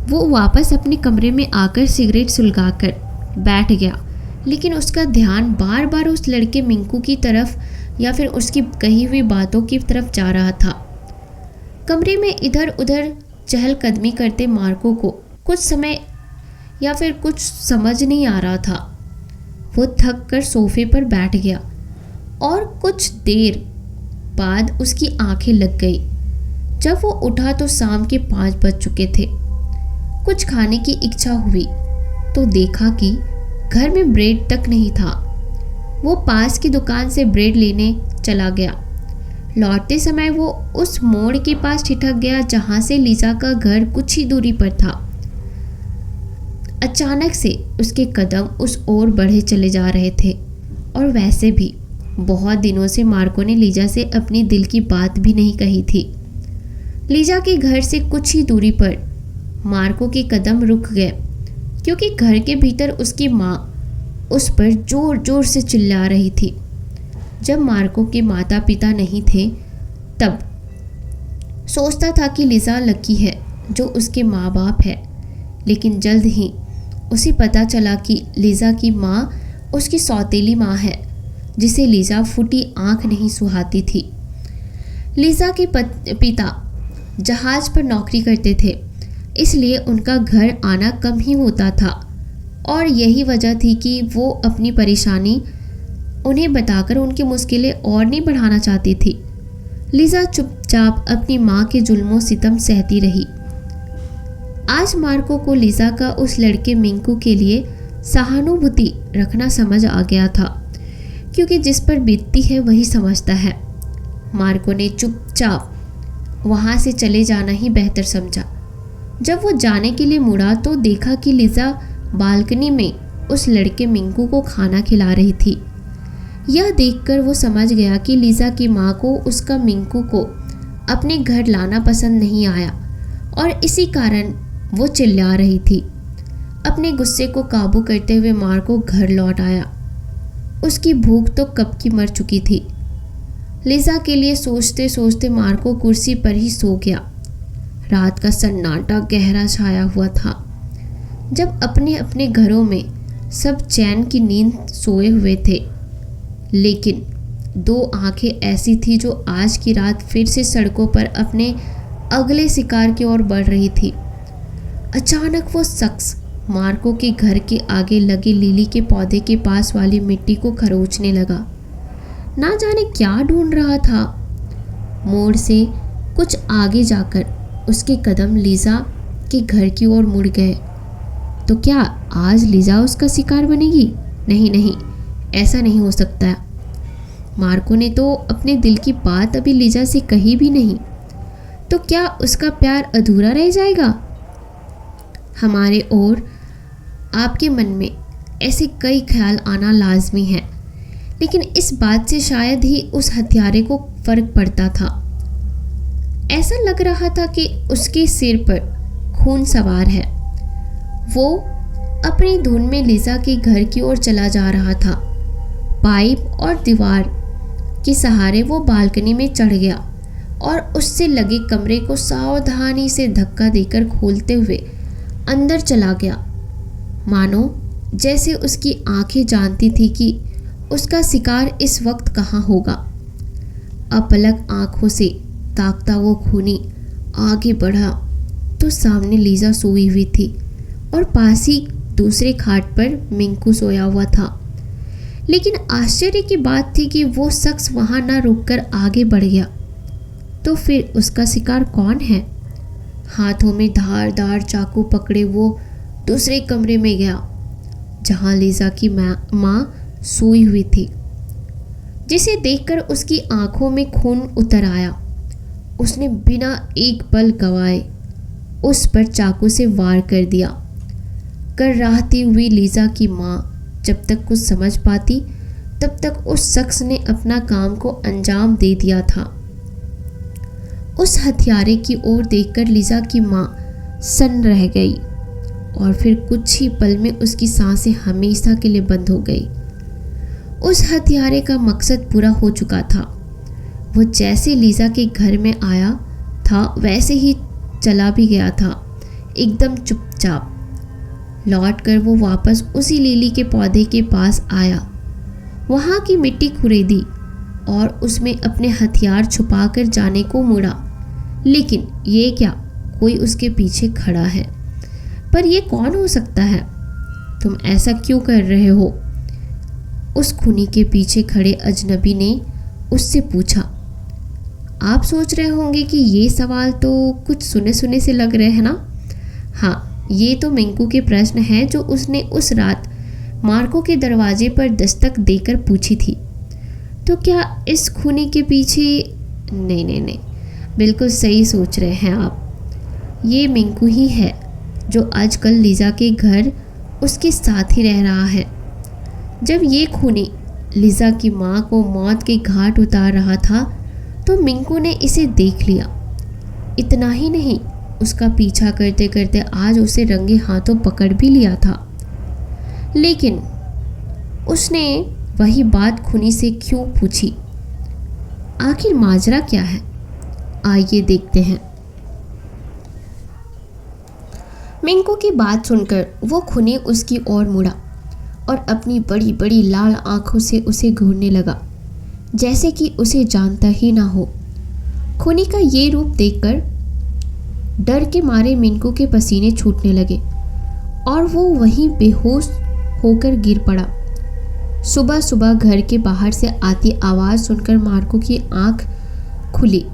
वो वापस अपने कमरे में आकर सिगरेट सुलगाकर बैठ गया, लेकिन उसका ध्यान बार बार उस लड़के मिंकू की तरफ या फिर उसकी कही हुई बातों की तरफ जा रहा था। कमरे में इधर उधर चहलकदमी करते मार्को को कुछ समय या फिर कुछ समझ नहीं आ रहा था। वो थक कर सोफे पर बैठ गया और कुछ देर बाद उसकी आंखें लग गई। जब वो उठा तो शाम के 5 बज चुके थे। कुछ खाने की इच्छा हुई तो देखा कि घर में ब्रेड तक नहीं था। वो पास की दुकान से ब्रेड लेने चला गया। लौटते समय वो उस मोड़ के पास ठिठक गया जहां से लीजा का घर कुछ ही दूरी पर था। अचानक से उसके कदम उस ओर बढ़े चले जा रहे थे, और वैसे भी बहुत दिनों से मार्को ने लीजा से अपनी दिल की बात भी नहीं कही थी। लीजा के घर से कुछ ही दूरी पर मार्को के कदम रुक गए, क्योंकि घर के भीतर उसकी माँ उस पर जोर जोर से चिल्ला रही थी। जब मार्को के माता पिता नहीं थे तब सोचता था कि लीजा लकी है जो उसके माँ बाप है, लेकिन जल्द ही उसे पता चला कि लीजा की माँ उसकी सौतेली माँ है, जिसे लीजा फूटी आंख नहीं सुहाती थी। लीजा के पिता जहाज पर नौकरी करते थे, इसलिए उनका घर आना कम ही होता था, और यही वजह थी कि वो अपनी परेशानी उन्हें बताकर उनकी मुश्किलें और नहीं बढ़ाना चाहती थी। लीजा चुपचाप अपनी माँ के जुल्मों सितम सहती रही। आज मार्को को लीजा का उस लड़के मिंकू के लिए सहानुभूति रखना समझ आ गया था, क्योंकि जिस पर बीतती है वही समझता है। मार्को ने चुपचाप वहाँ से चले जाना ही बेहतर समझा। जब वो जाने के लिए मुड़ा तो देखा कि लीजा बालकनी में उस लड़के मिंकू को खाना खिला रही थी। यह देखकर वो समझ गया कि लीजा की माँ को उसका मिंकू को अपने घर लाना पसंद नहीं आया, और इसी कारण वो चिल्ला रही थी। अपने गुस्से को काबू करते हुए मार्को घर लौट आया। उसकी भूख तो कब की मर चुकी थी। लीजा के लिए सोचते सोचते मार्को कुर्सी पर ही सो गया। रात का सन्नाटा गहरा छाया हुआ था। जब अपने अपने घरों में सब चैन की नींद सोए हुए थे, लेकिन 2 आंखें ऐसी थी जो आज की रात फिर से सड़कों पर अपने अगले शिकार की ओर बढ़ रही थी। अचानक वो शख्स मार्को के घर के आगे लगे लिली के पौधे के पास वाली मिट्टी को खरोचने लगा। ना जाने क्या ढूंढ रहा था। मोड़ से कुछ आगे जाकर उसके कदम लीज़ा के घर की ओर मुड़ गए। तो क्या आज लीज़ा उसका शिकार बनेगी? नहीं नहीं, ऐसा नहीं हो सकता। मार्को ने तो अपने दिल की बात अभी लीज़ा से कही भी नहीं। तो क्या उसका प्यार अधूरा रह जाएगा? हमारे और आपके मन में ऐसे कई ख्याल आना लाजमी है, लेकिन इस बात से शायद ही उस हत्यारे को फर्क पड़ता था। ऐसा लग रहा था कि उसके सिर पर खून सवार है। वो अपनी धुन में लीज़ा के घर की ओर चला जा रहा था। पाइप और दीवार के सहारे वो बालकनी में चढ़ गया और उससे लगे कमरे को सावधानी से धक्का देकर खोलते हुए अंदर चला गया, मानो जैसे उसकी आंखें जानती थी कि उसका शिकार इस वक्त कहाँ होगा। अपलक आंखों से ताकता वो खूनी आगे बढ़ा तो सामने लीज़ा सोई हुई थी और पास ही दूसरे खाट पर मिंकू सोया हुआ था। लेकिन आश्चर्य की बात थी कि वो शख्स वहाँ न रुककर आगे बढ़ गया। तो फिर उसका शिकार कौन है? हाथों में धारदार चाकू पकड़े वो दूसरे कमरे में गया जहाँ लीज़ा की माँ सोई हुई थी, जिसे देखकर उसकी आंखों में खून उतर आया। उसने बिना एक पल गवाए उस पर चाकू से वार कर दिया। कर्राहती हुई लीज़ा की माँ जब तक कुछ समझ पाती तब तक उस शख्स ने अपना काम को अंजाम दे दिया था। उस हत्यारे की ओर देखकर लीज़ा की माँ सन्न रह गई और फिर कुछ ही पल में उसकी सांसें हमेशा के लिए बंद हो गई। उस हत्यारे का मकसद पूरा हो चुका था। वो जैसे लीज़ा के घर में आया था वैसे ही चला भी गया था, एकदम चुपचाप। लौटकर वो वापस उसी लिली के पौधे के पास आया, वहाँ की मिट्टी खुरेदी और उसमें अपने हथियार छुपाकर जाने को मुड़ा। लेकिन ये क्या, कोई उसके पीछे खड़ा है। पर ये कौन हो सकता है? तुम ऐसा क्यों कर रहे हो? उस खूनी के पीछे खड़े अजनबी ने उससे पूछा। आप सोच रहे होंगे कि ये सवाल तो कुछ सुने सुने से लग रहे हैं ना? हाँ, ये तो मिंकू के प्रश्न हैं जो उसने उस रात मार्को के दरवाजे पर दस्तक देकर पूछी थी। तो क्या इस खूनी के पीछे? नहीं नहीं नहीं, बिल्कुल सही सोच रहे हैं आप। ये मिंकू ही है जो आजकल लीज़ा के घर उसके साथ ही रह रहा है। जब ये खूनी लीज़ा की माँ को मौत के घाट उतार रहा था तो मिंकू ने इसे देख लिया। इतना ही नहीं, उसका पीछा करते करते आज उसे रंगे हाथों पकड़ भी लिया था। लेकिन उसने वही बात खूनी से क्यों पूछी? आखिर माजरा क्या है? आइए देखते हैं। मिंकू की बात सुनकर वो खूनी उसकी ओर मुड़ा और अपनी बड़ी बड़ी लाल आंखों से उसे घूरने लगा, जैसे कि उसे जानता ही ना हो। खूनी का ये रूप देखकर डर के मारे मिंकू के पसीने छूटने लगे और वो वहीं बेहोश होकर गिर पड़ा। सुबह सुबह घर के बाहर से आती आवाज़ सुनकर मार्को की आंख खुली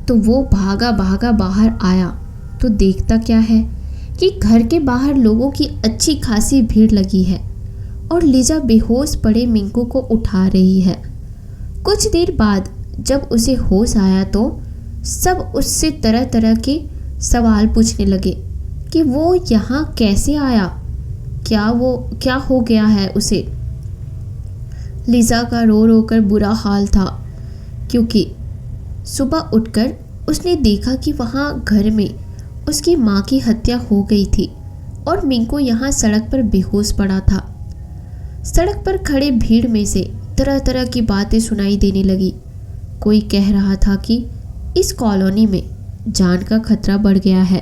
तो वो भागा भागा बाहर आया तो देखता क्या है कि घर के बाहर लोगों की अच्छी खासी भीड़ लगी है और लीज़ा बेहोश पड़े मिंकू को उठा रही है। कुछ देर बाद जब उसे होश आया तो सब उससे तरह तरह के सवाल पूछने लगे कि वो यहाँ कैसे आया, क्या हो गया है उसे। लीज़ा का रो रो कर बुरा हाल था, क्योंकि सुबह उठकर उसने देखा कि वहाँ घर में उसकी माँ की हत्या हो गई थी और मिंकू यहाँ सड़क पर बेहोश पड़ा था। सड़क पर खड़े भीड़ में से तरह तरह की बातें सुनाई देने लगी। कोई कह रहा था कि इस कॉलोनी में जान का खतरा बढ़ गया है,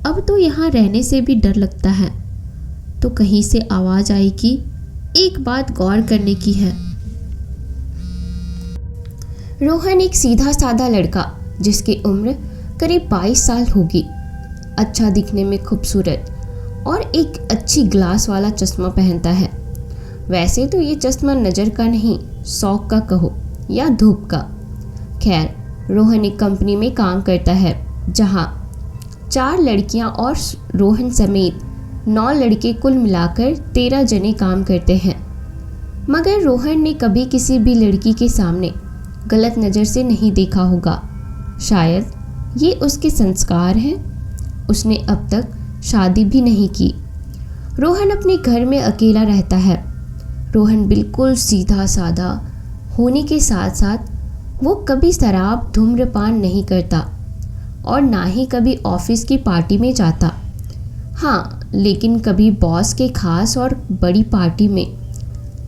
अब तो यहाँ रहने से भी डर लगता है। तो कहीं से आवाज़ आई कि एक बात गौर करने की है। रोहन एक सीधा साधा लड़का जिसकी उम्र करीब 22 साल होगी, अच्छा दिखने में खूबसूरत और एक अच्छी ग्लास वाला चश्मा पहनता है। वैसे तो ये चश्मा नज़र का नहीं, शौक का कहो या धूप का। खैर, रोहन एक कंपनी में काम करता है जहां 4 लड़कियां और रोहन समेत 9 लड़के, कुल मिलाकर 13 जने काम करते हैं। मगर रोहन ने कभी किसी भी लड़की के सामने गलत नज़र से नहीं देखा होगा। शायद ये उसके संस्कार हैं। उसने अब तक शादी भी नहीं की। रोहन अपने घर में अकेला रहता है। रोहन बिल्कुल सीधा साधा होने के साथ साथ वो कभी शराब धूम्रपान नहीं करता और ना ही कभी ऑफिस की पार्टी में जाता। हाँ, लेकिन कभी बॉस के खास और बड़ी पार्टी में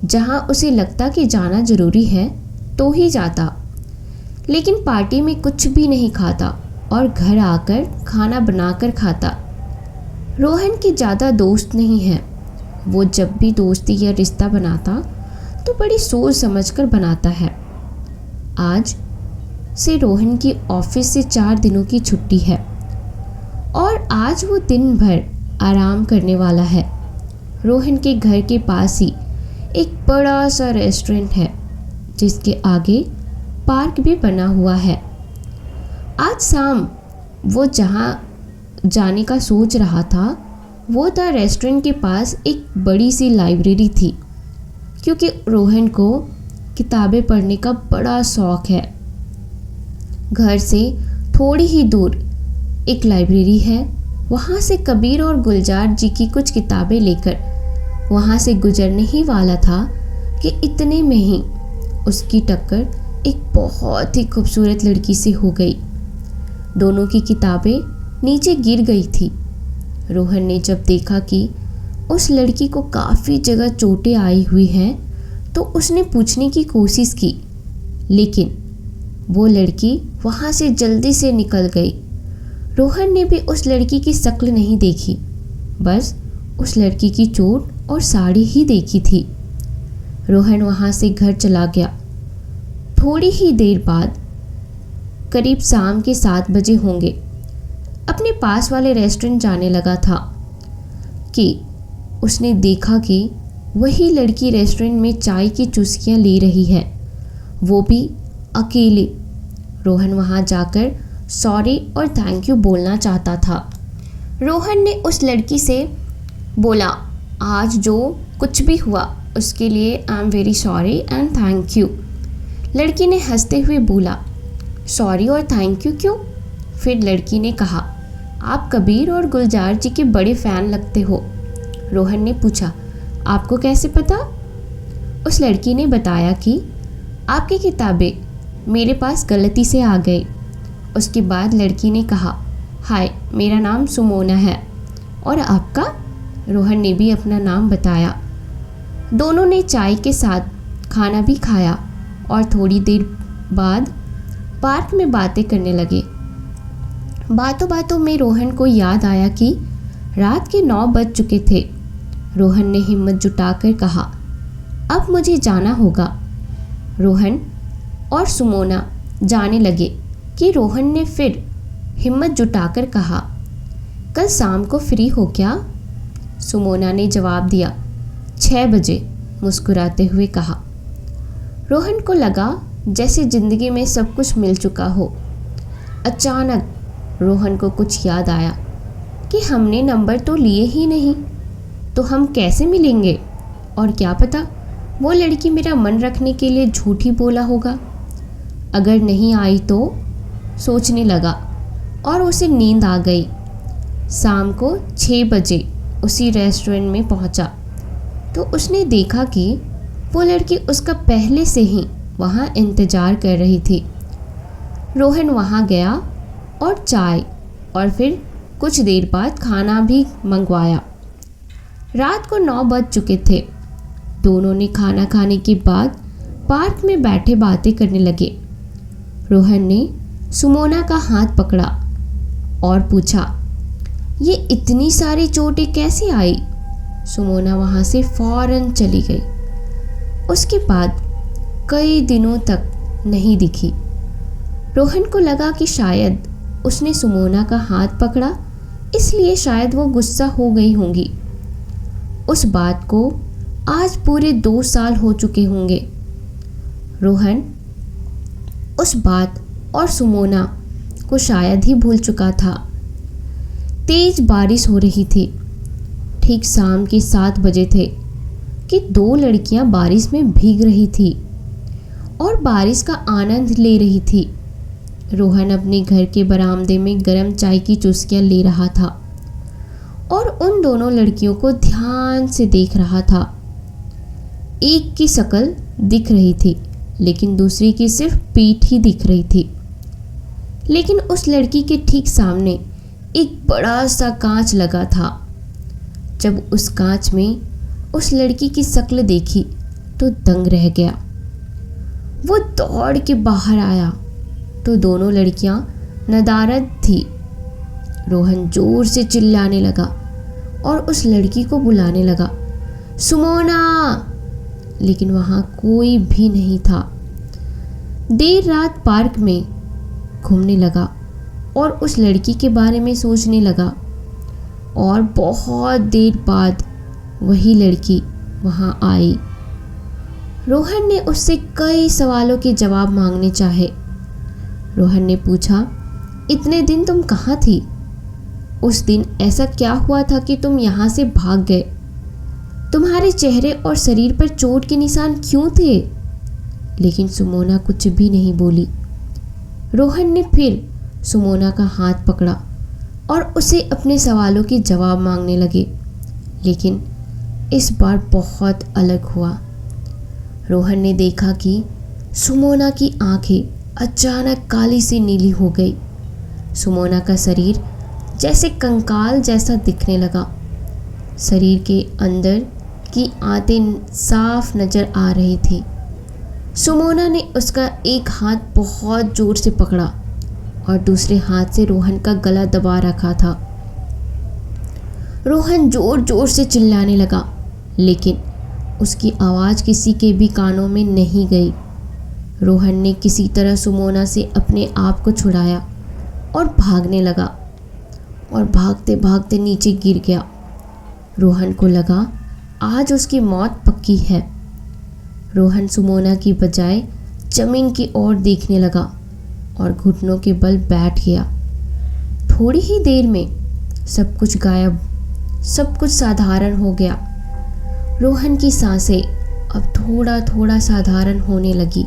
जहाँ उसे लगता कि जाना ज़रूरी है तो ही जाता। लेकिन पार्टी में कुछ भी नहीं खाता और घर आकर खाना बनाकर खाता। रोहन के ज़्यादा दोस्त नहीं हैं। वो जब भी दोस्ती या रिश्ता बनाता तो बड़ी सोच समझकर बनाता है। आज से रोहन की ऑफिस से 4 दिनों की छुट्टी है और आज वो दिन भर आराम करने वाला है। रोहन के घर के पास ही एक बड़ा सा रेस्टोरेंट है जिसके आगे पार्क भी बना हुआ है। आज शाम वो जहाँ जाने का सोच रहा था वो था रेस्टोरेंट के पास एक बड़ी सी लाइब्रेरी थी, क्योंकि रोहन को किताबें पढ़ने का बड़ा शौक़ है। घर से थोड़ी ही दूर एक लाइब्रेरी है। वहाँ से कबीर और गुलजार जी की कुछ किताबें लेकर वहाँ से गुजरने ही वाला था कि इतने में ही उसकी टक्कर एक बहुत ही खूबसूरत लड़की से हो गई। दोनों की किताबें नीचे गिर गई थी। रोहन ने जब देखा कि उस लड़की को काफ़ी जगह चोटें आई हुई हैं तो उसने पूछने की कोशिश की, लेकिन वो लड़की वहाँ से जल्दी से निकल गई। रोहन ने भी उस लड़की की शक्ल नहीं देखी, बस उस लड़की की चोट और साड़ी ही देखी थी। रोहन वहाँ से घर चला गया। थोड़ी ही देर बाद, करीब शाम के 7 बजे होंगे, अपने पास वाले रेस्टोरेंट जाने लगा था कि उसने देखा कि वही लड़की रेस्टोरेंट में चाय की चुस्कियाँ ले रही है, वो भी अकेले। रोहन वहाँ जाकर सॉरी और थैंक यू बोलना चाहता था। रोहन ने उस लड़की से बोला, आज जो कुछ भी हुआ उसके लिए I am very sorry and thank you. लड़की ने हंसते हुए बोला, सॉरी और थैंक यू क्यों? फिर लड़की ने कहा, आप कबीर और गुलजार जी के बड़े फ़ैन लगते हो। रोहन ने पूछा, आपको कैसे पता? उस लड़की ने बताया कि आपकी किताबें मेरे पास गलती से आ गई। उसके बाद लड़की ने कहा, हाय, मेरा नाम सुमोना है और आपका? रोहन ने भी अपना नाम बताया। दोनों ने चाय के साथ खाना भी खाया और थोड़ी देर बाद पार्क में बातें करने लगे। बातों बातों में रोहन को याद आया कि रात के 9 बज चुके थे। रोहन ने हिम्मत जुटाकर कहा, अब मुझे जाना होगा। रोहन और सुमोना जाने लगे कि रोहन ने फिर हिम्मत जुटाकर कहा, कल शाम को फ्री हो क्या? सुमोना ने जवाब दिया, 6 बजे, मुस्कुराते हुए कहा। रोहन को लगा जैसे ज़िंदगी में सब कुछ मिल चुका हो। अचानक रोहन को कुछ याद आया कि हमने नंबर तो लिए ही नहीं, तो हम कैसे मिलेंगे? और क्या पता वो लड़की मेरा मन रखने के लिए झूठ ही बोला होगा। अगर नहीं आई तो सोचने लगा और उसे नींद आ गई। शाम को 6 बजे उसी रेस्टोरेंट में पहुंचा तो उसने देखा कि वो लड़की उसका पहले से ही वहाँ इंतज़ार कर रही थी। रोहन वहाँ गया और चाय और फिर कुछ देर बाद खाना भी मंगवाया। रात को 9 बज चुके थे। दोनों ने खाना खाने के बाद पार्क में बैठे बातें करने लगे। रोहन ने सुमोना का हाथ पकड़ा और पूछा, ये इतनी सारी चोटें कैसे आई? सुमोना वहाँ से फ़ौरन चली गई। उसके बाद कई दिनों तक नहीं दिखी। रोहन को लगा कि शायद उसने सुमोना का हाथ पकड़ा, इसलिए शायद वो गुस्सा हो गई होंगी। उस बात को आज पूरे 2 साल हो चुके होंगे। रोहन उस बात और सुमोना को शायद ही भूल चुका था। तेज बारिश हो रही थी। ठीक शाम के 7 बजे थे कि 2 लड़कियां बारिश में भीग रही थी और बारिश का आनंद ले रही थी। रोहन अपने घर के बरामदे में गर्म चाय की चुस्कियां ले रहा था और उन दोनों लड़कियों को ध्यान से देख रहा था। एक की शक्ल दिख रही थी लेकिन दूसरी की सिर्फ पीठ ही दिख रही थी। लेकिन उस लड़की के ठीक सामने एक बड़ा सा कांच लगा था। जब उस कांच में उस लड़की की शक्ल देखी तो दंग रह गया। वो दौड़ के बाहर आया तो दोनों लड़कियां नदारद थी। रोहन जोर से चिल्लाने लगा और उस लड़की को बुलाने लगा, सुमोना, लेकिन वहाँ कोई भी नहीं था। देर रात पार्क में घूमने लगा और उस लड़की के बारे में सोचने लगा और बहुत देर बाद वही लड़की वहाँ आई। रोहन ने उससे कई सवालों के जवाब मांगने चाहे। रोहन ने पूछा, इतने दिन तुम कहाँ थी? उस दिन ऐसा क्या हुआ था कि तुम यहाँ से भाग गए? तुम्हारे चेहरे और शरीर पर चोट के निशान क्यों थे? लेकिन सुमोना कुछ भी नहीं बोली। रोहन ने फिर सुमोना का हाथ पकड़ा और उसे अपने सवालों के जवाब मांगने लगे, लेकिन इस बार बहुत अलग हुआ। रोहन ने देखा कि सुमोना की आंखें अचानक काली सी नीली हो गई। सुमोना का शरीर जैसे कंकाल जैसा दिखने लगा। शरीर के अंदर की आंतें साफ नजर आ रही थी। सुमोना ने उसका एक हाथ बहुत जोर से पकड़ा और दूसरे हाथ से रोहन का गला दबा रखा था। रोहन जोर जोर से चिल्लाने लगा, लेकिन उसकी आवाज़ किसी के भी कानों में नहीं गई। रोहन ने किसी तरह सुमोना से अपने आप को छुड़ाया और भागने लगा और भागते भागते नीचे गिर गया। रोहन को लगा आज उसकी मौत पक्की है। रोहन सुमोना की बजाय जमीन की ओर देखने लगा और घुटनों के बल बैठ गया। थोड़ी ही देर में सब कुछ गायब, सब कुछ साधारण हो गया। रोहन की सांसें अब थोड़ा थोड़ा साधारण होने लगी।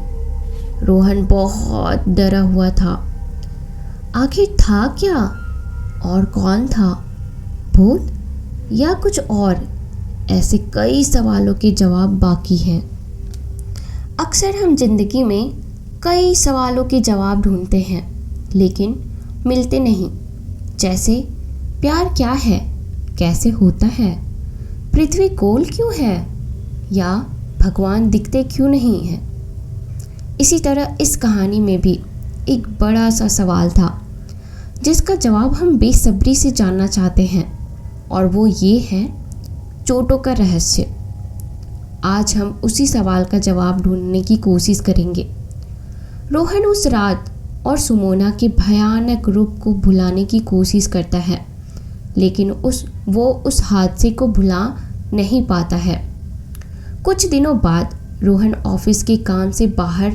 रोहन बहुत डरा हुआ था। आखिर था क्या और कौन था? भूत या कुछ और? ऐसे कई सवालों के जवाब बाकी हैं। अक्सर हम जिंदगी में कई सवालों के जवाब ढूंढते हैं लेकिन मिलते नहीं। जैसे प्यार क्या है, कैसे होता है, पृथ्वी गोल क्यों है, या भगवान दिखते क्यों नहीं है। इसी तरह इस कहानी में भी एक बड़ा सा सवाल था जिसका जवाब हम बेसब्री से जानना चाहते हैं, और वो ये है चोटों का रहस्य। आज हम उसी सवाल का जवाब ढूंढने की कोशिश करेंगे। रोहन उस रात और सुमोना के भयानक रूप को भुलाने की कोशिश करता है, लेकिन वो उस हादसे को भुला नहीं पाता है। कुछ दिनों बाद रोहन ऑफिस के काम से बाहर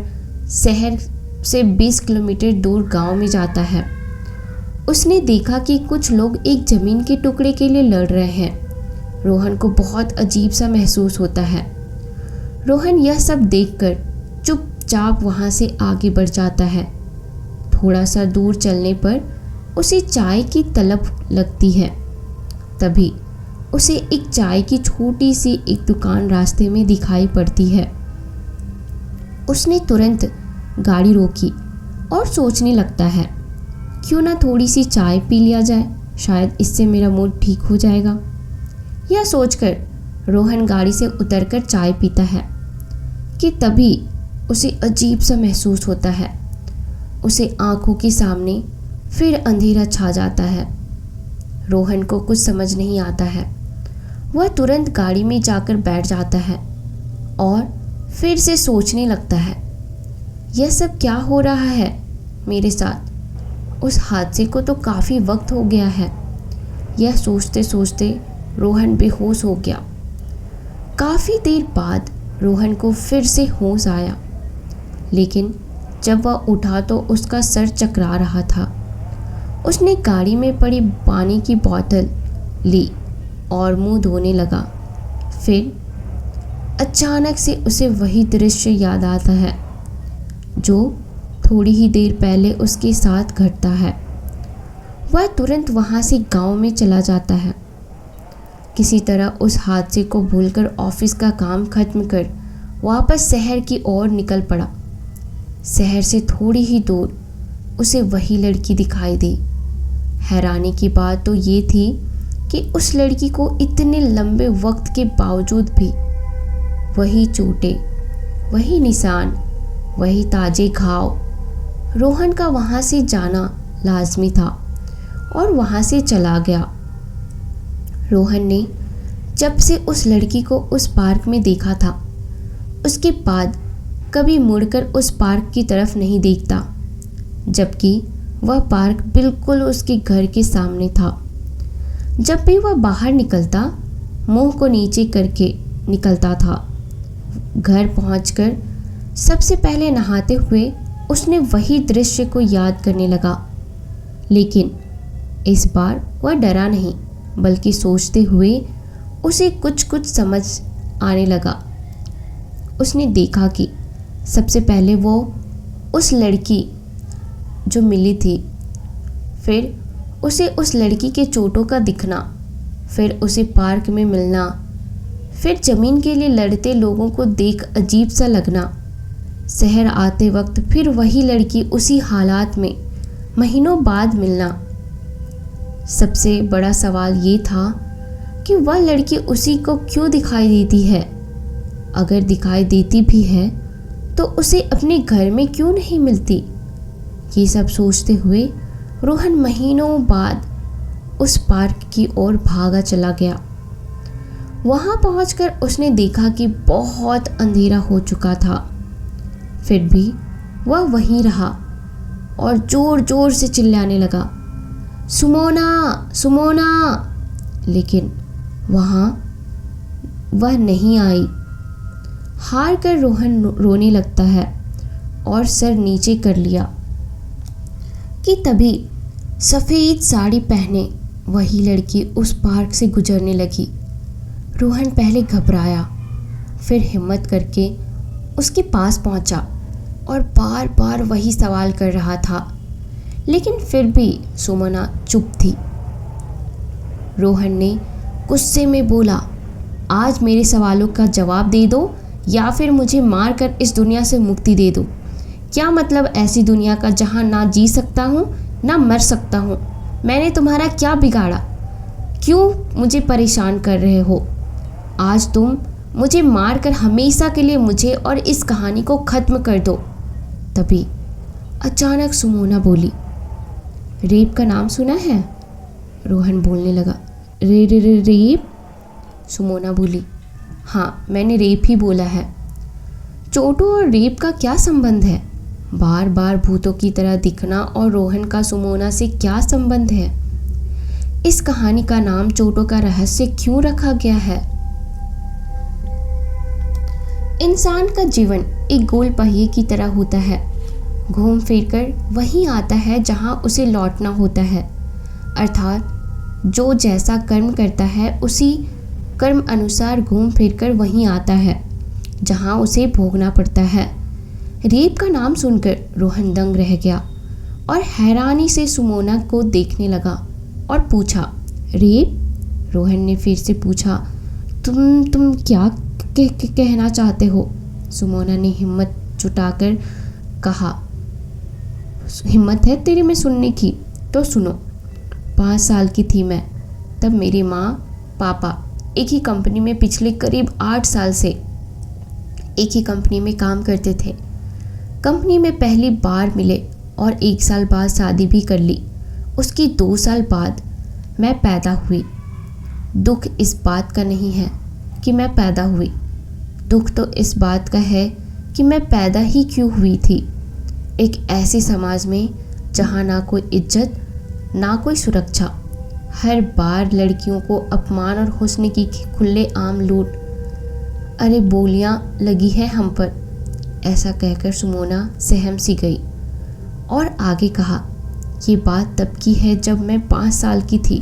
शहर से 20 किलोमीटर दूर गांव में जाता है। उसने देखा कि कुछ लोग एक ज़मीन के टुकड़े के लिए लड़ रहे हैं। रोहन को बहुत अजीब सा महसूस होता है। रोहन यह सब देखकर चुपचाप वहाँ से आगे बढ़ जाता है। थोड़ा सा दूर चलने पर उसे चाय की तलब लगती है। तभी उसे एक चाय की छोटी सी एक दुकान रास्ते में दिखाई पड़ती है। उसने तुरंत गाड़ी रोकी और सोचने लगता है, क्यों ना थोड़ी सी चाय पी लिया जाए, शायद इससे मेरा मूड ठीक हो जाएगा। यह सोचकर रोहन गाड़ी से उतरकर चाय पीता है कि तभी उसे अजीब सा महसूस होता है। उसे आंखों के सामने फिर अंधेरा छा जाता है। रोहन को कुछ समझ नहीं आता है। वह तुरंत गाड़ी में जाकर बैठ जाता है और फिर से सोचने लगता है, यह सब क्या हो रहा है मेरे साथ? उस हादसे को तो काफ़ी वक्त हो गया है। यह सोचते सोचते रोहन बेहोश हो गया। काफ़ी देर बाद रोहन को फिर से होश आया, लेकिन जब वह उठा तो उसका सर चकरा रहा था। उसने गाड़ी में पड़ी पानी की बोतल ली और मुंह धोने लगा। फिर अचानक से उसे वही दृश्य याद आता है जो थोड़ी ही देर पहले उसके साथ घटता है। वह तुरंत वहाँ से गांव में चला जाता है। किसी तरह उस हादसे को भूलकर ऑफिस का काम खत्म कर वापस शहर की ओर निकल पड़ा। शहर से थोड़ी ही दूर उसे वही लड़की दिखाई दी। हैरानी की बात तो ये थी कि उस लड़की को इतने लंबे वक्त के बावजूद भी वही चोटें, वही निशान, वही ताजे घाव। रोहन का वहाँ से जाना लाजमी था और वहाँ से चला गया। रोहन ने जब से उस लड़की को उस पार्क में देखा था, उसके बाद कभी मुड़कर उस पार्क की तरफ नहीं देखता, जबकि वह पार्क बिल्कुल उसके घर के सामने था। जब भी वह बाहर निकलता, मुंह को नीचे करके निकलता था। घर पहुंचकर सबसे पहले नहाते हुए उसने वही दृश्य को याद करने लगा, लेकिन इस बार वह डरा नहीं, बल्कि सोचते हुए उसे कुछ कुछ समझ आने लगा। उसने देखा कि सबसे पहले वो उस लड़की जो मिली थी, फिर उसे उस लड़की के चोटों का दिखना, फिर उसे पार्क में मिलना, फिर ज़मीन के लिए लड़ते लोगों को देख अजीब सा लगना, शहर आते वक्त फिर वही लड़की उसी हालात में महीनों बाद मिलना। सबसे बड़ा सवाल ये था कि वह लड़की उसी को क्यों दिखाई देती है। अगर दिखाई देती भी है तो उसे अपने घर में क्यों नहीं मिलती। ये सब सोचते हुए रोहन महीनों बाद उस पार्क की ओर भागा चला गया। वहाँ पहुंचकर उसने देखा कि बहुत अंधेरा हो चुका था। फिर भी वह वहीं रहा और ज़ोर ज़ोर से चिल्लाने लगा, सुमोना, सुमोना। लेकिन वहाँ वह नहीं आई। हार कर रोहन रोने लगता है और सर नीचे कर लिया कि तभी सफ़ेद साड़ी पहने वही लड़की उस पार्क से गुजरने लगी। रोहन पहले घबराया, फिर हिम्मत करके उसके पास पहुंचा और बार बार वही सवाल कर रहा था, लेकिन फिर भी सुमना चुप थी। रोहन ने गुस्से में बोला, आज मेरे सवालों का जवाब दे दो या फिर मुझे मार कर इस दुनिया से मुक्ति दे दो। क्या मतलब ऐसी दुनिया का जहाँ ना जी सकता हूँ ना मर सकता हूँ। मैंने तुम्हारा क्या बिगाड़ा, क्यों मुझे परेशान कर रहे हो। आज तुम मुझे मार कर हमेशा के लिए मुझे और इस कहानी को ख़त्म कर दो। तभी अचानक सुमोना बोली, रेप का नाम सुना है। रोहन बोलने लगा, रे रे रे रेप। सुमोना बोली, हाँ मैंने रेप ही बोला है। चोटों और रेप का क्या संबंध है। बार बार भूतों की तरह दिखना और रोहन का सुमोना से क्या संबंध है। इस कहानी का नाम चोटों का रहस्य क्यों रखा गया है। इंसान का जीवन एक गोल पहिए की तरह होता है, घूम फिर कर वहीं आता है जहां उसे लौटना होता है। अर्थात जो जैसा कर्म करता है उसी कर्म अनुसार घूम फिर कर वहीं आता है जहां उसे भोगना पड़ता है। रेप का नाम सुनकर रोहन दंग रह गया और हैरानी से सुमोना को देखने लगा और पूछा, रेप। रोहन ने फिर से पूछा, तुम क्या कहना चाहते हो। सुमोना ने हिम्मत जुटाकर कहा, हिम्मत है तेरी में सुनने की तो सुनो। 5 साल की थी मैं, तब मेरी माँ पापा एक ही कंपनी में पिछले करीब 8 साल से एक ही कंपनी में काम करते थे। कंपनी में पहली बार मिले और 1 साल बाद शादी भी कर ली। उसकी 2 साल बाद मैं पैदा हुई। दुख इस बात का नहीं है कि मैं पैदा हुई, दुख तो इस बात का है कि मैं पैदा ही क्यों हुई थी। एक ऐसे समाज में जहाँ ना कोई इज्जत ना कोई सुरक्षा, हर बार लड़कियों को अपमान और हुस्न की खुले आम लूट। अरे बोलियाँ लगी है हम पर। ऐसा कहकर सुमोना सहम सी गई और आगे कहा, ये बात तब की है जब मैं 5 साल की थी।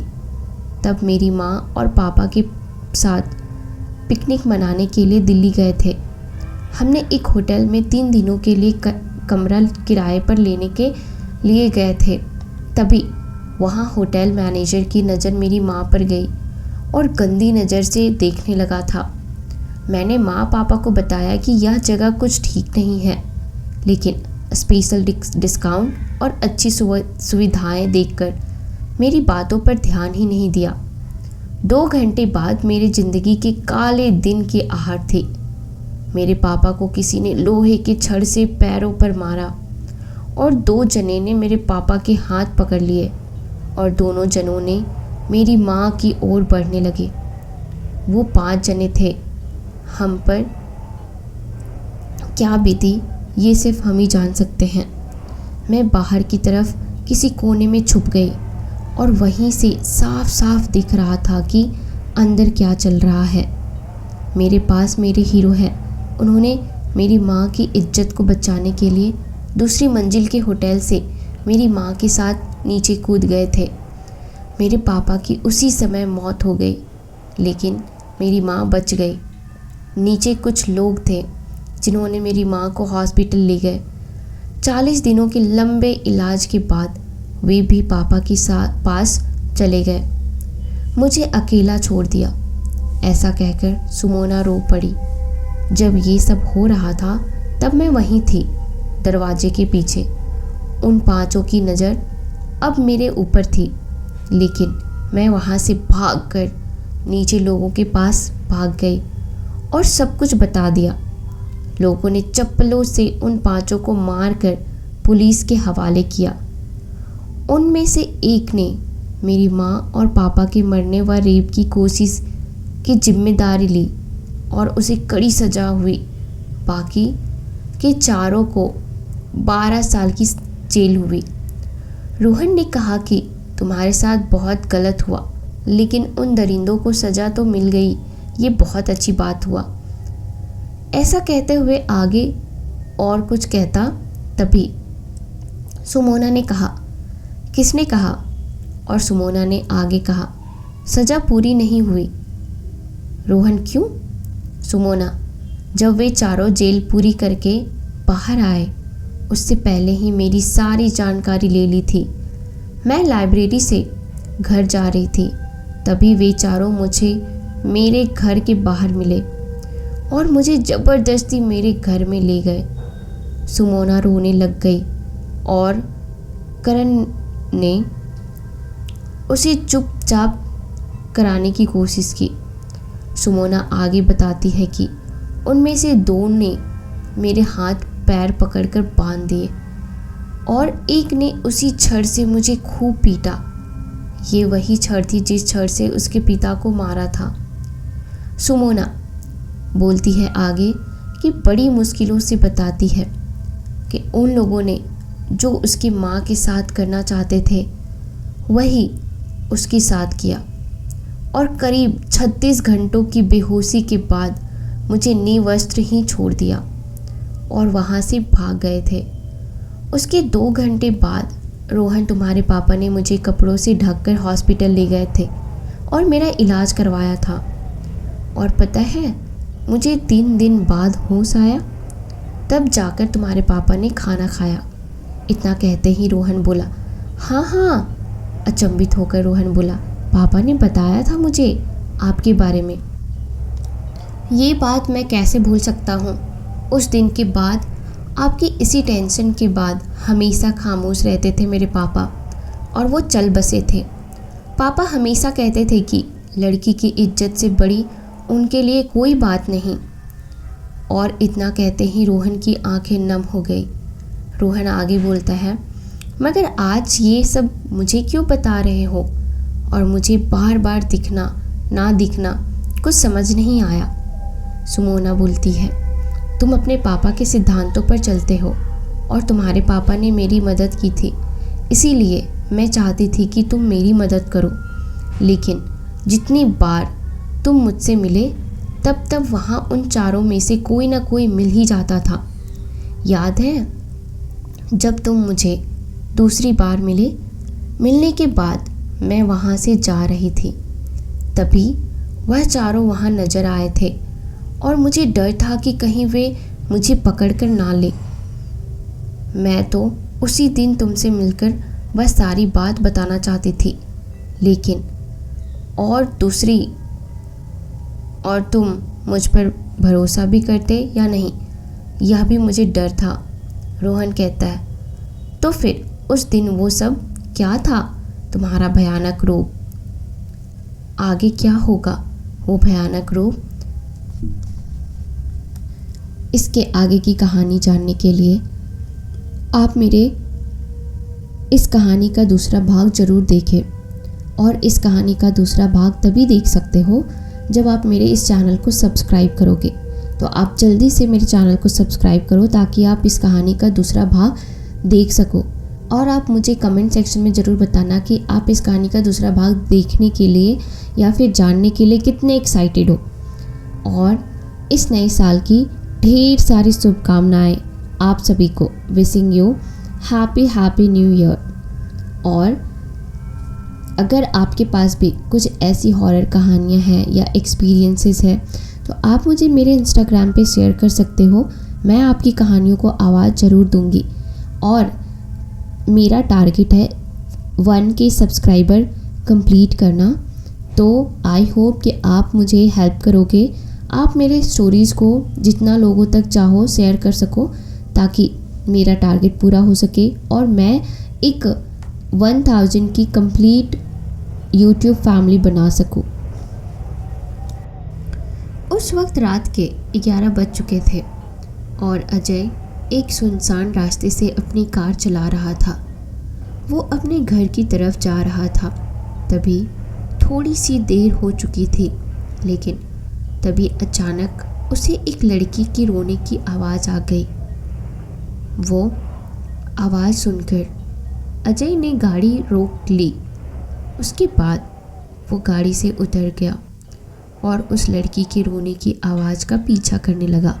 तब मेरी माँ और पापा के साथ पिकनिक मनाने के लिए दिल्ली गए थे। हमने एक होटल में 3 दिनों के लिए कमरा किराए पर लेने के लिए गए थे। तभी वहाँ होटल मैनेजर की नज़र मेरी माँ पर गई और गंदी नज़र से देखने लगा था। मैंने माँ पापा को बताया कि यह जगह कुछ ठीक नहीं है, लेकिन स्पेशल डिस्काउंट और अच्छी सुविधाएं देखकर मेरी बातों पर ध्यान ही नहीं दिया। 2 घंटे बाद मेरी ज़िंदगी के काले दिन की आहट थी। मेरे पापा को किसी ने लोहे के छड़ से पैरों पर मारा और 2 जने ने मेरे पापा के हाथ पकड़ लिए और दोनों जनों ने मेरी माँ की ओर बढ़ने लगे। वो 5 जने थे। हम पर क्या बीती ये सिर्फ हम ही जान सकते हैं। मैं बाहर की तरफ किसी कोने में छुप गई और वहीं से साफ साफ दिख रहा था कि अंदर क्या चल रहा है। मेरे पास मेरे हीरो हैं। उन्होंने मेरी माँ की इज्जत को बचाने के लिए दूसरी मंजिल के होटल से मेरी माँ के साथ नीचे कूद गए थे। मेरे पापा की उसी समय मौत हो गई, लेकिन मेरी माँ बच गई। नीचे कुछ लोग थे जिन्होंने मेरी माँ को हॉस्पिटल ले गए। 40 दिनों के लंबे इलाज के बाद वे भी पापा के पास चले गए। मुझे अकेला छोड़ दिया। ऐसा कहकर सुमोना रो पड़ी। जब ये सब हो रहा था तब मैं वहीं थी, दरवाजे के पीछे। उन 5 की नज़र अब मेरे ऊपर थी, लेकिन मैं वहाँ से भागकर नीचे लोगों के पास भाग गई और सब कुछ बता दिया। लोगों ने चप्पलों से उन 5 को मारकर पुलिस के हवाले किया। उनमें से एक ने मेरी माँ और पापा के मरने व रेप की कोशिश की जिम्मेदारी ली और उसे कड़ी सजा हुई। बाकी के 4 को 12 साल की जेल हुई। रोहन ने कहा कि तुम्हारे साथ बहुत गलत हुआ, लेकिन उन दरिंदों को सज़ा तो मिल गई, ये बहुत अच्छी बात हुआ। ऐसा कहते हुए आगे और कुछ कहता, तभी सुमोना ने कहा, किसने कहा? और सुमोना ने आगे कहा, सज़ा पूरी नहीं हुई। रोहन, क्यों? सुमोना, जब वे 4 जेल पूरी करके बाहर आए, उससे पहले ही मेरी सारी जानकारी ले ली थी। मैं लाइब्रेरी से घर जा रही थी, तभी वे 4 मुझे मेरे घर के बाहर मिले और मुझे ज़बरदस्ती मेरे घर में ले गए। सुमोना रोने लग गई और करण ने उसे चुपचाप कराने की कोशिश की। सुमोना आगे बताती है कि उनमें से 2 ने मेरे हाथ पैर पकड़कर बांध दिए और एक ने उसी छड़ से मुझे खूब पीटा। ये वही छड़ थी जिस छड़ से उसके पिता को मारा था। सुमोना बोलती है आगे कि बड़ी मुश्किलों से बताती है कि उन लोगों ने जो उसकी माँ के साथ करना चाहते थे वही उसके साथ किया और करीब 36 घंटों की बेहोशी के बाद मुझे निवस्त्र ही छोड़ दिया और वहाँ से भाग गए थे। उसके 2 घंटे बाद रोहन, तुम्हारे पापा ने मुझे कपड़ों से ढककर हॉस्पिटल ले गए थे और मेरा इलाज करवाया था। और पता है, मुझे 3 दिन बाद होश आया, तब जाकर तुम्हारे पापा ने खाना खाया। इतना कहते ही रोहन बोला, हाँ हाँ। अचंभित होकर रोहन बोला, पापा ने बताया था मुझे आपके बारे में। ये बात मैं कैसे भूल सकता हूँ। उस दिन के बाद, आपकी इसी टेंशन के बाद हमेशा खामोश रहते थे मेरे पापा और वो चल बसे थे। पापा हमेशा कहते थे कि लड़की की इज्जत से बड़ी उनके लिए कोई बात नहीं। और इतना कहते ही रोहन की आंखें नम हो गई। रोहन आगे बोलता है, मगर आज ये सब मुझे क्यों बता रहे हो? और मुझे बार बार दिखना ना दिखना कुछ समझ नहीं आया। सुमोना बोलती है, तुम अपने पापा के सिद्धांतों पर चलते हो और तुम्हारे पापा ने मेरी मदद की थी, इसीलिए मैं चाहती थी कि तुम मेरी मदद करो। लेकिन जितनी बार तुम मुझसे मिले तब वहाँ उन 4 में से कोई ना कोई मिल ही जाता था। याद है जब तुम मुझे दूसरी बार मिलने के बाद मैं वहाँ से जा रही थी, तभी वह चारों वहाँ नजर आए थे और मुझे डर था कि कहीं वे मुझे पकड़कर ना ले। मैं तो उसी दिन तुमसे मिलकर बस सारी बात बताना चाहती थी, लेकिन और तुम मुझ पर भरोसा भी करते या नहीं, यह भी मुझे डर था, रोहन कहता है। तो फिर उस दिन वो सब क्या था, तुम्हारा भयानक रूप? आगे क्या होगा वो भयानक रूप? इसके आगे की कहानी जानने के लिए आप मेरे इस कहानी का दूसरा भाग ज़रूर देखें, और इस कहानी का दूसरा भाग तभी देख सकते हो जब आप मेरे इस चैनल को सब्सक्राइब करोगे। तो आप जल्दी से मेरे चैनल को सब्सक्राइब करो ताकि आप इस कहानी का दूसरा भाग देख सको। और आप मुझे कमेंट सेक्शन में ज़रूर बताना कि आप इस कहानी का दूसरा भाग देखने के लिए या फिर जानने के लिए कितने एक्साइटेड हो। और इस नए साल की ढेर सारी शुभकामनाएं आप सभी को। Wishing you happy new year. और अगर आपके पास भी कुछ ऐसी हॉरर कहानियां हैं या एक्सपीरियंसेस हैं तो आप मुझे मेरे इंस्टाग्राम पे शेयर कर सकते हो। मैं आपकी कहानियों को आवाज़ ज़रूर दूंगी। और मेरा टारगेट है 1K सब्सक्राइबर कंप्लीट करना, तो आई होप कि आप मुझे हेल्प करोगे। आप मेरे स्टोरीज़ को जितना लोगों तक चाहो शेयर कर सको ताकि मेरा टारगेट पूरा हो सके और मैं एक 1000 की कंप्लीट यूट्यूब फैमिली बना सकूं। उस वक्त रात के 11 बज चुके थे और अजय एक सुनसान रास्ते से अपनी कार चला रहा था। वो अपने घर की तरफ जा रहा था। तभी थोड़ी सी देर हो चुकी थी, लेकिन तभी अचानक उसे एक लड़की की रोने की आवाज़ आ गई। वो आवाज़ सुनकर अजय ने गाड़ी रोक ली। उसके बाद वो गाड़ी से उतर गया और उस लड़की के रोने की आवाज़ का पीछा करने लगा।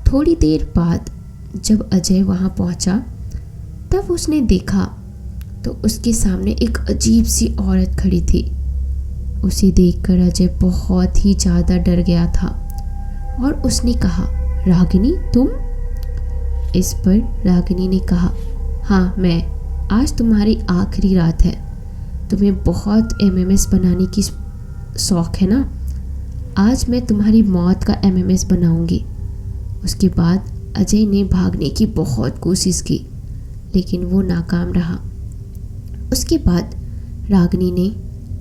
थोड़ी देर बाद जब अजय वहाँ पहुँचा तब उसने देखा तो उसके सामने एक अजीब सी औरत खड़ी थी। उसे देखकर अजय बहुत ही ज़्यादा डर गया था और उसने कहा, रागिनी तुम? इस पर रागिनी ने कहा, हाँ मैं। आज तुम्हारी आखिरी रात है। तुम्हें बहुत MMS बनाने की शौक़ है ना? आज मैं तुम्हारी मौत का MMS बनाऊंगी। उसके बाद अजय ने भागने की बहुत कोशिश की, लेकिन वो नाकाम रहा। उसके बाद रागिनी ने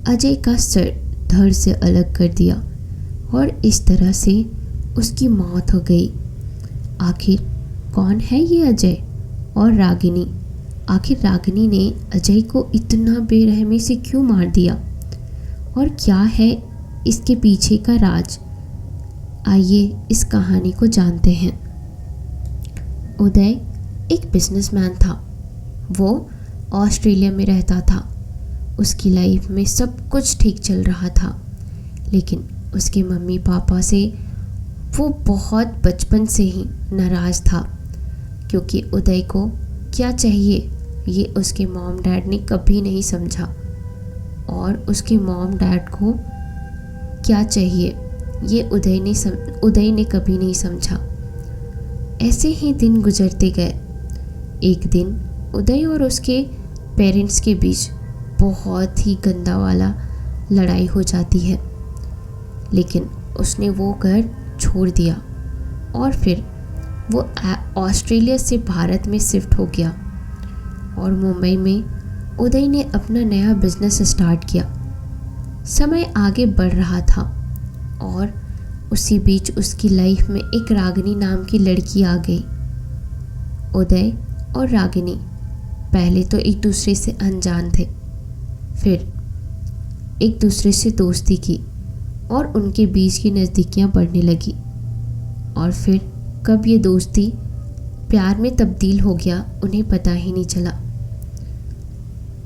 अजय का सर धड़ से अलग कर दिया और इस तरह से उसकी मौत हो गई। आखिर कौन है ये अजय और रागिनी? आखिर रागिनी ने अजय को इतना बेरहमी से क्यों मार दिया और क्या है इसके पीछे का राज? आइए इस कहानी को जानते हैं। उदय एक बिजनेसमैन था। वो ऑस्ट्रेलिया में रहता था। उसकी लाइफ में सब कुछ ठीक चल रहा था, लेकिन उसके मम्मी पापा से वो बहुत बचपन से ही नाराज़ था, क्योंकि उदय को क्या चाहिए ये उसके मॉम डैड ने कभी नहीं समझा और उसके मॉम डैड को क्या चाहिए ये उदय ने कभी नहीं समझा। ऐसे ही दिन गुजरते गए। एक दिन उदय और उसके पेरेंट्स के बीच बहुत ही गंदा वाला लड़ाई हो जाती है, लेकिन उसने वो घर छोड़ दिया और फिर वो ऑस्ट्रेलिया से भारत में शिफ्ट हो गया और मुंबई में उदय ने अपना नया बिजनेस स्टार्ट किया। समय आगे बढ़ रहा था और उसी बीच उसकी लाइफ में एक रागिनी नाम की लड़की आ गई। उदय और रागिनी पहले तो एक दूसरे से अनजान थे, फिर एक दूसरे से दोस्ती की और उनके बीच की नज़दीकियाँ बढ़ने लगी और फिर कब ये दोस्ती प्यार में तब्दील हो गया उन्हें पता ही नहीं चला।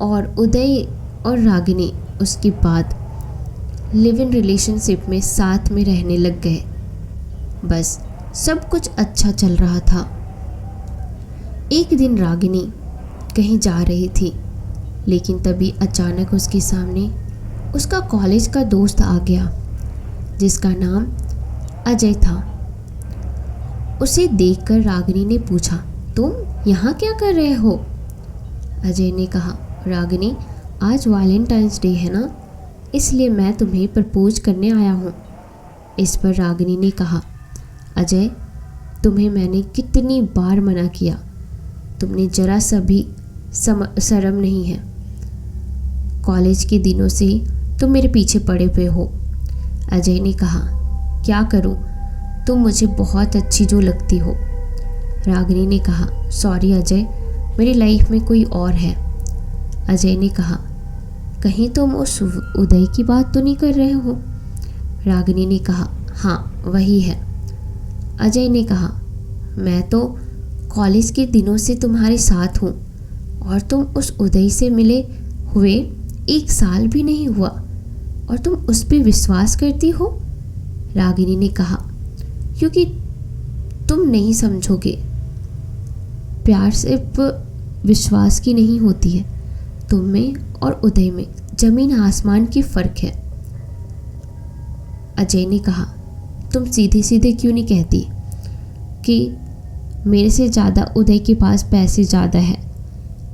और उदय और रागिनी उसके बाद लिव इन रिलेशनशिप में साथ में रहने लग गए। बस सब कुछ अच्छा चल रहा था, एक दिन रागिनी कहीं जा रही थी, लेकिन तभी अचानक उसके सामने उसका कॉलेज का दोस्त आ गया जिसका नाम अजय था। उसे देखकर रागिनी ने पूछा, तुम यहाँ क्या कर रहे हो? अजय ने कहा, रागिनी, आज वैलेंटाइंस डे है ना, इसलिए मैं तुम्हें प्रपोज करने आया हूँ। इस पर रागिनी ने कहा, अजय, तुम्हें मैंने कितनी बार मना किया, तुमने जरा सा भी शर्म नहीं है। कॉलेज के दिनों से तुम मेरे पीछे पड़े हुए हो। अजय ने कहा, क्या करूं, तुम मुझे बहुत अच्छी जो लगती हो। रागिनी ने कहा, सॉरी अजय, मेरी लाइफ में कोई और है। अजय ने कहा, कहीं तुम उस उदय की बात तो नहीं कर रहे हो? रागिनी ने कहा, हाँ वही है। अजय ने कहा, मैं तो कॉलेज के दिनों से तुम्हारे साथ हूँ और तुम उस उदय से मिले हुए 1 साल भी नहीं हुआ और तुम उस पर विश्वास करती हो? रागिनी ने कहा, क्योंकि तुम नहीं समझोगे, प्यार सिर्फ विश्वास की नहीं होती है, तुम में और उदय में जमीन आसमान की फ़र्क है। अजय ने कहा, तुम सीधे सीधे क्यों नहीं कहती कि मेरे से ज़्यादा उदय के पास पैसे ज़्यादा है,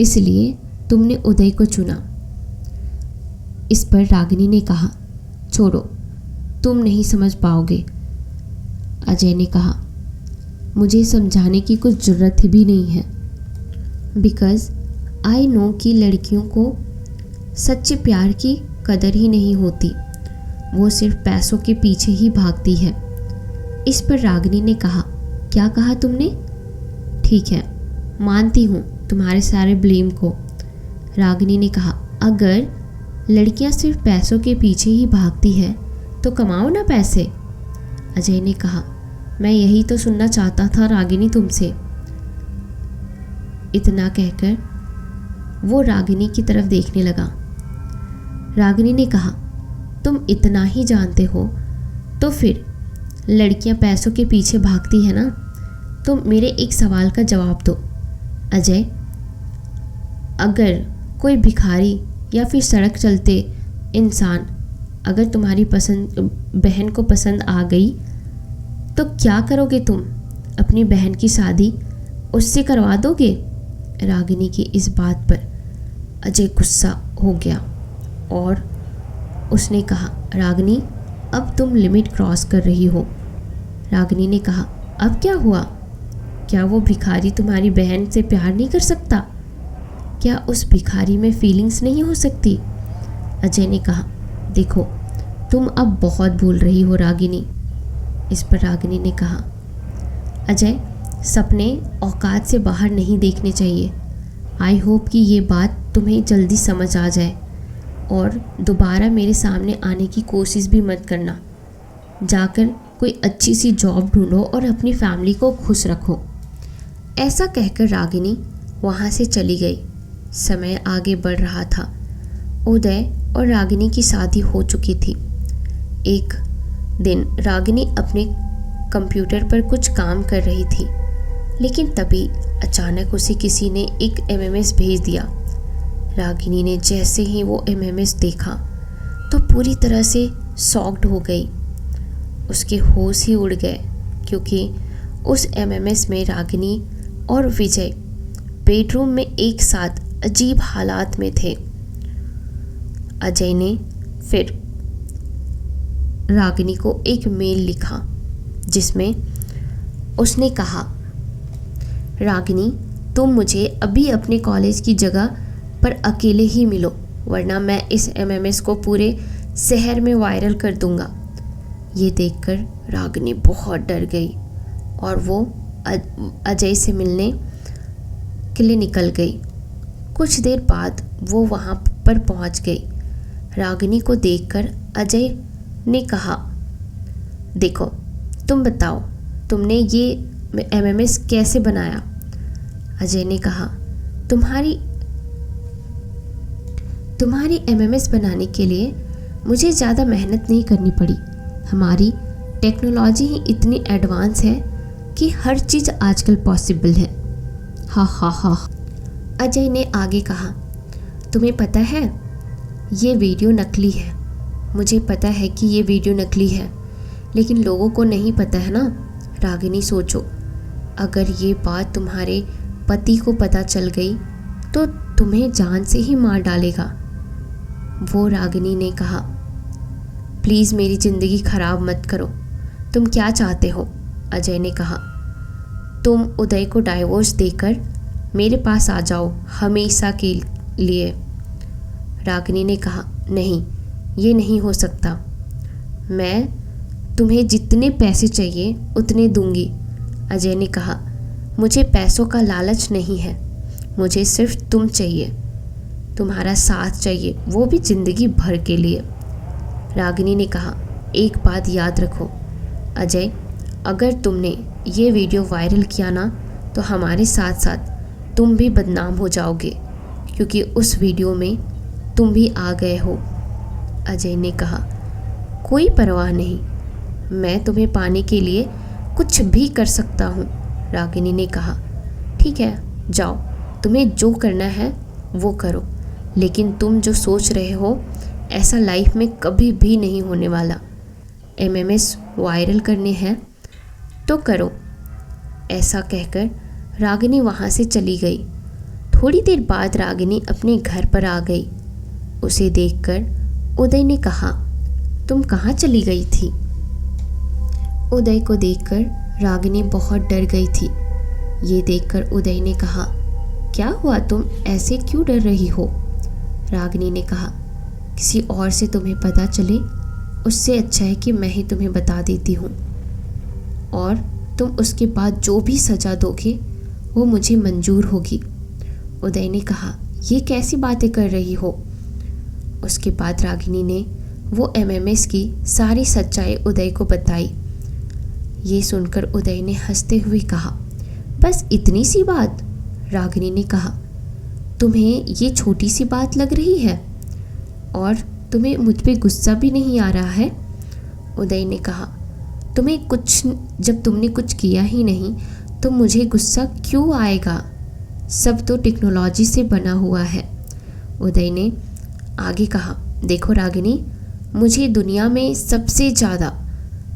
इसलिए तुमने उदय को चुना। इस पर रागिनी ने कहा, छोड़ो, तुम नहीं समझ पाओगे। अजय ने कहा, मुझे समझाने की कुछ ज़रूरत भी नहीं है, बिकॉज़ आई नो कि लड़कियों को सच्चे प्यार की कदर ही नहीं होती, वो सिर्फ पैसों के पीछे ही भागती है। इस पर रागिनी ने कहा, क्या कहा तुमने? ठीक है, मानती हूँ तुम्हारे सारे ब्लेम को। रागिनी ने कहा, अगर लड़कियाँ सिर्फ पैसों के पीछे ही भागती है तो कमाओ ना पैसे। अजय ने कहा, मैं यही तो सुनना चाहता था रागिनी तुमसे। इतना कहकर वो रागिनी की तरफ देखने लगा। रागिनी ने कहा, तुम इतना ही जानते हो तो फिर लड़कियां पैसों के पीछे भागती है ना? तुम मेरे एक सवाल का जवाब दो अजय, अगर कोई भिखारी या फिर सड़क चलते इंसान अगर तुम्हारी बहन को पसंद आ गई तो क्या करोगे तुम? अपनी बहन की शादी उससे करवा दोगे? रागिनी की इस बात पर अजय गुस्सा हो गया और उसने कहा, रागिनी, अब तुम लिमिट क्रॉस कर रही हो। रागिनी ने कहा, अब क्या हुआ? क्या वो भिखारी तुम्हारी बहन से प्यार नहीं कर सकता? क्या उस भिखारी में फीलिंग्स नहीं हो सकती? अजय ने कहा, देखो, तुम अब बहुत भूल रही हो रागिनी। इस पर रागिनी ने कहा, अजय, सपने औकात से बाहर नहीं देखने चाहिए। आई होप कि ये बात तुम्हें जल्दी समझ आ जाए और दोबारा मेरे सामने आने की कोशिश भी मत करना। जाकर कोई अच्छी सी जॉब ढूंढो और अपनी फैमिली को खुश रखो। ऐसा कहकर रागिनी वहाँ से चली गई। समय आगे बढ़ रहा था। उदय और रागिनी की शादी हो चुकी थी। एक दिन रागिनी अपने कंप्यूटर पर कुछ काम कर रही थी, लेकिन तभी अचानक उसे किसी ने एक एमएमएस भेज दिया। रागिनी ने जैसे ही वो एमएमएस देखा तो पूरी तरह से शॉक्ड हो गई। उसके होश ही उड़ गए, क्योंकि उस एमएमएस में रागिनी और विजय बेडरूम में एक साथ अजीब हालात में थे। अजय ने फिर रागिनी को एक मेल लिखा जिसमें उसने कहा, रागिनी, तुम मुझे अभी अपने कॉलेज की जगह पर अकेले ही मिलो, वरना मैं इस एमएमएस को पूरे शहर में वायरल कर दूंगा। ये देखकर रागिनी बहुत डर गई और वो अजय से मिलने के लिए निकल गई। कुछ देर बाद वो वहाँ पर पहुँच गई। रागिनी को देखकर अजय ने कहा, देखो, तुम बताओ, तुमने ये एमएमएस कैसे बनाया? अजय ने कहा, तुम्हारी एमएमएस बनाने के लिए मुझे ज़्यादा मेहनत नहीं करनी पड़ी। हमारी टेक्नोलॉजी ही इतनी एडवांस है कि हर चीज़ आजकल पॉसिबल है। हा हा हा। अजय ने आगे कहा, तुम्हें पता है ये वीडियो नकली है। मुझे पता है कि ये वीडियो नकली है, लेकिन लोगों को नहीं पता है ना। रागिनी सोचो, अगर ये बात तुम्हारे पति को पता चल गई तो तुम्हें जान से ही मार डालेगा। वो रागिनी ने कहा, प्लीज़ मेरी ज़िंदगी ख़राब मत करो। तुम क्या चाहते हो? अजय ने कहा, तुम उदय को डाइवोर्स देकर मेरे पास आ जाओ हमेशा के लिए। रागिनी ने कहा, नहीं, ये नहीं हो सकता। मैं तुम्हें जितने पैसे चाहिए उतने दूंगी। अजय ने कहा, मुझे पैसों का लालच नहीं है, मुझे सिर्फ तुम चाहिए, तुम्हारा साथ चाहिए, वो भी ज़िंदगी भर के लिए। रागिनी ने कहा, एक बात याद रखो अजय, अगर तुमने ये वीडियो वायरल किया ना तो हमारे साथ साथ तुम भी बदनाम हो जाओगे, क्योंकि उस वीडियो में तुम भी आ गए हो। अजय ने कहा, कोई परवाह नहीं, मैं तुम्हें पाने के लिए कुछ भी कर सकता हूँ। रागिनी ने कहा, ठीक है, जाओ, तुम्हें जो करना है वो करो, लेकिन तुम जो सोच रहे हो ऐसा लाइफ में कभी भी नहीं होने वाला। एमएमएस वायरल करने हैं तो करो। ऐसा कहकर रागिनी वहाँ से चली गई। थोड़ी देर बाद रागिनी अपने घर पर आ गई। उसे देखकर उदय ने कहा, तुम कहाँ चली गई थी? उदय को देखकर रागिनी बहुत डर गई थी। ये देखकर उदय ने कहा, क्या हुआ, तुम ऐसे क्यों डर रही हो? रागिनी ने कहा, किसी और से तुम्हें पता चले उससे अच्छा है कि मैं ही तुम्हें बता देती हूँ, और तुम उसके बाद जो भी सज़ा दोगे वो मुझे मंजूर होगी। उदय ने कहा, ये कैसी बातें कर रही हो? उसके बाद रागिनी ने वो एमएमएस की सारी सच्चाई उदय को बताई। ये सुनकर उदय ने हंसते हुए कहा, बस इतनी सी बात? रागिनी ने कहा, तुम्हें ये छोटी सी बात लग रही है और तुम्हें मुझ पे गुस्सा भी नहीं आ रहा है? उदय ने कहा, जब तुमने कुछ किया ही नहीं तो मुझे गुस्सा क्यों आएगा? सब तो टेक्नोलॉजी से बना हुआ है। उदय ने आगे कहा, देखो रागिनी, मुझे दुनिया में सबसे ज़्यादा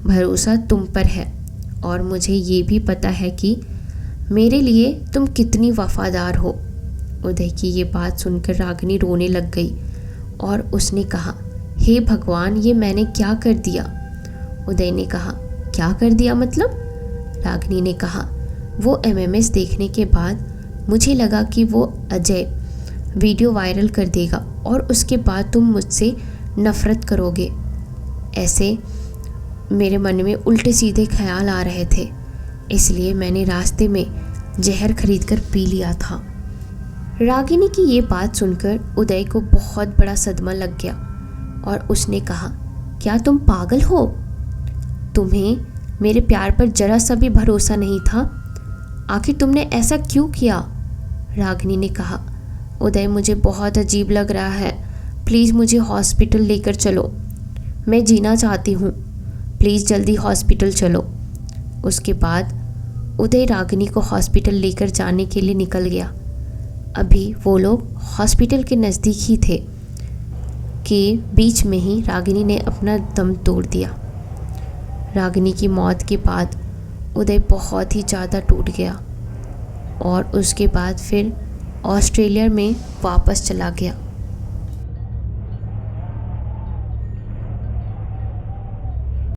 भरोसा तुम पर है, और मुझे ये भी पता है कि मेरे लिए तुम कितनी वफ़ादार हो। उदय की ये बात सुनकर रागिनी रोने लग गई और उसने कहा, हे भगवान, ये मैंने क्या कर दिया? उदय ने कहा, क्या कर दिया मतलब? रागिनी ने कहा, वो एमएमएस देखने के बाद मुझे लगा कि वो अजय वीडियो वायरल कर देगा और उसके बाद तुम मुझसे नफ़रत करोगे। ऐसे मेरे मन में उल्टे सीधे ख्याल आ रहे थे, इसलिए मैंने रास्ते में जहर खरीद कर पी लिया था। रागिनी की ये बात सुनकर उदय को बहुत बड़ा सदमा लग गया और उसने कहा, क्या तुम पागल हो? तुम्हें मेरे प्यार पर जरा सा भी भरोसा नहीं था? आखिर तुमने ऐसा क्यों किया? रागिनी ने कहा, उदय, मुझे बहुत अजीब लग रहा है, प्लीज़ मुझे हॉस्पिटल लेकर चलो, मैं जीना चाहती हूँ, प्लीज़ जल्दी हॉस्पिटल चलो। उसके बाद उदय रागिनी को हॉस्पिटल लेकर जाने के लिए निकल गया। अभी वो लोग हॉस्पिटल के नज़दीक ही थे कि बीच में ही रागिनी ने अपना दम तोड़ दिया। रागिनी की मौत के बाद उदय बहुत ही ज़्यादा टूट गया और उसके बाद फिर ऑस्ट्रेलिया में वापस चला गया।